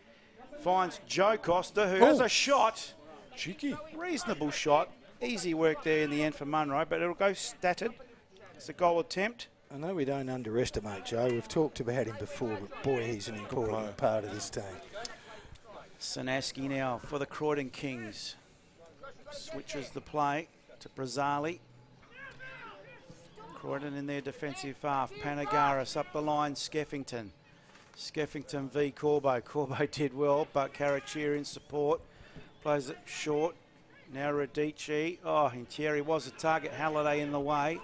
finds Joe Costa, who has a shot. Cheeky. Reasonable shot. Easy work there in the end for Munro, but it'll go statted. It's a goal attempt. I know we don't underestimate Joe. We've talked about him before, but boy, he's an important part of this team. Sanaski now for the Croydon Kings. Switches the play to Brazzali. Croydon in their defensive half. Panagaris up the line, Skeffington. Skeffington v Corbo. Corbo did well, but Carachir in support. Plays it short. Now Radici. Oh, and Thierry was a target. Halliday in the way.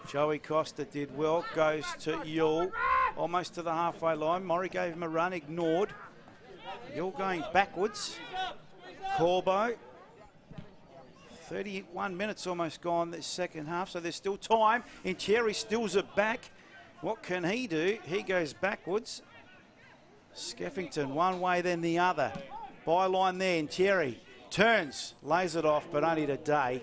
Joey Costa did well. Goes to Yule. Almost to the halfway line. Murray gave him a run, ignored. Yule going backwards. Corbo. 31 minutes almost gone this second half, so there's still time. And Thierry steals it back. What can he do? He goes backwards. Skeffington one way, then the other. Byline there, and Thierry turns, lays it off, but only today.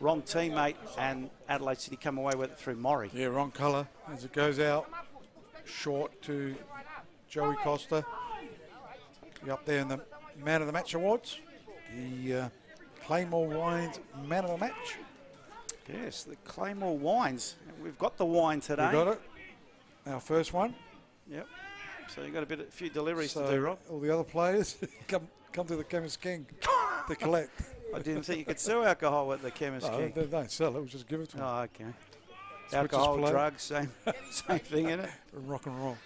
Wrong teammate, and Adelaide City come away with it through Murray. Yeah, wrong colour as it goes out. Short to Joey Costa. He up there in the Man of the Match awards. The Claymore Wines Man of the Match. Yes, the Claymore Wines. We've got the wine today. We got it. Our first one. Yep. So you've got a few deliveries so to do, Rob. All the other players come to the Chemist King to collect. I didn't think you could sell alcohol at the Chemist King. They don't sell it. We'll just give it to them. Oh, okay. Alcohol, drugs, same thing in it. Rock and roll.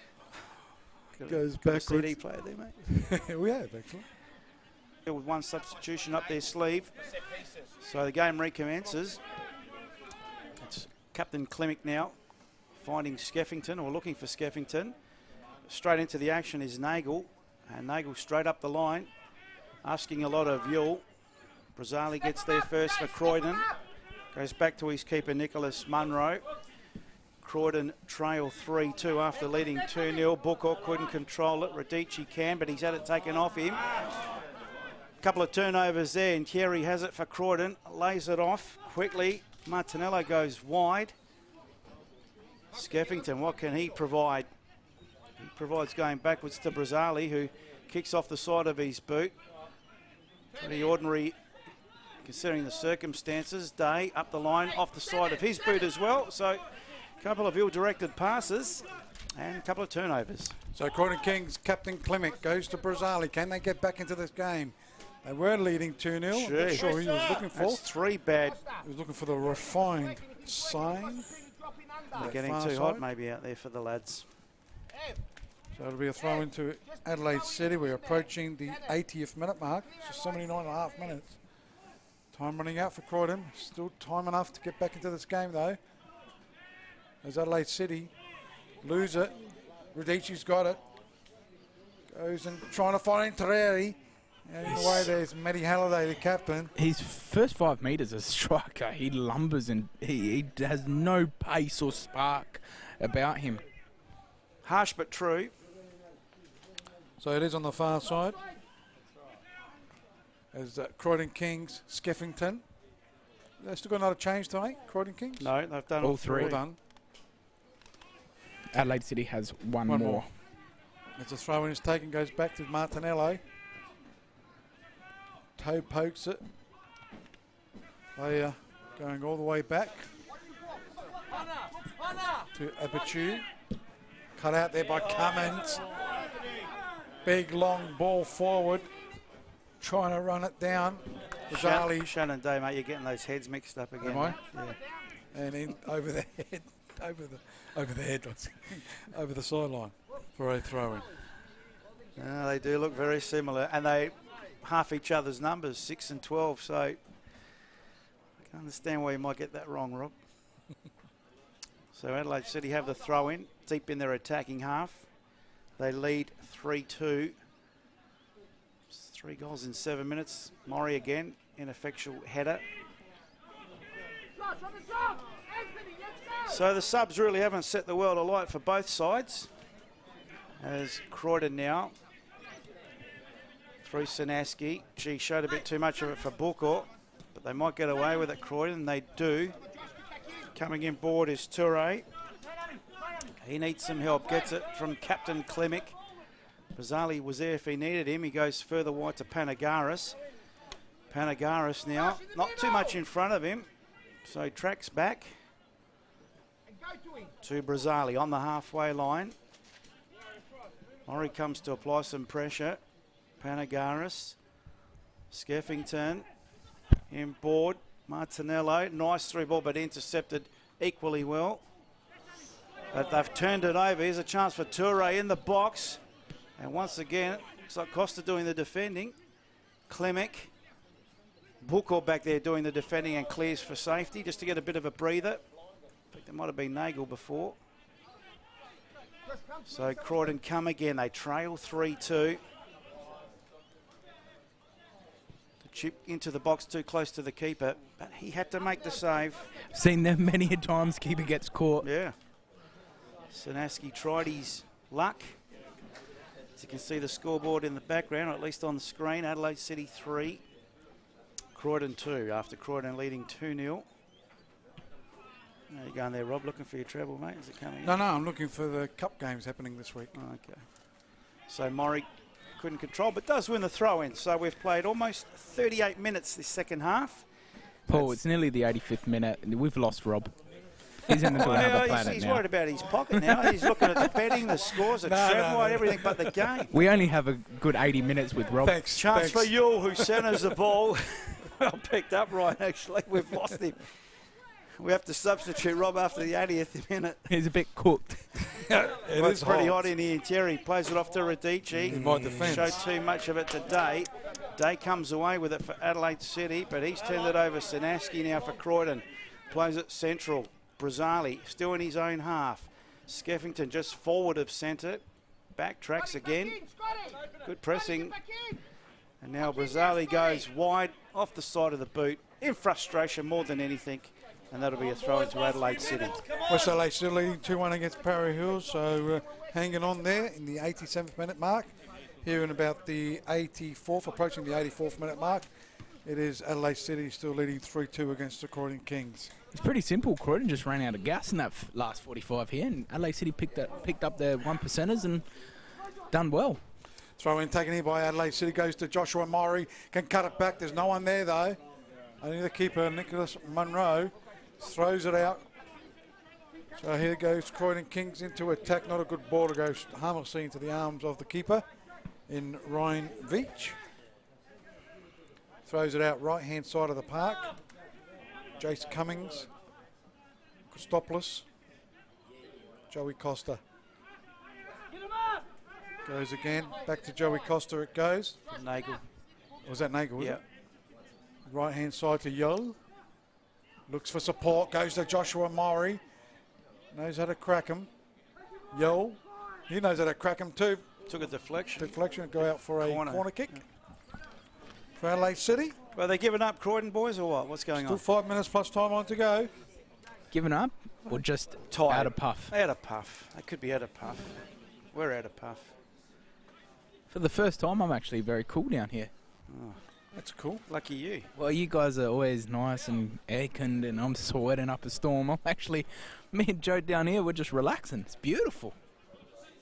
Goes backwards. CD player there, mate. We have, actually. With one substitution up their sleeve. So the game recommences. It's Captain Klimek now finding Skeffington, or looking for Skeffington. Straight into the action is Nagel. And Nagel straight up the line, asking a lot of Yule. Brazzali gets there first for Croydon. Goes back to his keeper, Nicholas Munro. Croydon trail 3-2 after leading 2-0. Booker couldn't control it. Radici can, but he's had it taken off him. Couple of turnovers there, and Thierry has it for Croydon. Lays it off quickly. Martinello goes wide. Skeffington, what can he provide? He provides going backwards to Brazzali, who kicks off the side of his boot. Pretty ordinary considering the circumstances. Day up the line, off the side of his boot as well. So a couple of ill-directed passes and a couple of turnovers. So Croydon Kings captain Klimek goes to Brazzali. Can they get back into this game? They were leading 2-0. I'm not sure who he was looking for. That's three bad. He was looking for the refined sign. They're getting too hot maybe out there for the lads. So it'll be a throw into Adelaide City. We're approaching the 80th minute mark. So 79.5 minutes. Time running out for Croydon. Still time enough to get back into this game though. As Adelaide City lose it. Radici's got it. Goes and trying to find Tereri. And in the way there's Matty Halliday, the captain. His first 5 metres as a striker, he lumbers and he has no pace or spark about him. Harsh but true. So it is on the far side. As Croydon Kings, Skeffington. They've still got another change to make, Croydon Kings? No, they've done all three. All done. Adelaide City has one more. As the throw-in is taken, goes back to Martinello. Toe pokes it. They are going all the way back to Abichu. Cut out there by Cummins. Big long ball forward. Trying to run it down. Shannon Day, mate, you're getting those heads mixed up again. Am I? Yeah. And in over the head, over the sideline for a throw-in. They do look very similar, and they half each other's numbers, 6 and 12. So I can understand why you might get that wrong, Rob. So Adelaide City have the throw in, deep in their attacking half. They lead 3-2. 3 goals in 7 minutes. Murray again, ineffectual header. So the subs really haven't set the world alight for both sides. As Croydon now, through Sinaski. She showed a bit too much of it for Booker, but they might get away with it, Croydon. They do. Coming in board is Toure. He needs some help. Gets it from Captain Klimek. Brazzali was there if he needed him. He goes further wide to Panagaris. Panagaris now, not too much in front of him. So he tracks back to Brazzali on the halfway line. Murray comes to apply some pressure. Panagaris. Skeffington in board. Martinello, nice through ball, but intercepted equally well. But they've turned it over. Here's a chance for Toure in the box. And once again, it's like Costa doing the defending. Klimek. Booker back there doing the defending and clears for safety just to get a bit of a breather. I think there might have been Nagel before. So Croydon come again. They trail 3-2. Chip into the box too close to the keeper, but he had to make the save. Seen them many a times, keeper gets caught. Yeah. Sinaski tried his luck. As you can see the scoreboard in the background, or at least on the screen, Adelaide City 3, Croydon 2, after Croydon leading 2-0. How you going there, Rob? Looking for your treble, mate? Is it coming in? No, I'm looking for the cup games happening this week. Oh, okay. So Murray couldn't control, but does win the throw-in. So we've played almost 38 minutes this second half. Paul, it's nearly the 85th minute. We've lost Rob. He's in another planet he's now. worried about his pocket now. He's looking at the betting, the scores, the treble, everything but the game. We only have a good 80 minutes with Rob. Chance for Yule, who centres the ball. Well picked up, Ryan, actually. We've lost him. We have to substitute Rob after the 80th minute. He's a bit cooked. It's pretty hot in here. Terry plays it off to Radici. Defence. Showed too much of it today. Day comes away with it for Adelaide City, but he's turned it over. Sinaski now for Croydon. Plays it central. Brazzali still in his own half. Skeffington just forward of centre. Backtracks again. Good pressing. And now Brazzali goes wide off the side of the boot. In frustration more than anything. And that'll be a throw into Adelaide City. West Adelaide still leading 2-1 against Parry Hills, so hanging on there in the 87th minute mark. Here in about the 84th, approaching the 84th minute mark, it is Adelaide City still leading 3-2 against the Croydon Kings. It's pretty simple. Croydon just ran out of gas in that last 45 here, and Adelaide City picked up their 1%ers and done well. Throw in taken in by Adelaide City, goes to Joshua Murray, can cut it back. There's no one there though. Only the keeper, Nicholas Munro, throws it out. So here goes Croydon Kings into attack. Not a good ball to go harmlessly into the arms of the keeper in Ryan Veach. Throws it out right hand side of the park. Jace Cummings, Christopoulos, Joey Costa. Goes again, back to Joey Costa it goes. Nagel. Was that Nagel? Yeah. Right hand side to Yol. Looks for support, goes to Joshua Murray. Knows how to crack him. Yol, he knows how to crack him too. Took a deflection. Deflection, go out for a corner kick. For Adelaide City. Well, are they giving up, Croydon boys, or what? What's going Still on? 5 minutes plus time on to go. Giving up or just Tired. out of puff? Out of puff. They could be out of puff. We're out of puff. For the first time, I'm actually very cool down here. Oh, that's cool. Lucky you. Well, you guys are always nice and air-conned, and I'm sweating up a storm. Me and Joe down here, we're just relaxing. It's beautiful.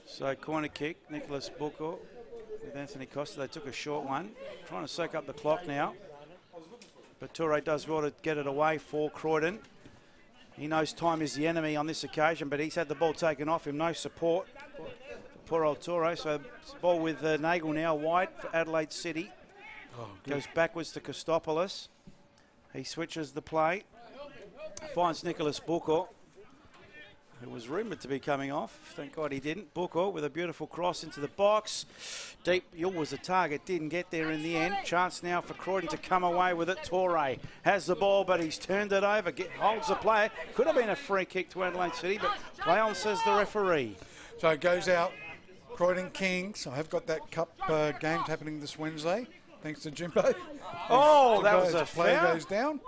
So corner kick, Nicholas Booker with Anthony Costa. They took a short one. Trying to soak up the clock now. But Toure does well to get it away for Croydon. He knows time is the enemy on this occasion, but he's had the ball taken off him. No support for poor old Toure. So ball with Nagel now wide for Adelaide City. Goes backwards to Christopoulos. He switches the play. Finds Nicholas Booker. who was rumoured to be coming off. Thank God he didn't. Booker with a beautiful cross into the box. Deep, Yule was the target, didn't get there in the end. Chance now for Croydon to come away with it. Torre has the ball, but he's turned it over, holds the player. Could have been a free kick to Adelaide City, but play on, says the referee. So it goes out. Croydon Kings. I have got that cup games happening this Wednesday, thanks to Jimbo. Oh, that was a play foul. goes down.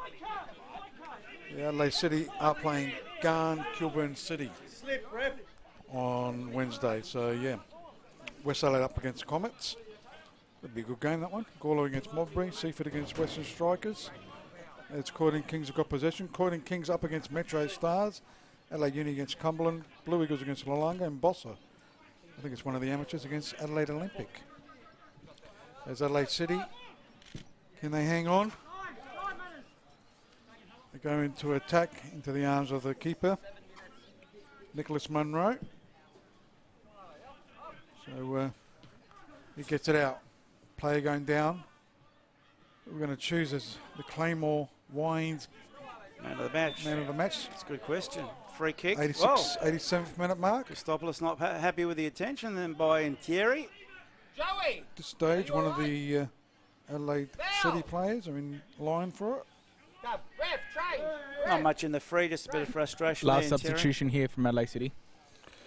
Yeah, Adelaide City are playing Kilburn City on Wednesday. So, yeah, West Adelaide up against Comets. That'd be a good game, that one. Gawler against Modbury, Seaford against Western Strikers. It's Croydon Kings have got possession. Croydon Kings up against Metro Stars. Adelaide Uni against Cumberland. Blue Eagles against Lolanga and Bossa. I think it's one of the amateurs against Adelaide Olympic. There's Adelaide City. Can they hang on? They go into attack into the arms of the keeper, Nicholas Munro. So he gets it out. Player going down. We're going to choose as the Claymore Wines Man of the match. man of the match. That's a good question. Free kick. 87th minute mark. Christopoulos not happy with the attention then by Thierry. At this stage, one of the Adelaide City players are in line for it. Not much in the free, just a bit of frustration. Last there, substitution here from Adelaide City.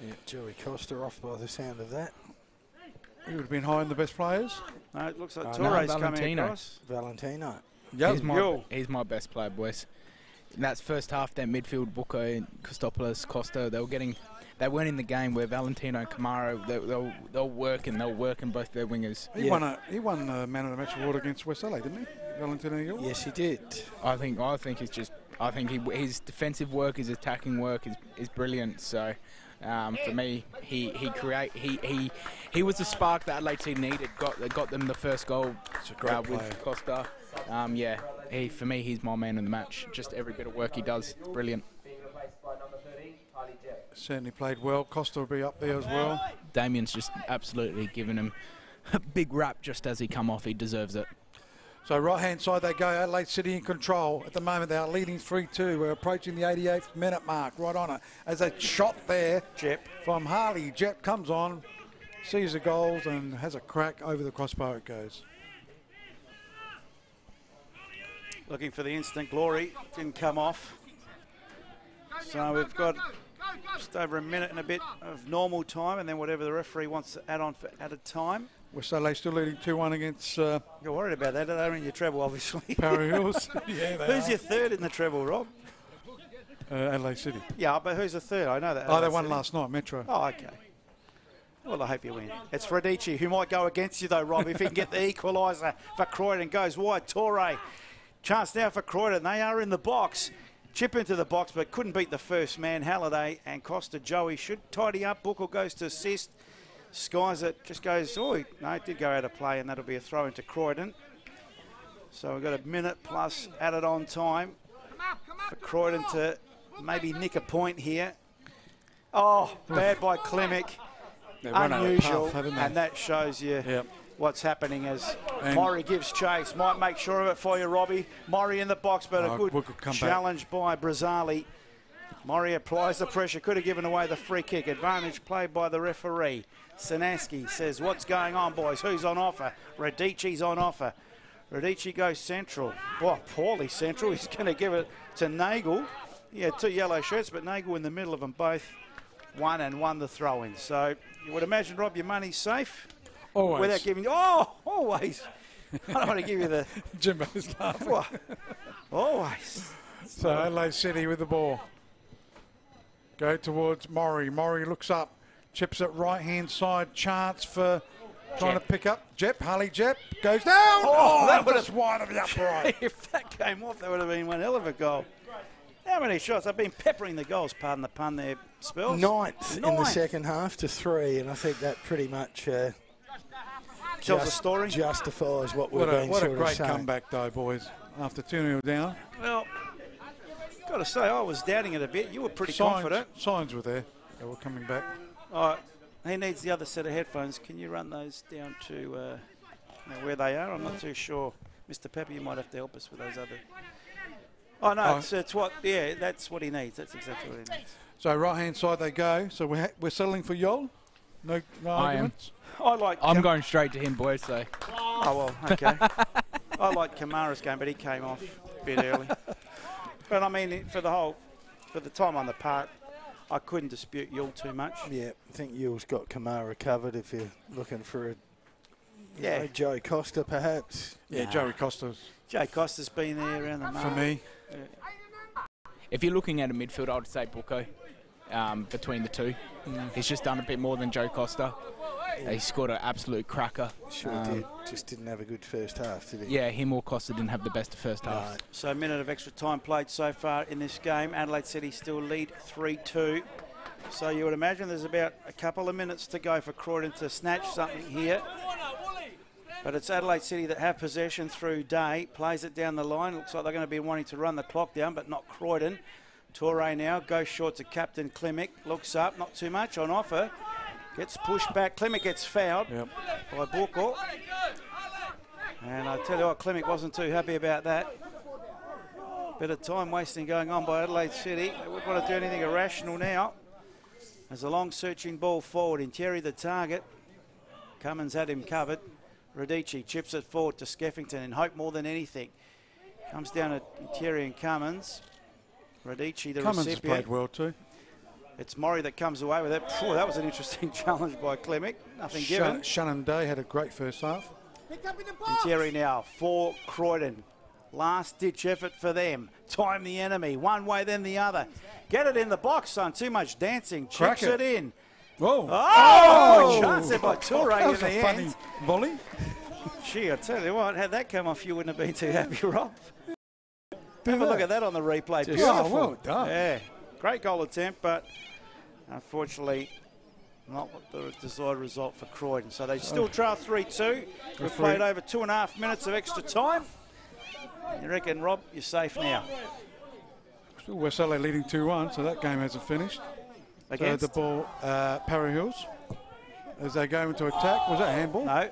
Yeah, Joey Costa off by the sound of that. He would have been high in the best players. No, it looks like Oh, Torres no, coming Valentino. across. Valentino. He's my best player, boys. In that first half, that midfield, Booker and Christopoulos, Costa, they weren't in the game where Valentino and Camaro, they'll work in both their wingers. He won the man of the match award against West Adelaide, didn't he? Valentino Hill? Yes, he did. I think his defensive work, his attacking work is brilliant. So for me, he was the spark that Adelaide City needed. Got them the first goal. It's a great player. With Costa. For me, he's my man of the match. Just every bit of work he does, brilliant. Certainly played well. Costa will be up there as well. Damien's just absolutely given him a big rap just as he come off. He deserves it. So right-hand side they go. Adelaide City in control. At the moment they are leading 3-2. We're approaching the 88th minute mark. Right on it. As a shot there from Harley. Jep comes on, sees the goals and has a crack over the crossbar it goes. Looking for the instant glory. Didn't come off. So we've got just over a minute and a bit of normal time and then whatever the referee wants to add on for added time. West Adelaide still leading 2-1 against You're worried about that. They're in your treble, obviously. Para Hills. Yeah, they Who's your third in the treble, Rob? Adelaide City. Yeah, but who's the third? I know that. Oh, they Adelaide won City. last night, Metro. Oh, okay. Well, I hope you win. It's Radici who might go against you, though, Rob, if he can get the equaliser for Croydon. Goes wide. Torre. Chance now for Croydon. They are in the box. Chip into the box, but couldn't beat the first man. Halliday and Costa. Joey should tidy up. Booker goes to assist. Skies it, just goes, no, it did go out of play, and that'll be a throw into Croydon. So we've got a minute plus added on time for Croydon to maybe nick a point here. Oh, bad by Klimek. Unusual, and that shows you what's happening as Murray gives chase. Might make sure of it for you, Robbie. Murray in the box, but a good challenge by Brazzali. Murray applies the pressure, could have given away the free kick. Advantage played by the referee. Sinansky says, what's going on, boys? Who's on offer? Radici's on offer. Radici goes central. Boy, poorly central. He's going to give it to Nagel. He had two yellow shirts, but Nagel in the middle of them both won the throw-in. So you would imagine, Rob, your money's safe? Always. Without giving you... Oh, always. I don't want to give you the... Jimbo's laughing. Well, always. So Adelaide City with the ball. Go towards Murray. Murray looks up. Chips it right-hand side. Chance for trying to pick up. Harley Jep goes down. Oh, that was wide of the upright. If that came off, that would have been one hell of a goal. How many shots? I've been peppering the goals, pardon the pun there, Spells. Ninth in the second half to 3, and I think that pretty much tells the story. Justifies what we've been What a sort great of saying. comeback, though, boys. After 2-0 down. Well, got to say, I was doubting it a bit. You were pretty confident. Signs were there. They were coming back. All right. He needs the other set of headphones. Can you run those down to where they are? I'm not too sure. Mr. Pepper, you might have to help us with those other. Oh, no, it's what, yeah, that's what he needs. That's exactly what he needs. So right-hand side they go. So we're settling for Yol? No arguments? I'm going straight to him, boys, so. Oh, well, okay. I like Kamara's game, but he came off a bit early. But, I mean, for the time on the park, I couldn't dispute Yul too much. Yeah, I think Yul's got Kamara covered if you're looking for a Joe Costa, perhaps. Yeah, Joey Costa's. Joe Costa's been there around the mark. For me. Yeah. If you're looking at a midfield, I would say Bucco between the two. He's just done a bit more than Joe Costa. He scored an absolute cracker. Sure did. Just didn't have a good first half, did he? Yeah, him or Costa didn't have the best of first half. So a minute of extra time played so far in this game. Adelaide City still lead 3-2. So you would imagine there's about a couple of minutes to go for Croydon to snatch something here. But it's Adelaide City that have possession through Day. Plays it down the line. Looks like they're going to be wanting to run the clock down, but not Croydon. Torre now goes short to Captain Klimek. Looks up, not too much on offer. Gets pushed back. Klimek gets fouled by Bucco. And I tell you what, Klimek wasn't too happy about that. Bit of time wasting going on by Adelaide City. They wouldn't want to do anything irrational now. There's a long searching ball forward. Interior the target. Cummins had him covered. Radici chips it forward to Skeffington in hope more than anything. Comes down to Interior and Cummins. Radici, the Cummins recipient. has played well too. It's Murray that comes away with it. Phew, that was an interesting challenge by Klimek. Nothing given. Shannon Day had a great first half. Interior now for Croydon. Last ditch effort for them. Time the enemy. One way then the other. Get it in the box, son. Too much dancing. Chips it in. Whoa. Oh! Chance there by Torre in was the a funny end. volley. Gee, I tell you what, had that come off, you wouldn't have been too happy, Rob. Have a look at that on the replay. Beautiful. Oh, well done. Yeah. Great goal attempt, but unfortunately not the desired result for Croydon. So they still trail 3-2. We've played over 2.5 minutes of extra time. You reckon, Rob, you're safe now? Still West Adelaide leading 2-1, so that game hasn't finished. Against? So the ball, Para Hills, as they go into attack. Was that handball? No.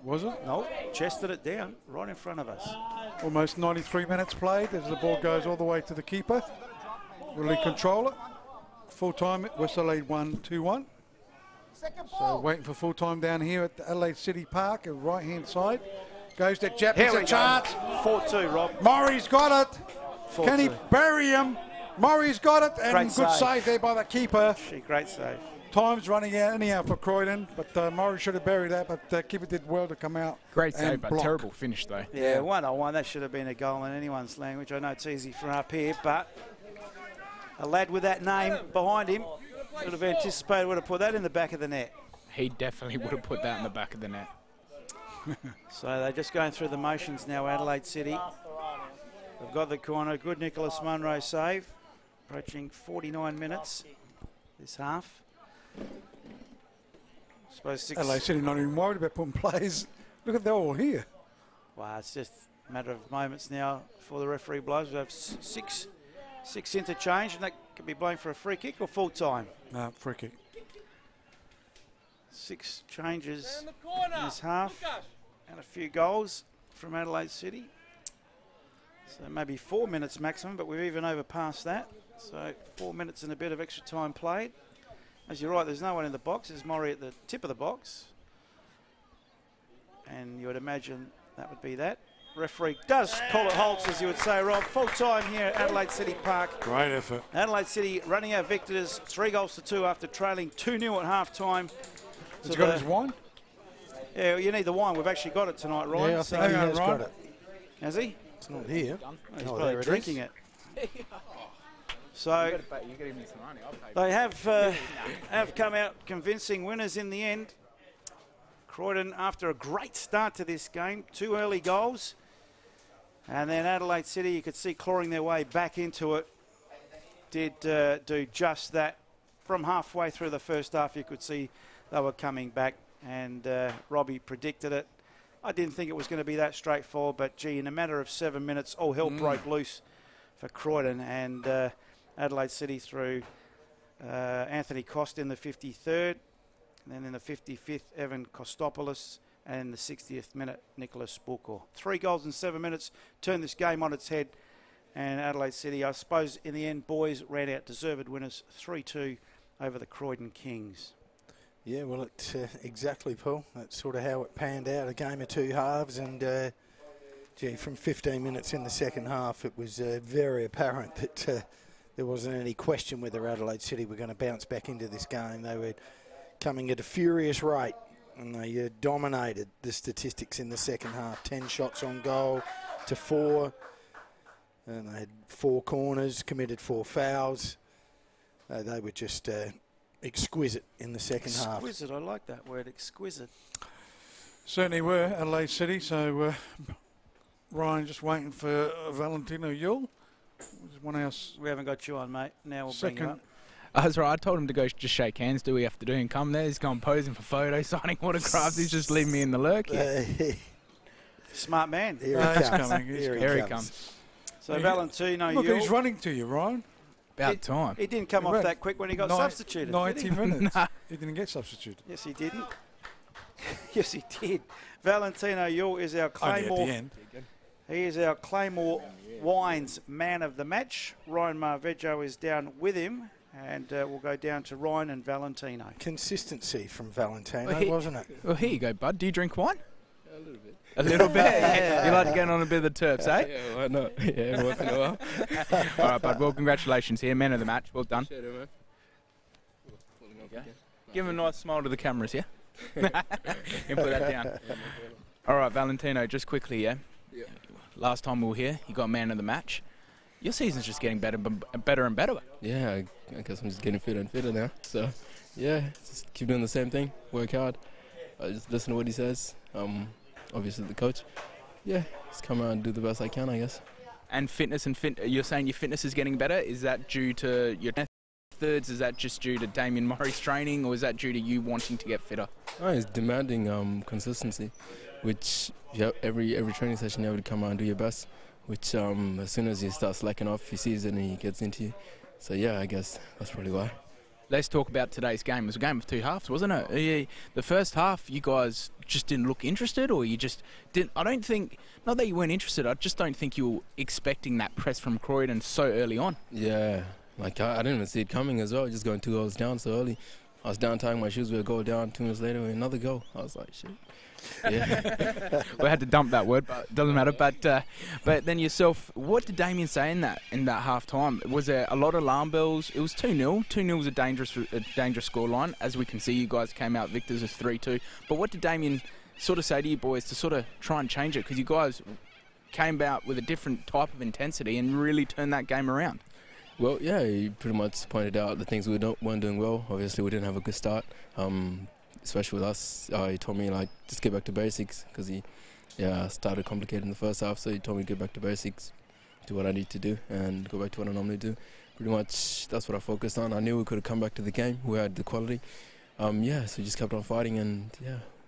Was it? No. Chested it down right in front of us. Almost 93 minutes played as the ball goes all the way to the keeper. Will he control it? Full time, West Adelaide 1-2-1. So waiting for full time down here at the Adelaide City Park, at right hand side. Goes to Jap. Here's a chance. 4-2, Rob. Murray's got it. 4-2. Can he bury him? Murray's got it. And Great good save. save there by the keeper. Great save. Time's running out anyhow for Croydon, but Murray should have buried that, but keeper did well to come out. Great and save, but block. terrible finish though. Yeah, 1-1. That should have been a goal in anyone's language. I know it's easy from up here, but a lad with that name behind him would have anticipated, would have put that in the back of the net. He definitely would have put that in the back of the net. So they're just going through the motions now, Adelaide City. They've got the corner. Good Nicholas Munro save. Approaching 49 minutes this half. I suppose 6. Adelaide City not even worried about putting players. Look at they're all here. Wow, it's just a matter of moments now before the referee blows. We have six interchange, and that could be blown for a free kick or full time. No, free kick. 6 changes in this half and a few goals from Adelaide City. So maybe 4 minutes maximum, but we've even overpassed that. So 4 minutes and a bit of extra time played. As you're right, there's no one in the box. There's Murray at the tip of the box. And you would imagine that would be that. Referee does call it halts, as you would say, Rob. Full time here at Adelaide City Park. Great effort. Adelaide City running out victors, 3-2 after trailing 2-0 at half time. Has he got his wine? Yeah, well, you need the wine. We've actually got it tonight, Ryan. Yeah, I think he has got it. Has he? It's not here. He's probably drinking it. So they have come out convincing winners in the end. Croydon, after a great start to this game, 2 early goals. And then Adelaide City, you could see clawing their way back into it, did do just that. From halfway through the first half, you could see they were coming back, and Robbie predicted it. I didn't think it was going to be that straightforward, but gee, in a matter of 7 minutes, all hell broke loose for Croydon, and Adelaide City through Anthony Cost in the 53rd, and then in the 55th, Evan Kostopoulos, and in the 60th minute, Nicholas Bucco. 3 goals in 7 minutes, turned this game on its head, And Adelaide City, I suppose, in the end, boys ran out deserved winners 3-2 over the Croydon Kings. Yeah, well, exactly, Paul. That's sort of how it panned out, a game of two halves. And, gee, from 15 minutes in the second half, it was very apparent that there wasn't any question whether Adelaide City were going to bounce back into this game. They were coming at a furious rate, and they dominated the statistics in the second half. 10 shots on goal to 4. And they had 4 corners, committed 4 fouls. They were just exquisite in the second half. Exquisite, I like that word, exquisite. Certainly were, Adelaide City. So Ryan just waiting for Valentino Yule. We haven't got you on, mate. Now we'll Second. bring you up. That's right. I told him to go just shake hands, do what we have to do, and come there. He's gone posing for photos, signing autographs. He's just leaving me in the lurk here. Smart man. Here He's he comes. coming. Here he comes. So Valentino Look, Yule, who's running to you, Ryan? About time. he didn't come He off went that quick when he got 90 substituted. 90 did he? minutes. Nah. He didn't get substituted. Yes, he didn't. Yes, he did. Valentino Yule is our Only at Claymore. the end. He is our Claymore Wines man of the match. Ryan Marveggio is down with him, and we'll go down to Ryan and Valentino. Consistency from Valentino, Well, wasn't it? Well, here you go, bud. Do you drink wine? A little bit. A little bit. Yeah. You like to get on a bit of the terps, eh? Yeah, why not? Yeah, once in a while. All right, bud. Well, congratulations here, man of the match. Well done. Appreciate it, man. Give him a nice smile to the cameras, yeah? You can put that down. All right, Valentino, just quickly, yeah? Yeah. Last time we were here, you got man of the match. Your season's just getting better and better. Yeah, I guess I'm just getting fitter and fitter now. So, yeah, just keep doing the same thing, work hard. Just listen to what he says. Obviously the coach. Yeah, just come out and do the best I can, I guess. And fitness you're saying your fitness is getting better. Is that due to your methods? Is that just due to Damien Murray's training, or is that due to you wanting to get fitter? Oh, it's demanding consistency, which every training session you have to come out and do your best, which as soon as you start slacking off, he sees it and he gets into you. So yeah, I guess that's probably why. Let's talk about today's game. It was a game of two halves, wasn't it? Yeah, the first half, you guys just didn't look interested, or you just didn't. I don't think, not that you weren't interested, I just don't think you were expecting that press from Croydon so early on. Yeah, like I didn't even see it coming as well, just going 2 goals down so early. I was down tying my shoes, we would go down, 2 minutes later, another goal. I was like, shit. Yeah. We had to dump that word, but it doesn't matter. But then yourself, what did Damien say in that half time? Was there a lot of alarm bells? It was 2-0. 2-0 was a dangerous scoreline. As we can see, you guys came out victors of 3-2. But what did Damien sort of say to you boys to sort of try and change it? Because you guys came out with a different type of intensity and really turned that game around. Well, yeah, he pretty much pointed out the things we weren't doing well. Obviously, we didn't have a good start. Especially with us, he told me like just get back to basics, because he started complicated in the first half, so he told me to get back to basics, do what I need to do and go back to what I normally do. Pretty much that's what I focused on. I knew we could have come back to the game, we had the quality, so we just kept on fighting and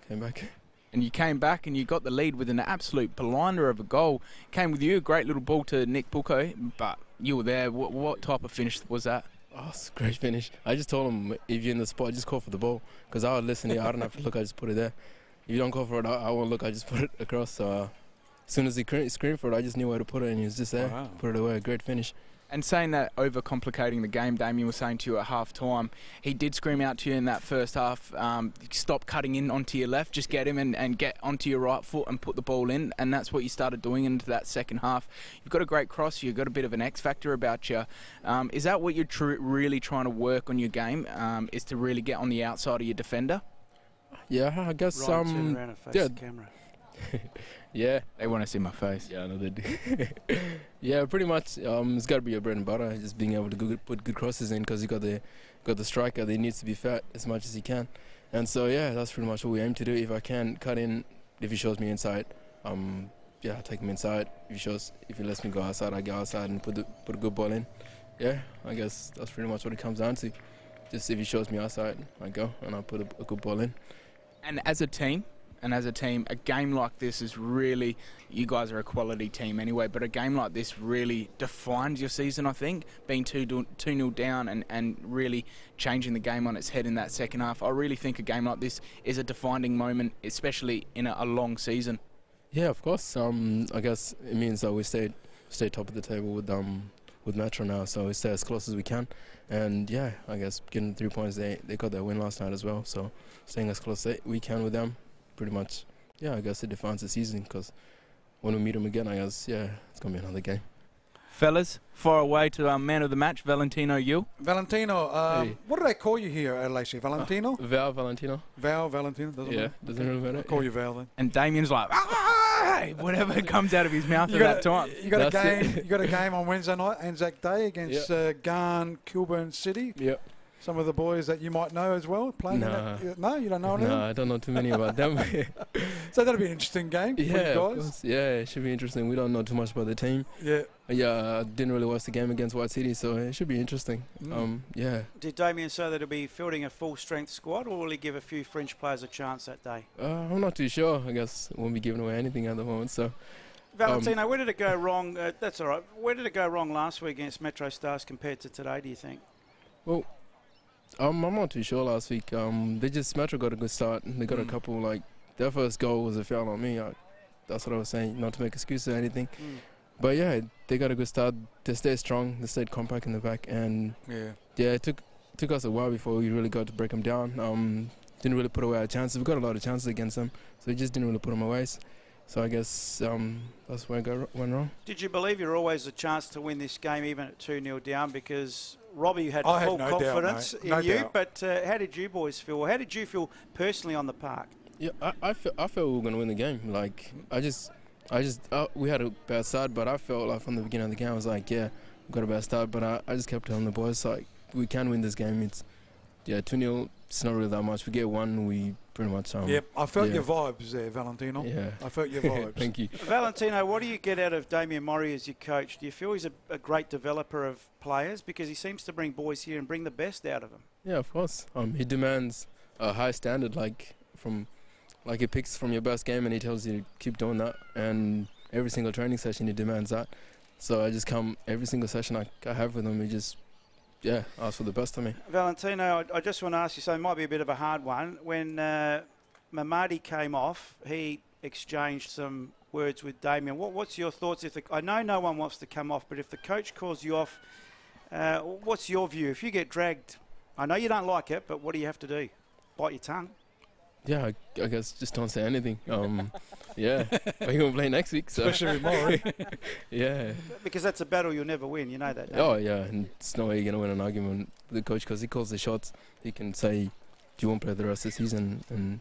came back. And you came back and you got the lead with an absolute blinder of a goal. Came with you, a great little ball to Nick Bucco, but you were there. What type of finish was that? Oh, it's a great finish. I just told him, if you're in the spot, just call for the ball. Because I would listen here, I don't have to look, I just put it there. If you don't call for it, I won't look, I just put it across. So as soon as he screamed for it, I just knew where to put it, and he was just there. Wow. Put it away, great finish. And saying that overcomplicating the game, Damien was saying to you at half-time, he did scream out to you in that first half, stop cutting in onto your left, just get him and get onto your right foot and put the ball in, and that's what you started doing into that second half. You've got a great cross, you've got a bit of an X-factor about you. Is that what you're really trying to work on your game, is to really get on the outside of your defender? Yeah, I guess Ryan, turn around and face the camera. Yeah. They want to see my face. Yeah, I know they do. Yeah, pretty much. It's got to be your bread and butter, just being able to put good crosses in, because you got the striker that needs to be fat as much as he can. And so, yeah, that's pretty much what we aim to do. If I can cut in, if he shows me inside, I take him inside. If he lets me go outside, I go outside and put a good ball in. Yeah, I guess that's pretty much what it comes down to. Just if he shows me outside, I go and I put a good ball in. And as a team, a game like this is really, you guys are a quality team anyway, but a game like this really defines your season, I think. Being 2-0 down and really changing the game on its head in that second half. I really think a game like this is a defining moment, especially in a long season. Yeah, of course. I guess it means that we stayed stay top of the table with Metro now, so we stay as close as we can. And yeah, I guess getting 3 points, they got their win last night as well, so staying as close as we can with them, pretty much. Yeah, I guess it defines the season, because when we meet them again, I guess, yeah, it's going to be another game. Fellas, far away to our man of the match, Valentino Yu. Valentino, Hey. what do they call you here at LAC? Valentino? Valentino. Val, Valentino? Doesn't Yeah, matter. doesn't really matter. I'll call you Val then. And Damien's like, whatever comes out of his mouth at that time. You got a That's game. it. You got a game on Wednesday night, Anzac Day, against Garn, Kilburn City. Yep. Some of the boys that you might know as well playing. Nah. In that. No, you don't know any of No, them? I don't know too many about them. So that'll be an interesting game for you Yeah, of guys. course. Yeah, it should be interesting. We don't know too much about the team. Yeah. Yeah, I didn't really watch the game against White City, so it should be interesting. Mm. Yeah. Did Damien say that he'll be fielding a full-strength squad, or will he give a few fringe players a chance that day? I'm not too sure. I guess won't be giving away anything at the moment. So Valentino, where did it go wrong? That's all right. Where did it go wrong last week against Metro Stars compared to today, do you think? well, I'm not too sure last week. Metro got a good start. They got a couple, like, their first goal was a foul on me. That's what I was saying, not to make excuses or anything. But yeah, they got a good start. They stayed strong. They stayed compact in the back. And yeah, it took us a while before we really got to break them down. Didn't really put away our chances. We got a lot of chances against them, so we just didn't really put them away. So I guess that's where it went wrong. Did you believe you're always a chance to win this game even at 2-0 down? Because Robbie had I had full no doubt, confidence mate. in No you, doubt. but how did you boys feel? How did you feel personally on the park? Yeah, I felt we were gonna win the game. Like we had a bad start, but I felt like from the beginning of the game, I was like, yeah, we got a bad start, but I just kept telling the boys, like, we can win this game. It's 2-0. It's not really that much. We get one, we pretty much Yep, I felt your vibes there, Valentino. Yeah. I felt your vibes. Thank you. Valentino, what do you get out of Damien Murray as your coach? Do you feel he's a great developer of players? Because he seems to bring boys here and bring the best out of them. Yeah, of course. He demands a high standard, he picks from your best game and he tells you to keep doing that. And every single training session he demands that. So I just come every single session I have with him. He just ask for the best of me. Valentino, I just want to ask you, so it might be a bit of a hard one. When Mamadi came off, he exchanged some words with Damien. What's your thoughts? I know no one wants to come off, but if the coach calls you off, what's your view? If you get dragged, I know you don't like it, but what do you have to do? Bite your tongue? Yeah, I guess just don't say anything. Yeah, we're going to play next week. So. Especially with Maury. Yeah. Because that's a battle you'll never win, you know that, don't Oh, you? yeah, and it's no way you're going to win an argument with the coach because he calls the shots. He can say, do you want to play the rest of the season, and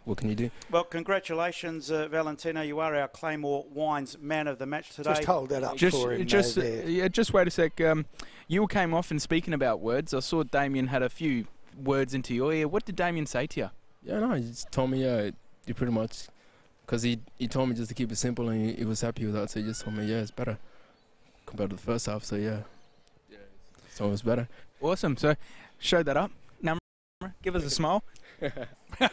what can you do? Well, congratulations, Valentino. You are our Claymore Wines man of the match today. Just hold that up for him. Just wait a sec. You came off and speaking about words. I saw Damien had a few words into your ear. What did Damien say to you? Yeah, no, he just told me, you pretty much, because he told me just to keep it simple, and he was happy with that, so he just told me, it's better compared to the first half, so so it was better. Awesome. So, show that up. Now, give us a smile. No,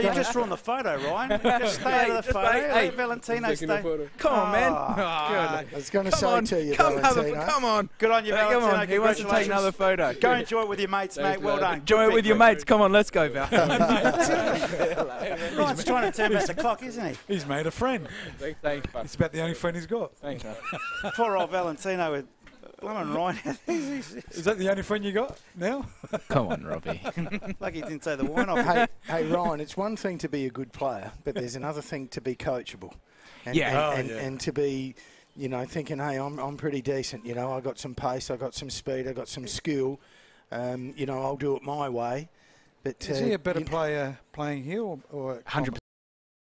you're just drawing the photo, Ryan. Just stay out of the photo. Let Valentino stay. Come on, man. I was going to say to you, Valentino. Come on. Good on you, Valentino. Come on. He wants to take another photo. Go enjoy it with your mates, mate. Well done. Enjoy it with your mates. Come on, let's go, Val. Ryan's trying to turn back the clock, isn't he? He's made a friend. Thanks, It's about the only friend he's got. Thanks, man. Poor old Valentino with blooming Ryan. Is that the only friend you got now? Come on, Robbie. Lucky he didn't say the wine off. Hey, Ryan, it's one thing to be a good player, but there's another thing to be coachable. And, and to be, thinking, hey, I'm pretty decent. I got some pace, I got some speed, I got some skill. I'll do it my way. But is he a better player playing here or 100%?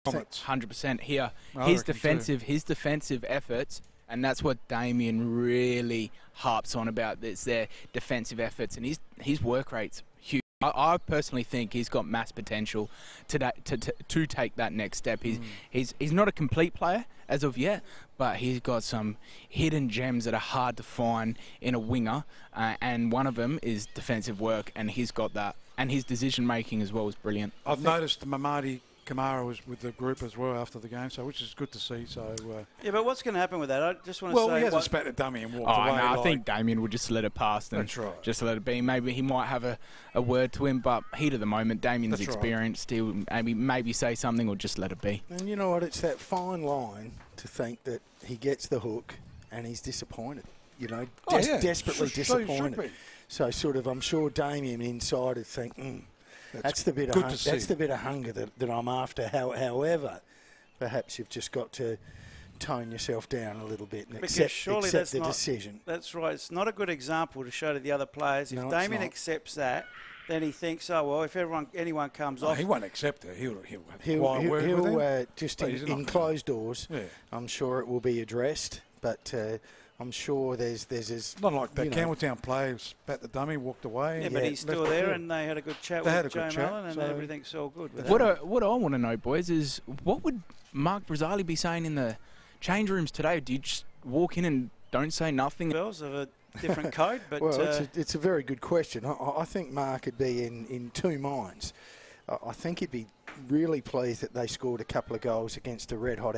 100% here. I His reckon defensive efforts, and that's what Damien really harps on about. It's their defensive efforts, and his work rate's huge. I personally think he's got mass potential to take that next step. He's not a complete player as of yet, but he's got some hidden gems that are hard to find in a winger, and one of them is defensive work, and he's got that. And his decision making as well is brilliant. I've noticed the Mamadi Kamara was with the group as well after the game, so which is good to see. So yeah, but what's going to happen with that? I just want to say... Well, he hasn't spat the dummy and walked away. No, I think Damien would just let it pass and That's right. just let it be. Maybe he might have a word to him, but heat of the moment, Damien's That's right. experienced. He'll maybe say something or just let it be. And you know what? It's that fine line to think that he gets the hook and he's disappointed. You know, desperately disappointed. So sort of, I'm sure Damien inside would think, that's the bit of hunger that I'm after. However, perhaps you've just got to tone yourself down a little bit and accept the decision. That's right. It's not a good example to show to the other players. If Damien accepts that, then he thinks, oh well, if anyone comes off, he won't accept it. He'll just in closed doors. Yeah. I'm sure it will be addressed, but. I'm sure there's not like that Campbelltown player spat the dummy, walked away. Yeah, but he's still there, and they had a good chat with Joe Mullen, and everything's all good with that. What I want to know, boys, is what would Mark Brazzali be saying in the change rooms today? Do you just walk in and don't say nothing? Girls of a different code, but well, it's a very good question. I think Mark would be in two minds. I think he'd be really pleased that they scored a couple of goals against a red hot